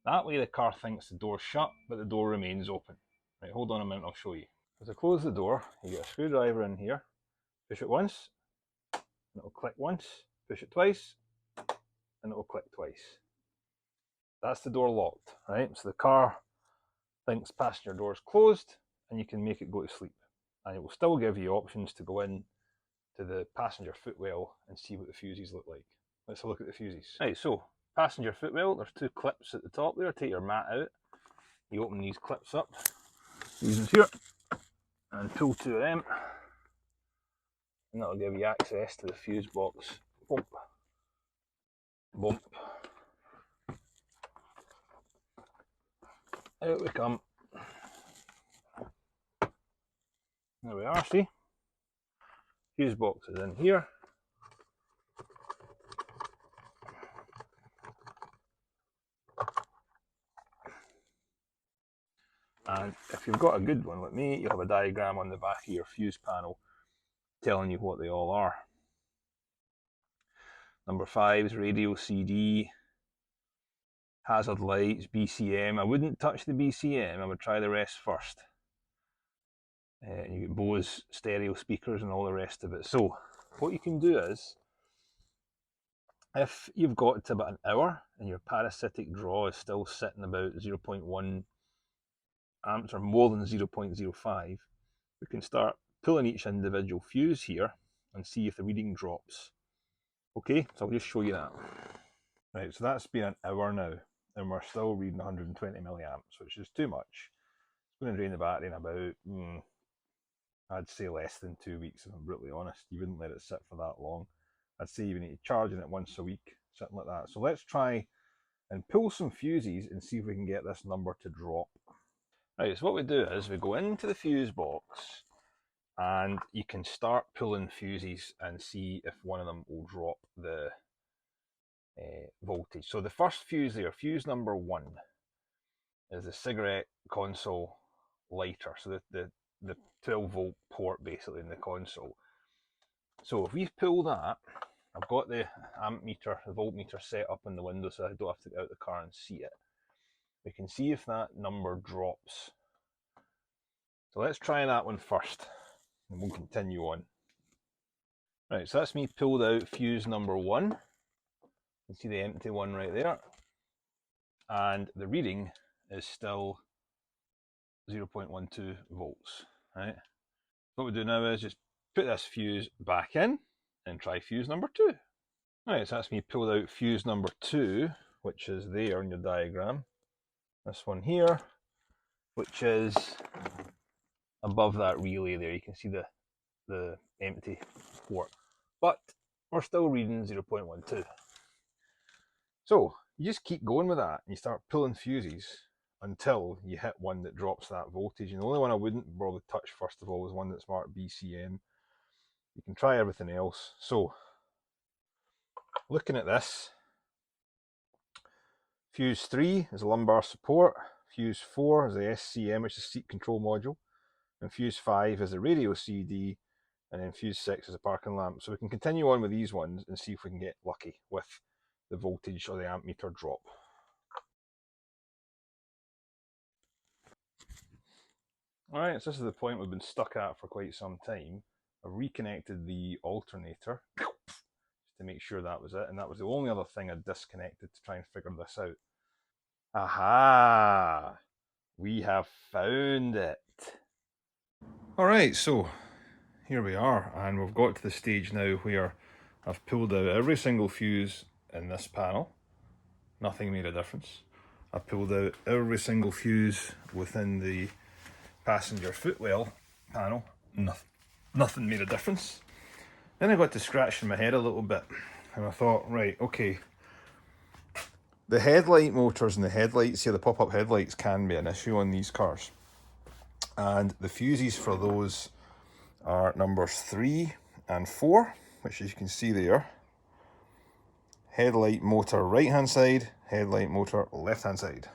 Speaker 1: That way the car thinks the door's shut, but the door remains open. Right, hold on a minute, I'll show you. As I close the door, you get a screwdriver in here, push it once, and it'll click once, push it twice, and it'll click twice. That's the door locked, right? So the car thinks passenger door is closed, and you can make it go to sleep. And it will still give you options to go in to the passenger footwell and see what the fuses look like. Let's have a look at the fuses. Right, so passenger footwell, there's two clips at the top there. Take your mat out, you open these clips up, these ones here, and pull two of them, and that'll give you access to the fuse box. Bump, bump. Out we come. There we are, see? Fuse box is in here. And if you've got a good one like me, you'll have a diagram on the back of your fuse panel telling you what they all are. Number 5 is radio CD, hazard lights, BCM. I wouldn't touch the BCM, I would try the rest first. You get Bose stereo speakers and all the rest of it. So what you can do is, if you've got to about an hour and your parasitic draw is still sitting about 0.1 amps or more than 0.05, we can start pulling each individual fuse here and see if the reading drops. Okay, so I'll just show you that. Right, so that's been an hour now, and we're still reading 120 milliamps, which is too much. It's going to drain the battery in about, I'd say less than 2 weeks, if I'm brutally honest. You wouldn't let it sit for that long. I'd say you need to charge it once a week, something like that. So let's try and pull some fuses and see if we can get this number to drop. Right, so what we do is we go into the fuse box, and you can start pulling fuses and see if one of them will drop the voltage. So the first fuse there, fuse number 1, is the cigarette console lighter. So the 12 volt port basically in the console. So if we pull that, I've got the amp meter, the voltmeter set up in the window so I don't have to get out of the car and see it. We can see if that number drops. So let's try that one first and we'll continue on. Right, so that's me pulled out fuse number 1. You can see the empty one right there. And the reading is still 0.12 volts. Right. What we do now is just put this fuse back in and try fuse number 2. Right, so that's me pulled out fuse number 2, which is there in your diagram. This one here, which is above that relay there. You can see the empty port. But we're still reading 0.12. So you just keep going with that, and you start pulling fuses until you hit one that drops that voltage. And the only one I wouldn't bother touch first of all is one that's marked BCM. You can try everything else. So looking at this, fuse 3 is a lumbar support, fuse 4 is the SCM, which is seat control module, and fuse 5 is the radio CD, and then fuse 6 is a parking lamp. So we can continue on with these ones and see if we can get lucky with the voltage or the ammeter drop. Alright, so this is the point we've been stuck at for quite some time. I've reconnected the alternator just to make sure that was it, and that was the only other thing I disconnected to try and figure this out. Aha! We have found it! Alright, so here we are, and we've got to the stage now where I've pulled out every single fuse in this panel. Nothing made a difference. I pulled out every single fuse within the passenger footwell panel. Nothing made a difference. Then I got to scratching my head a little bit, and I thought, right, okay, the headlight motors and the headlights here, the pop-up headlights, can be an issue on these cars. And the fuses for those are numbers 3 and 4, which as you can see there. Headlight motor right hand side, headlight motor left hand side.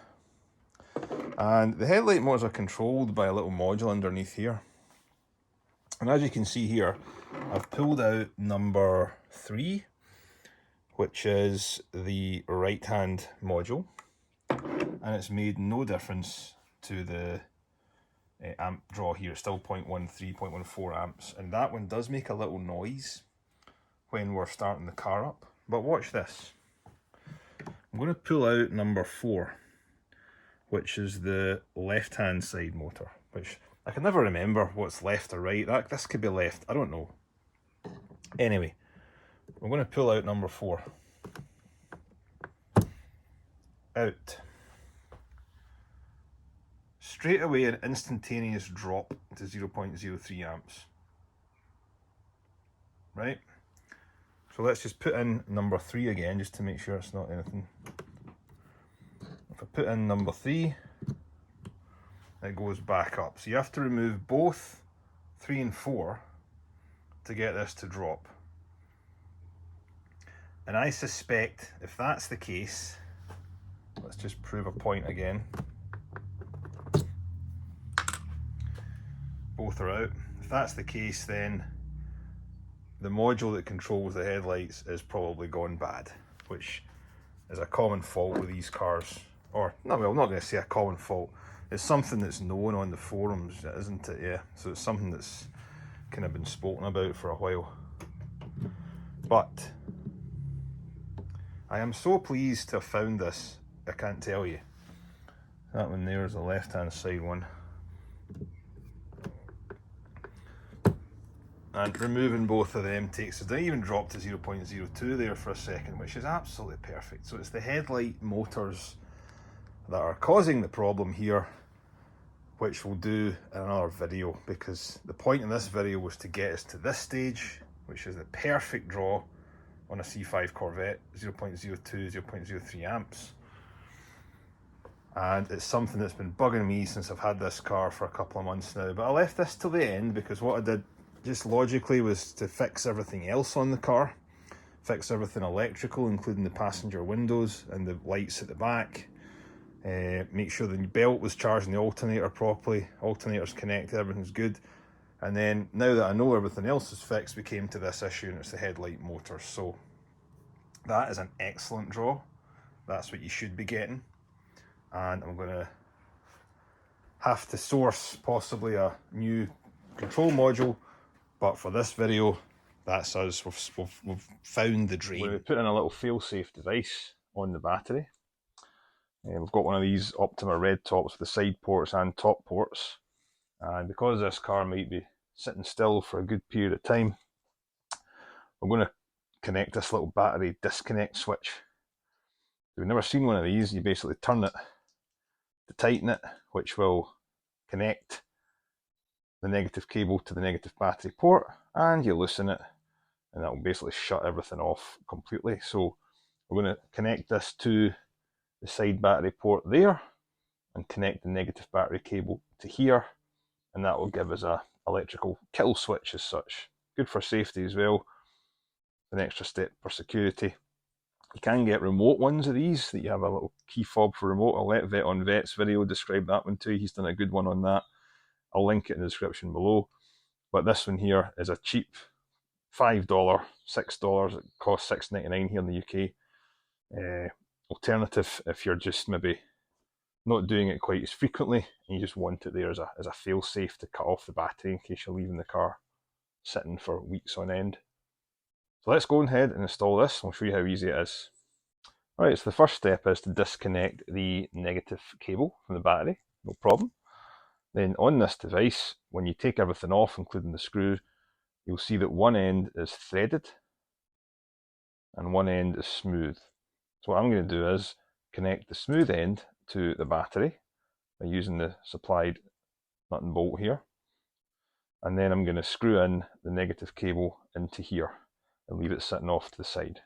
Speaker 1: And the headlight motors are controlled by a little module underneath here. And as you can see here, I've pulled out number 3, which is the right hand module, and it's made no difference to the amp draw here. It's still 0.13, 0.14 amps, and that one does make a little noise when we're starting the car up. But watch this. I'm going to pull out number 4, which is the left hand side motor, which I can never remember what's left or right. This could be left, I don't know. Anyway, I'm going to pull out number 4. Out. Straight away an instantaneous drop to 0.03 amps. Right? So let's just put in number 3 again, just to make sure it's not anything. If I put in number 3, it goes back up. So you have to remove both 3 and 4 to get this to drop. And I suspect if that's the case, let's just prove a point again. Both are out. If that's the case, then the module that controls the headlights is probably gone bad, which is a common fault with these cars. Or, no, well, I'm not going to say a common fault. It's something that's known on the forums, isn't it? Yeah, so it's something that's kind of been spoken about for a while. But I am so pleased to have found this, I can't tell you. That one there is the left hand side one. And removing both of them takes us, I even dropped to 0.02 there for a second, which is absolutely perfect. So it's the headlight motors that are causing the problem here, which we'll do in another video, because the point in this video was to get us to this stage, which is the perfect draw on a C5 Corvette, 0.02, 0.03 amps. And it's something that's been bugging me since I've had this car for a couple of months now. But I left this till the end because what I did just logically was to fix everything else on the car, fix everything electrical, including the passenger windows and the lights at the back, make sure the belt was charging the alternator properly, alternator's connected, everything's good. And then now that I know everything else is fixed, we came to this issue, and it's the headlight motor. So that is an excellent draw. That's what you should be getting. And I'm going to have to source possibly a new control module, but for this video, that's us. We've found the drain. We're putting a little fail-safe device on the battery. We've got one of these Optima red tops with the side ports and top ports. And because this car might be sitting still for a good period of time, I'm going to connect this little battery disconnect switch. If you've never seen one of these, you basically turn it to tighten it, which will connect the negative cable to the negative battery port, and you loosen it and that will basically shut everything off completely. So we're going to connect this to the side battery port there and connect the negative battery cable to here, and that will give us a electrical kill switch as such. Good for safety as well, an extra step for security. You can get remote ones of these that you have a little key fob for remote. I'll let Vet on Vet's video describe that one too. He's done a good one on that. I'll link it in the description below. But this one here is a cheap $5, $6. It costs $6.99 here in the UK. Alternative if you're just maybe not doing it quite as frequently and you just want it there as a fail safe to cut off the battery in case you're leaving the car sitting for weeks on end. So let's go ahead and install this. I'll show you how easy it is. Alright, so the first step is to disconnect the negative cable from the battery, no problem. Then on this device, when you take everything off, including the screw, you'll see that one end is threaded and one end is smooth. So what I'm going to do is connect the smooth end to the battery by using the supplied nut and bolt here. And then I'm going to screw in the negative cable into here and leave it sitting off to the side.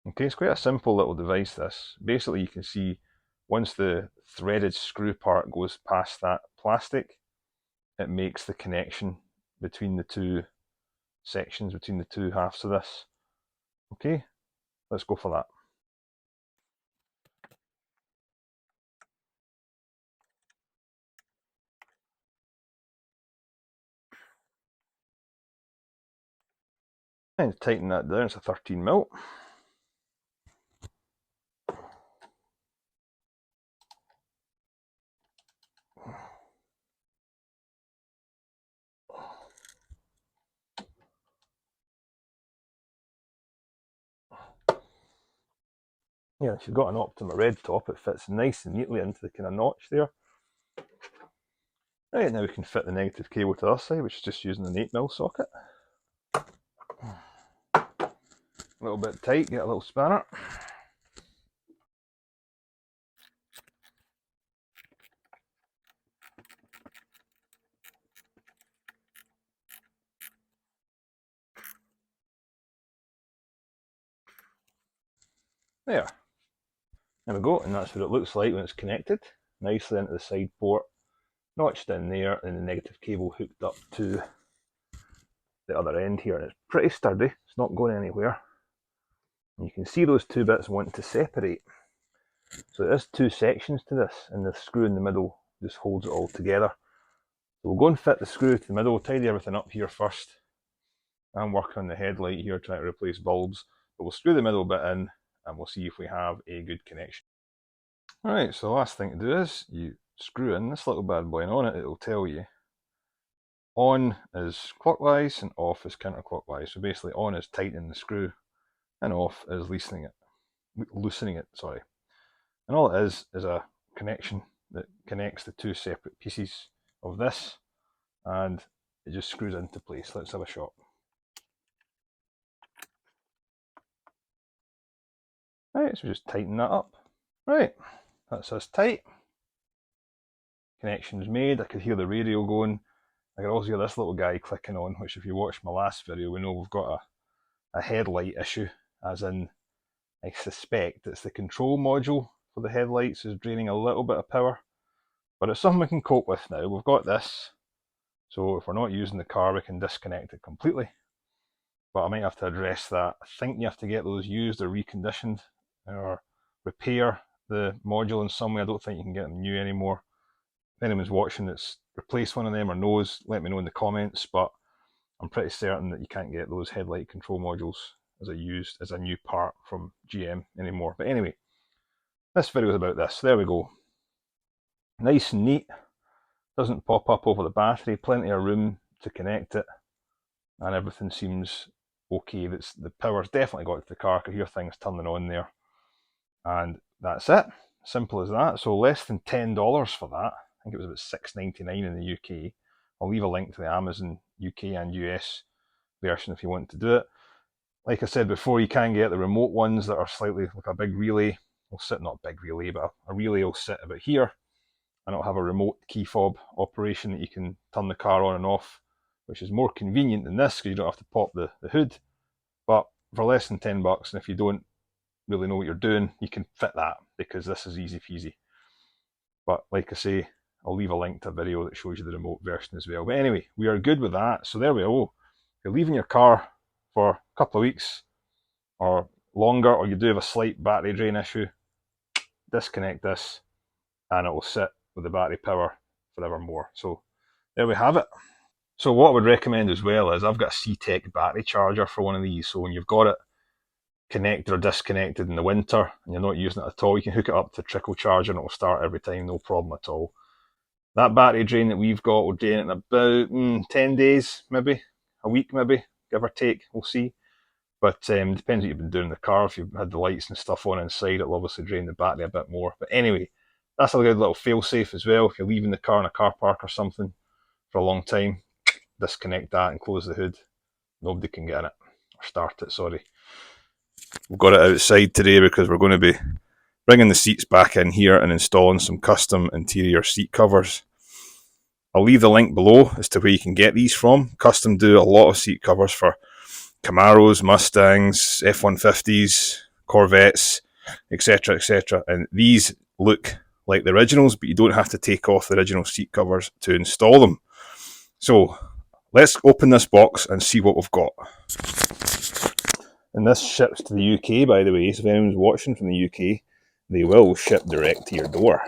Speaker 1: Okay, it's quite a simple little device this. Basically you can see once the threaded screw part goes past that plastic, it makes the connection between the two sections, between the two halves of this. Okay, let's go for that. And tighten that down, it's a 13mm. Yeah, if you've got an Optima red top, it fits nice and neatly into the kind of notch there. Right, now we can fit the negative cable to the other side, which is just using an 8mm socket. A little bit tight, get a little spanner. There. There we go, and that's what it looks like when it's connected nicely into the side port, notched in there, and the negative cable hooked up to the other end here. And it's pretty sturdy, it's not going anywhere. And you can see those two bits want to separate. So there's two sections to this, and the screw in the middle just holds it all together. So we'll go and fit the screw to the middle, tidy everything up here first. I'm working on the headlight here, trying to replace bulbs, but we'll screw the middle bit in and we'll see if we have a good connection. Alright, so the last thing to do is you screw in this little bad boy, and on it it'll tell you on is clockwise and off is counterclockwise. So basically on is tightening the screw and off is loosening it, sorry. And all it is a connection that connects the two separate pieces of this, and it just screws into place. Let's have a shot. Right, so just tighten that up. Right, that's us tight. Connection's made. I could hear the radio going. I could also hear this little guy clicking on, which if you watched my last video, we know we've got a headlight issue, as in I suspect it's the control module for the headlights is draining a little bit of power, but it's something we can cope with now. We've got this, so if we're not using the car, we can disconnect it completely. But I might have to address that. I think you have to get those used or reconditioned or repair the module in some way. I don't think you can get them new anymore. If anyone's watching that's replaced one of them or knows, let me know in the comments, but I'm pretty certain that you can't get those headlight control modules as a new part from GM anymore. But anyway, this video is about this. There we go. Nice and neat. Doesn't pop up over the battery. Plenty of room to connect it. And everything seems okay. The power's definitely got to the car. I can hear things turning on there. And that's it. Simple as that. So less than $10 for that. I think it was about $6.99 in the UK. I'll leave a link to the Amazon UK and US version if you want to do it. Like I said before, you can get the remote ones that are slightly like a big relay. Will sit, not a big relay, but a relay will sit about here, and it'll have a remote key fob operation that you can turn the car on and off which is more convenient than this because you don't have to pop the hood. But for less than $10, and if you don't really know what you're doing, you can fit that because this is easy peasy. But like I say, I'll leave a link to a video that shows you the remote version as well. But anyway, we are good with that. So there we go. If you're leaving your car for a couple of weeks or longer, or you do have a slight battery drain issue, disconnect this and it will sit with the battery power forevermore. So there we have it. So what I would recommend as well is I've got a C-Tech battery charger for one of these. So when you've got it connected or disconnected in the winter and you're not using it at all, you can hook it up to trickle charger and it will start every time, no problem at all. That battery drain that we've got, we're doing it in about 10 days, maybe, a week maybe, give or take, we'll see. But depends what you've been doing in the car. If you've had the lights and stuff on inside, it'll obviously drain the battery a bit more. But anyway, that's a good little fail-safe as well. If you're leaving the car in a car park or something for a long time, disconnect that and close the hood. Nobody can get in it, or start it, sorry. We've got it outside today because we're going to be bringing the seats back in here and installing some custom interior seat covers. I'll leave the link below as to where you can get these from. Custom do a lot of seat covers for Camaros, Mustangs, F-150s, Corvettes, etc, etc. And these look like the originals, but you don't have to take off the original seat covers to install them. So let's open this box and see what we've got. And this ships to the UK, by the way, so if anyone's watching from the UK, they will ship direct to your door,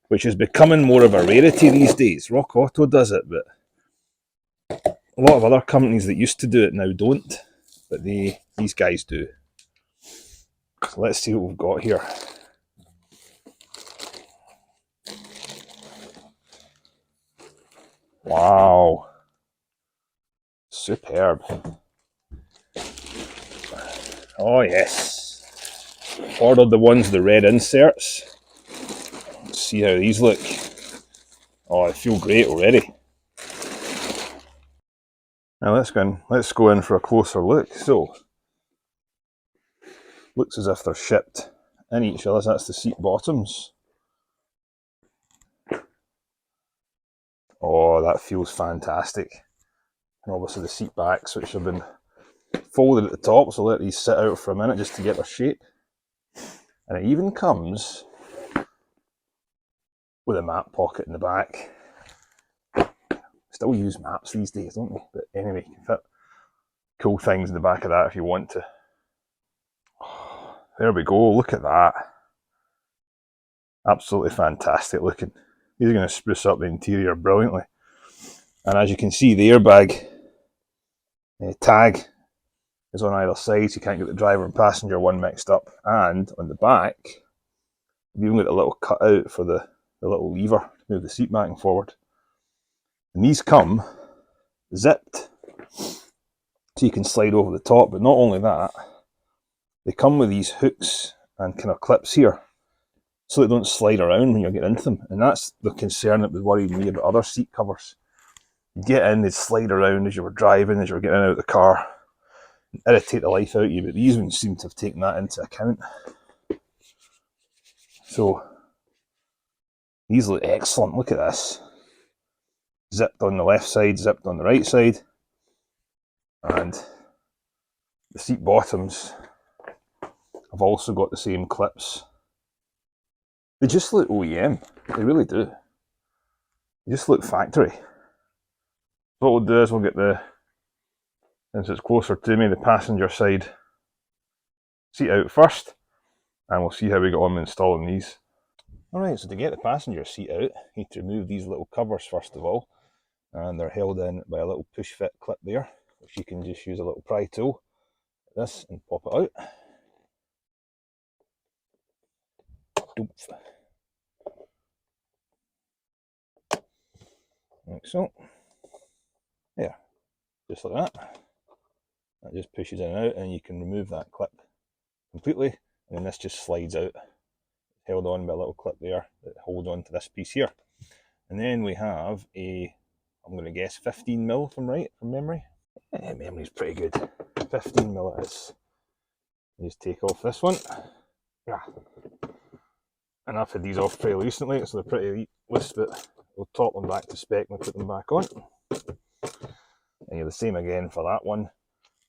Speaker 1: which is becoming more of a rarity these days. Rock Auto does it, but a lot of other companies that used to do it now don't, but these guys do. So let's see what we've got here. Wow. Superb. Oh yes. Ordered the ones with the red inserts. Let's see how these look. Oh, they feel great already. Now let's go in for a closer look. So, looks as if they're shipped in each other. That's the seat bottoms. Oh, that feels fantastic. And obviously the seat backs, which have been folded at the top, so let these sit out for a minute just to get their shape. And it even comes with a map pocket in the back. Still use maps these days, don't they? But anyway, you can fit cool things in the back of that if you want to. Oh, there we go, look at that. Absolutely fantastic looking. These are going to spruce up the interior brilliantly. And as you can see, the airbag tag is on either side, so you can't get the driver and passenger one mixed up. And on the back, you've even got a little cut out for the little lever to move the seat back and forward. And these come zipped, so you can slide over the top. But not only that, they come with these hooks and kind of clips here, so they don't slide around when you get into them. And that's the concern that was worrying me about other seat covers. You get in, they'd slide around as you were driving, as you were getting out of the car, and irritate the life out of you. But these ones seem to have taken that into account. So these look excellent. Look at this. Zipped on the left side, zipped on the right side. And the seat bottoms have also got the same clips. They just look OEM. They really do. They just look factory. What we'll do is we'll get since it's closer to me, the passenger side seat out first, and we'll see how we get on installing these. Alright, so to get the passenger seat out, you need to remove these little covers first of all, and they're held in by a little push fit clip there, which you can just use a little pry tool like this and pop it out. Oops. Like so. There, just like that. That just pushes in and out, and you can remove that clip completely, and then this just slides out. Held on by a little clip there that holds on to this piece here. And then we have a, I'm going to guess 15mm if I'm right, from memory. Yeah, memory's pretty good. 15mm it is. You just take off this one. Yeah. And I've had these off pretty recently, so they're pretty loose, but we'll top them back to spec and put them back on. And you're the same again for that one.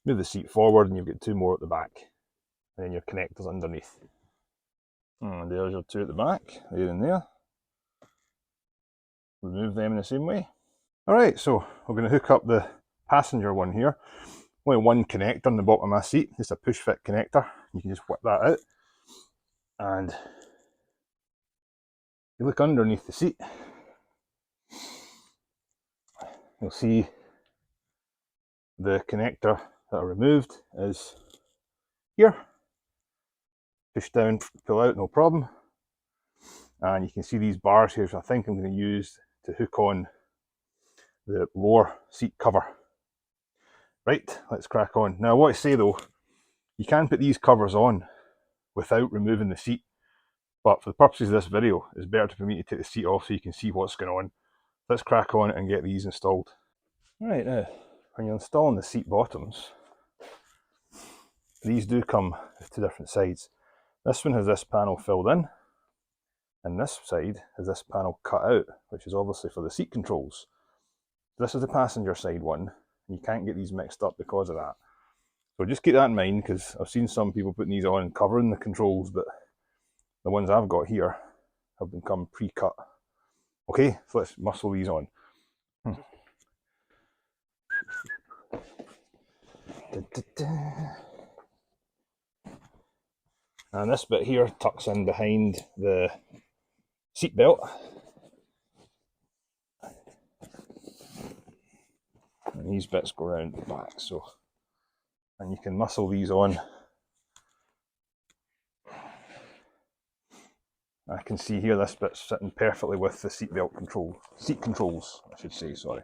Speaker 1: Move the seat forward and you've got two more at the back. And then your connectors underneath. And there's your two at the back, there and there. Remove them in the same way. Alright, so we're going to hook up the passenger one here. Only one connector on the bottom of my seat, just a push fit connector. You can just whip that out. And you look underneath the seat, you'll see the connector that I removed is here. Push down, pull out, no problem. And you can see these bars here, which I think I'm going to use to hook on the lower seat cover. Right, let's crack on. Now, what I say though, you can put these covers on without removing the seat, but for the purposes of this video, it's better for me to take the seat off so you can see what's going on. Let's crack on and get these installed. Right, now, when you're installing the seat bottoms, these do come with two different sides. This one has this panel filled in, and this side has this panel cut out, which is obviously for the seat controls. This is the passenger side one, and you can't get these mixed up because of that. So just keep that in mind, because I've seen some people putting these on and covering the controls, but the ones I've got here have become pre-cut. Okay, so let's muscle these on. And this bit here tucks in behind the seat belt. And these bits go around the back, so, and you can muscle these on. I can see here this bit's sitting perfectly with the seat controls, I should say, sorry.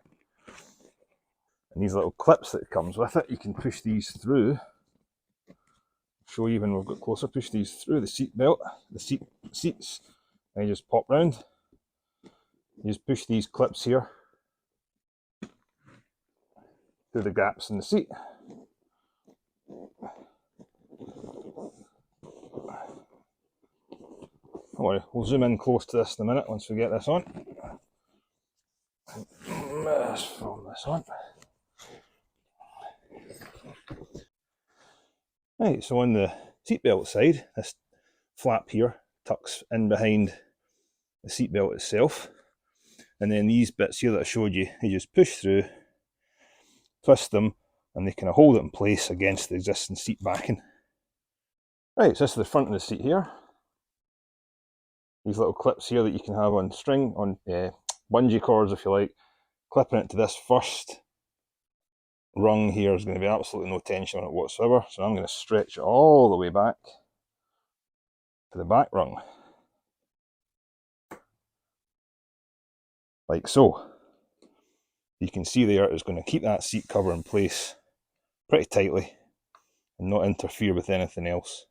Speaker 1: And these little clips that comes with it, you can push these through. Show you when we've got closer, push these through the seat belt, the seats, and you just pop round. You just push these clips here through the gaps in the seat. Don't worry, we'll zoom in close to this in a minute once we get this on. Let's film this on. Right, so on the seatbelt side, this flap here tucks in behind the seatbelt itself. And then these bits here that I showed you, you just push through, twist them, and they kind of hold it in place against the existing seat backing. Right, so this is the front of the seat here. These little clips here that you can have on string, on bungee cords if you like. Clipping it to this first rung here is going to be absolutely no tension on it whatsoever. So I'm going to stretch it all the way back to the back rung. Like so. You can see there it's going to keep that seat cover in place pretty tightly and not interfere with anything else.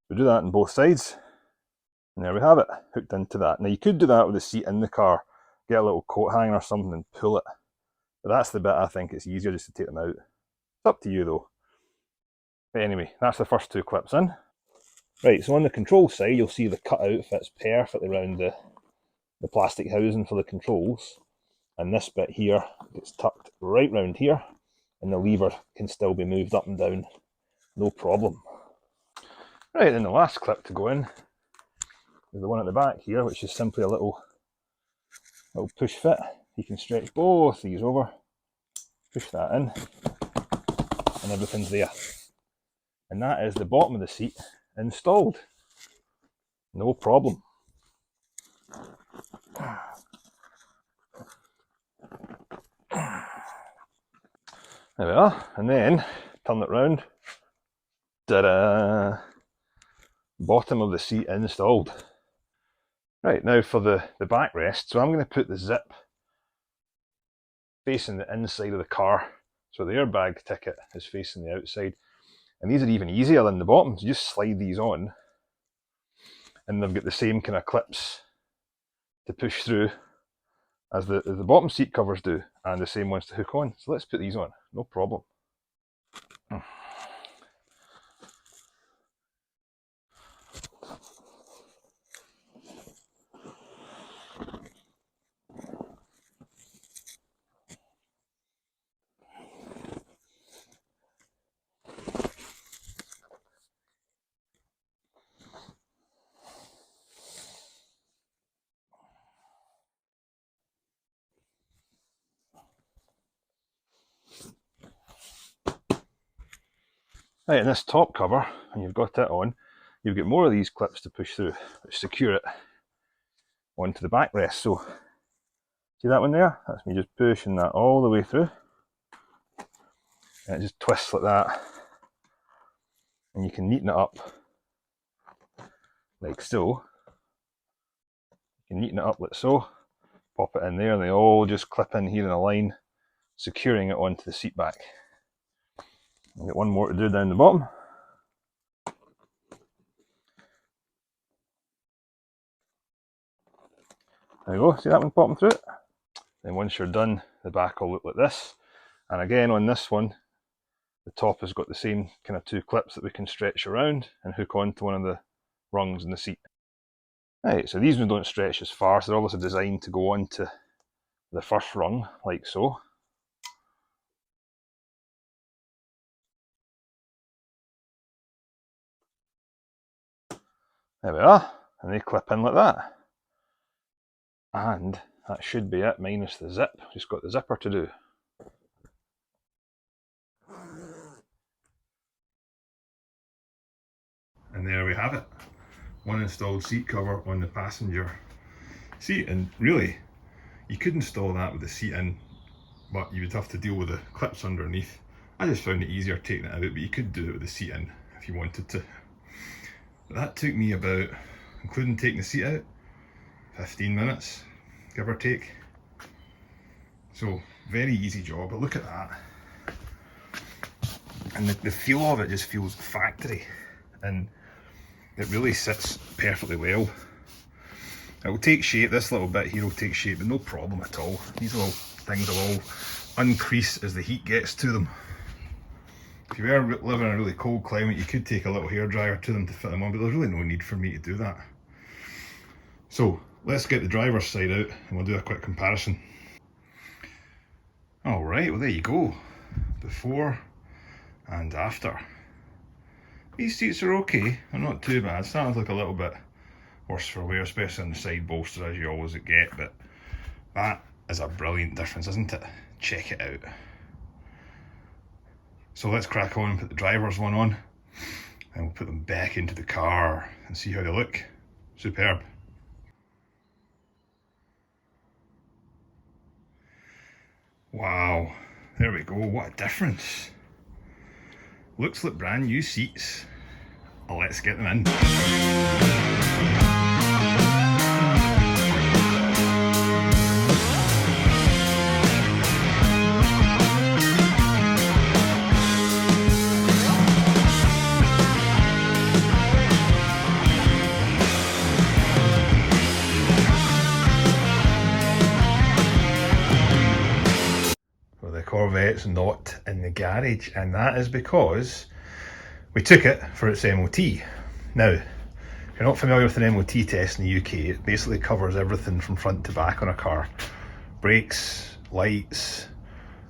Speaker 1: We do that on both sides, and there we have it, hooked into that. Now you could do that with the seat in the car, get a little coat hanger or something and pull it, but that's the bit I think it's easier just to take them out. It's up to you though. But anyway, that's the first two clips in. Right, so on the control side you'll see the cutout fits perfectly around the plastic housing for the controls, and this bit here gets tucked right round here, and the lever can still be moved up and down, no problem. Right, then the last clip to go in is the one at the back here, which is simply a little push fit. You can stretch both these over, push that in, and everything's there. And that is the bottom of the seat installed. No problem. There we are, and then turn it round. Ta-da! Bottom of the seat installed. Right, now for the backrest, so I'm going to put the zip facing the inside of the car, so the airbag ticket is facing the outside. And these are even easier than the bottoms. You just slide these on, and they've got the same kind of clips to push through as the bottom seat covers do, and the same ones to hook on. So let's put these on, no problem. Right, and this top cover, when you've got it on, you've got more of these clips to push through, which secure it onto the backrest. So, see that one there? That's me just pushing that all the way through. And it just twists like that. And you can neaten it up like so. You can neaten it up like so, pop it in there, and they all just clip in here in a line, securing it onto the seat back. I've got one more to do down the bottom. There you go, see that one popping through it? Then once you're done, the back will look like this. And again on this one, the top has got the same kind of two clips that we can stretch around and hook onto one of the rungs in the seat. Right, so these ones don't stretch as far, so they're obviously designed to go onto the first rung, like so. There we are, and they clip in like that. And that should be it, minus the zip. Just got the zipper to do. And there we have it. One installed seat cover on the passenger seat, and really, you could install that with the seat in, but you would have to deal with the clips underneath. I just found it easier taking it out, but you could do it with the seat in if you wanted to. But that took me about, including taking the seat out, 15 minutes, give or take. So, very easy job, but look at that. And the feel of it just feels factory, and it really sits perfectly well. It will take shape, this little bit here will take shape, but no problem at all. These little things will all uncrease as the heat gets to them. If you were living in a really cold climate, you could take a little hairdryer to them to fit them on, but there's really no need for me to do that. So let's get the driver's side out and we'll do a quick comparison. Alright, well there you go. Before and after. These seats are okay, they're not too bad. Starting to look a little bit worse for wear, especially on the side bolster as you always get, but that is a brilliant difference, isn't it? Check it out. So let's crack on and put the driver's one on, and we'll put them back into the car and see how they look. Superb. Wow, there we go, what a difference. Looks like brand new seats. Let's get them in. Corvette's not in the garage, and that is because we took it for its MOT. Now, if you're not familiar with an MOT test in the UK, it basically covers everything from front to back on a car. Brakes, lights,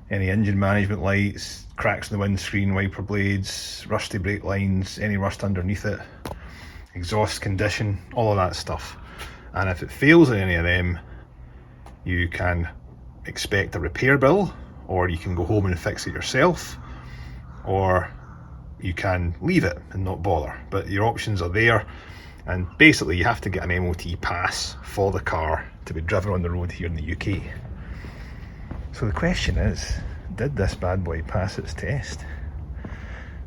Speaker 1: any engine management lights, cracks in the windscreen, wiper blades, rusty brake lines, any rust underneath it, exhaust condition, all of that stuff. And if it fails in any of them, you can expect a repair bill, or you can go home and fix it yourself, or you can leave it and not bother. But your options are there, and basically you have to get an MOT pass for the car to be driven on the road here in the UK. So the question is, did this bad boy pass its test?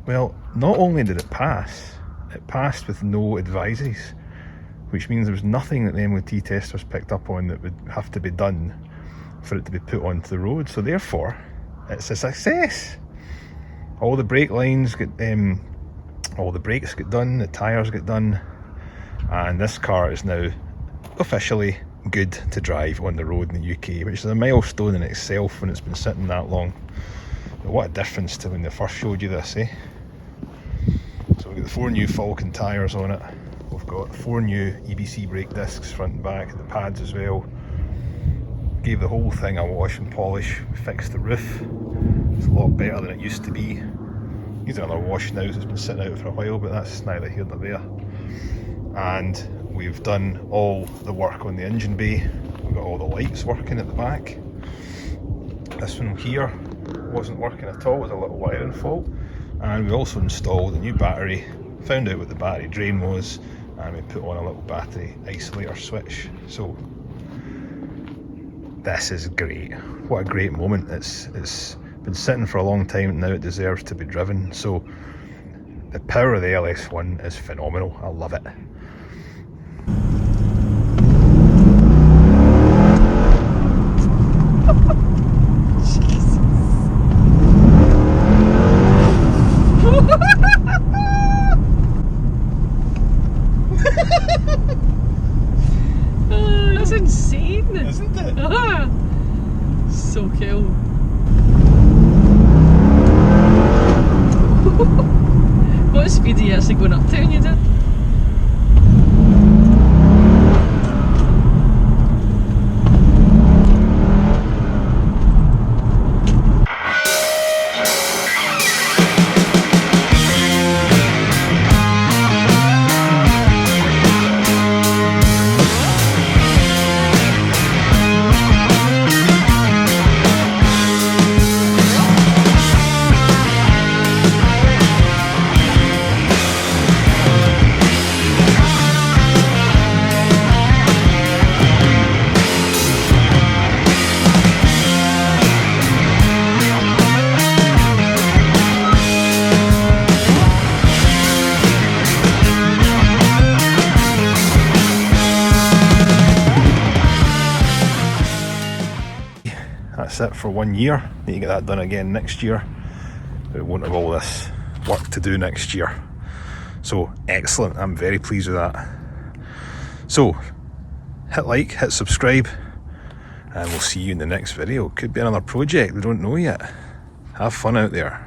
Speaker 1: Well, not only did it passed with no advisories, which means there was nothing that the MOT testers picked up on that would have to be done for it to be put onto the road. So therefore, it's a success. All the brake lines get, all the brakes get done, the tyres get done, and this car is now officially good to drive on the road in the UK, which is a milestone in itself when it's been sitting that long. But what a difference to when they first showed you this, eh? So we've got the 4 new Falcon tyres on it. We've got 4 new EBC brake discs front and back, and the pads as well. Gave the whole thing a wash and polish, fixed the roof. It's a lot better than it used to be. Needs another wash now, so it's been sitting out for a while, but that's neither here nor there. And we've done all the work on the engine bay. We've got all the lights working at the back. This one here wasn't working at all, it was a little wiring fault. And we also installed a new battery, found out what the battery drain was, and we put on a little battery isolator switch. So this is great. What a great moment. It's been sitting for a long time, now it deserves to be driven. So the power of the LS1 is phenomenal. I love it.
Speaker 3: That's insane,
Speaker 1: Isn't it?
Speaker 3: So cool. What speed are you actually going up to when you do it?
Speaker 1: That's it for 1 year. Need to get that done again next year. We won't have all this work to do next year. So excellent, I'm very pleased with that. So hit like, hit subscribe, and we'll see you in the next video. Could be another project, we don't know yet. Have fun out there.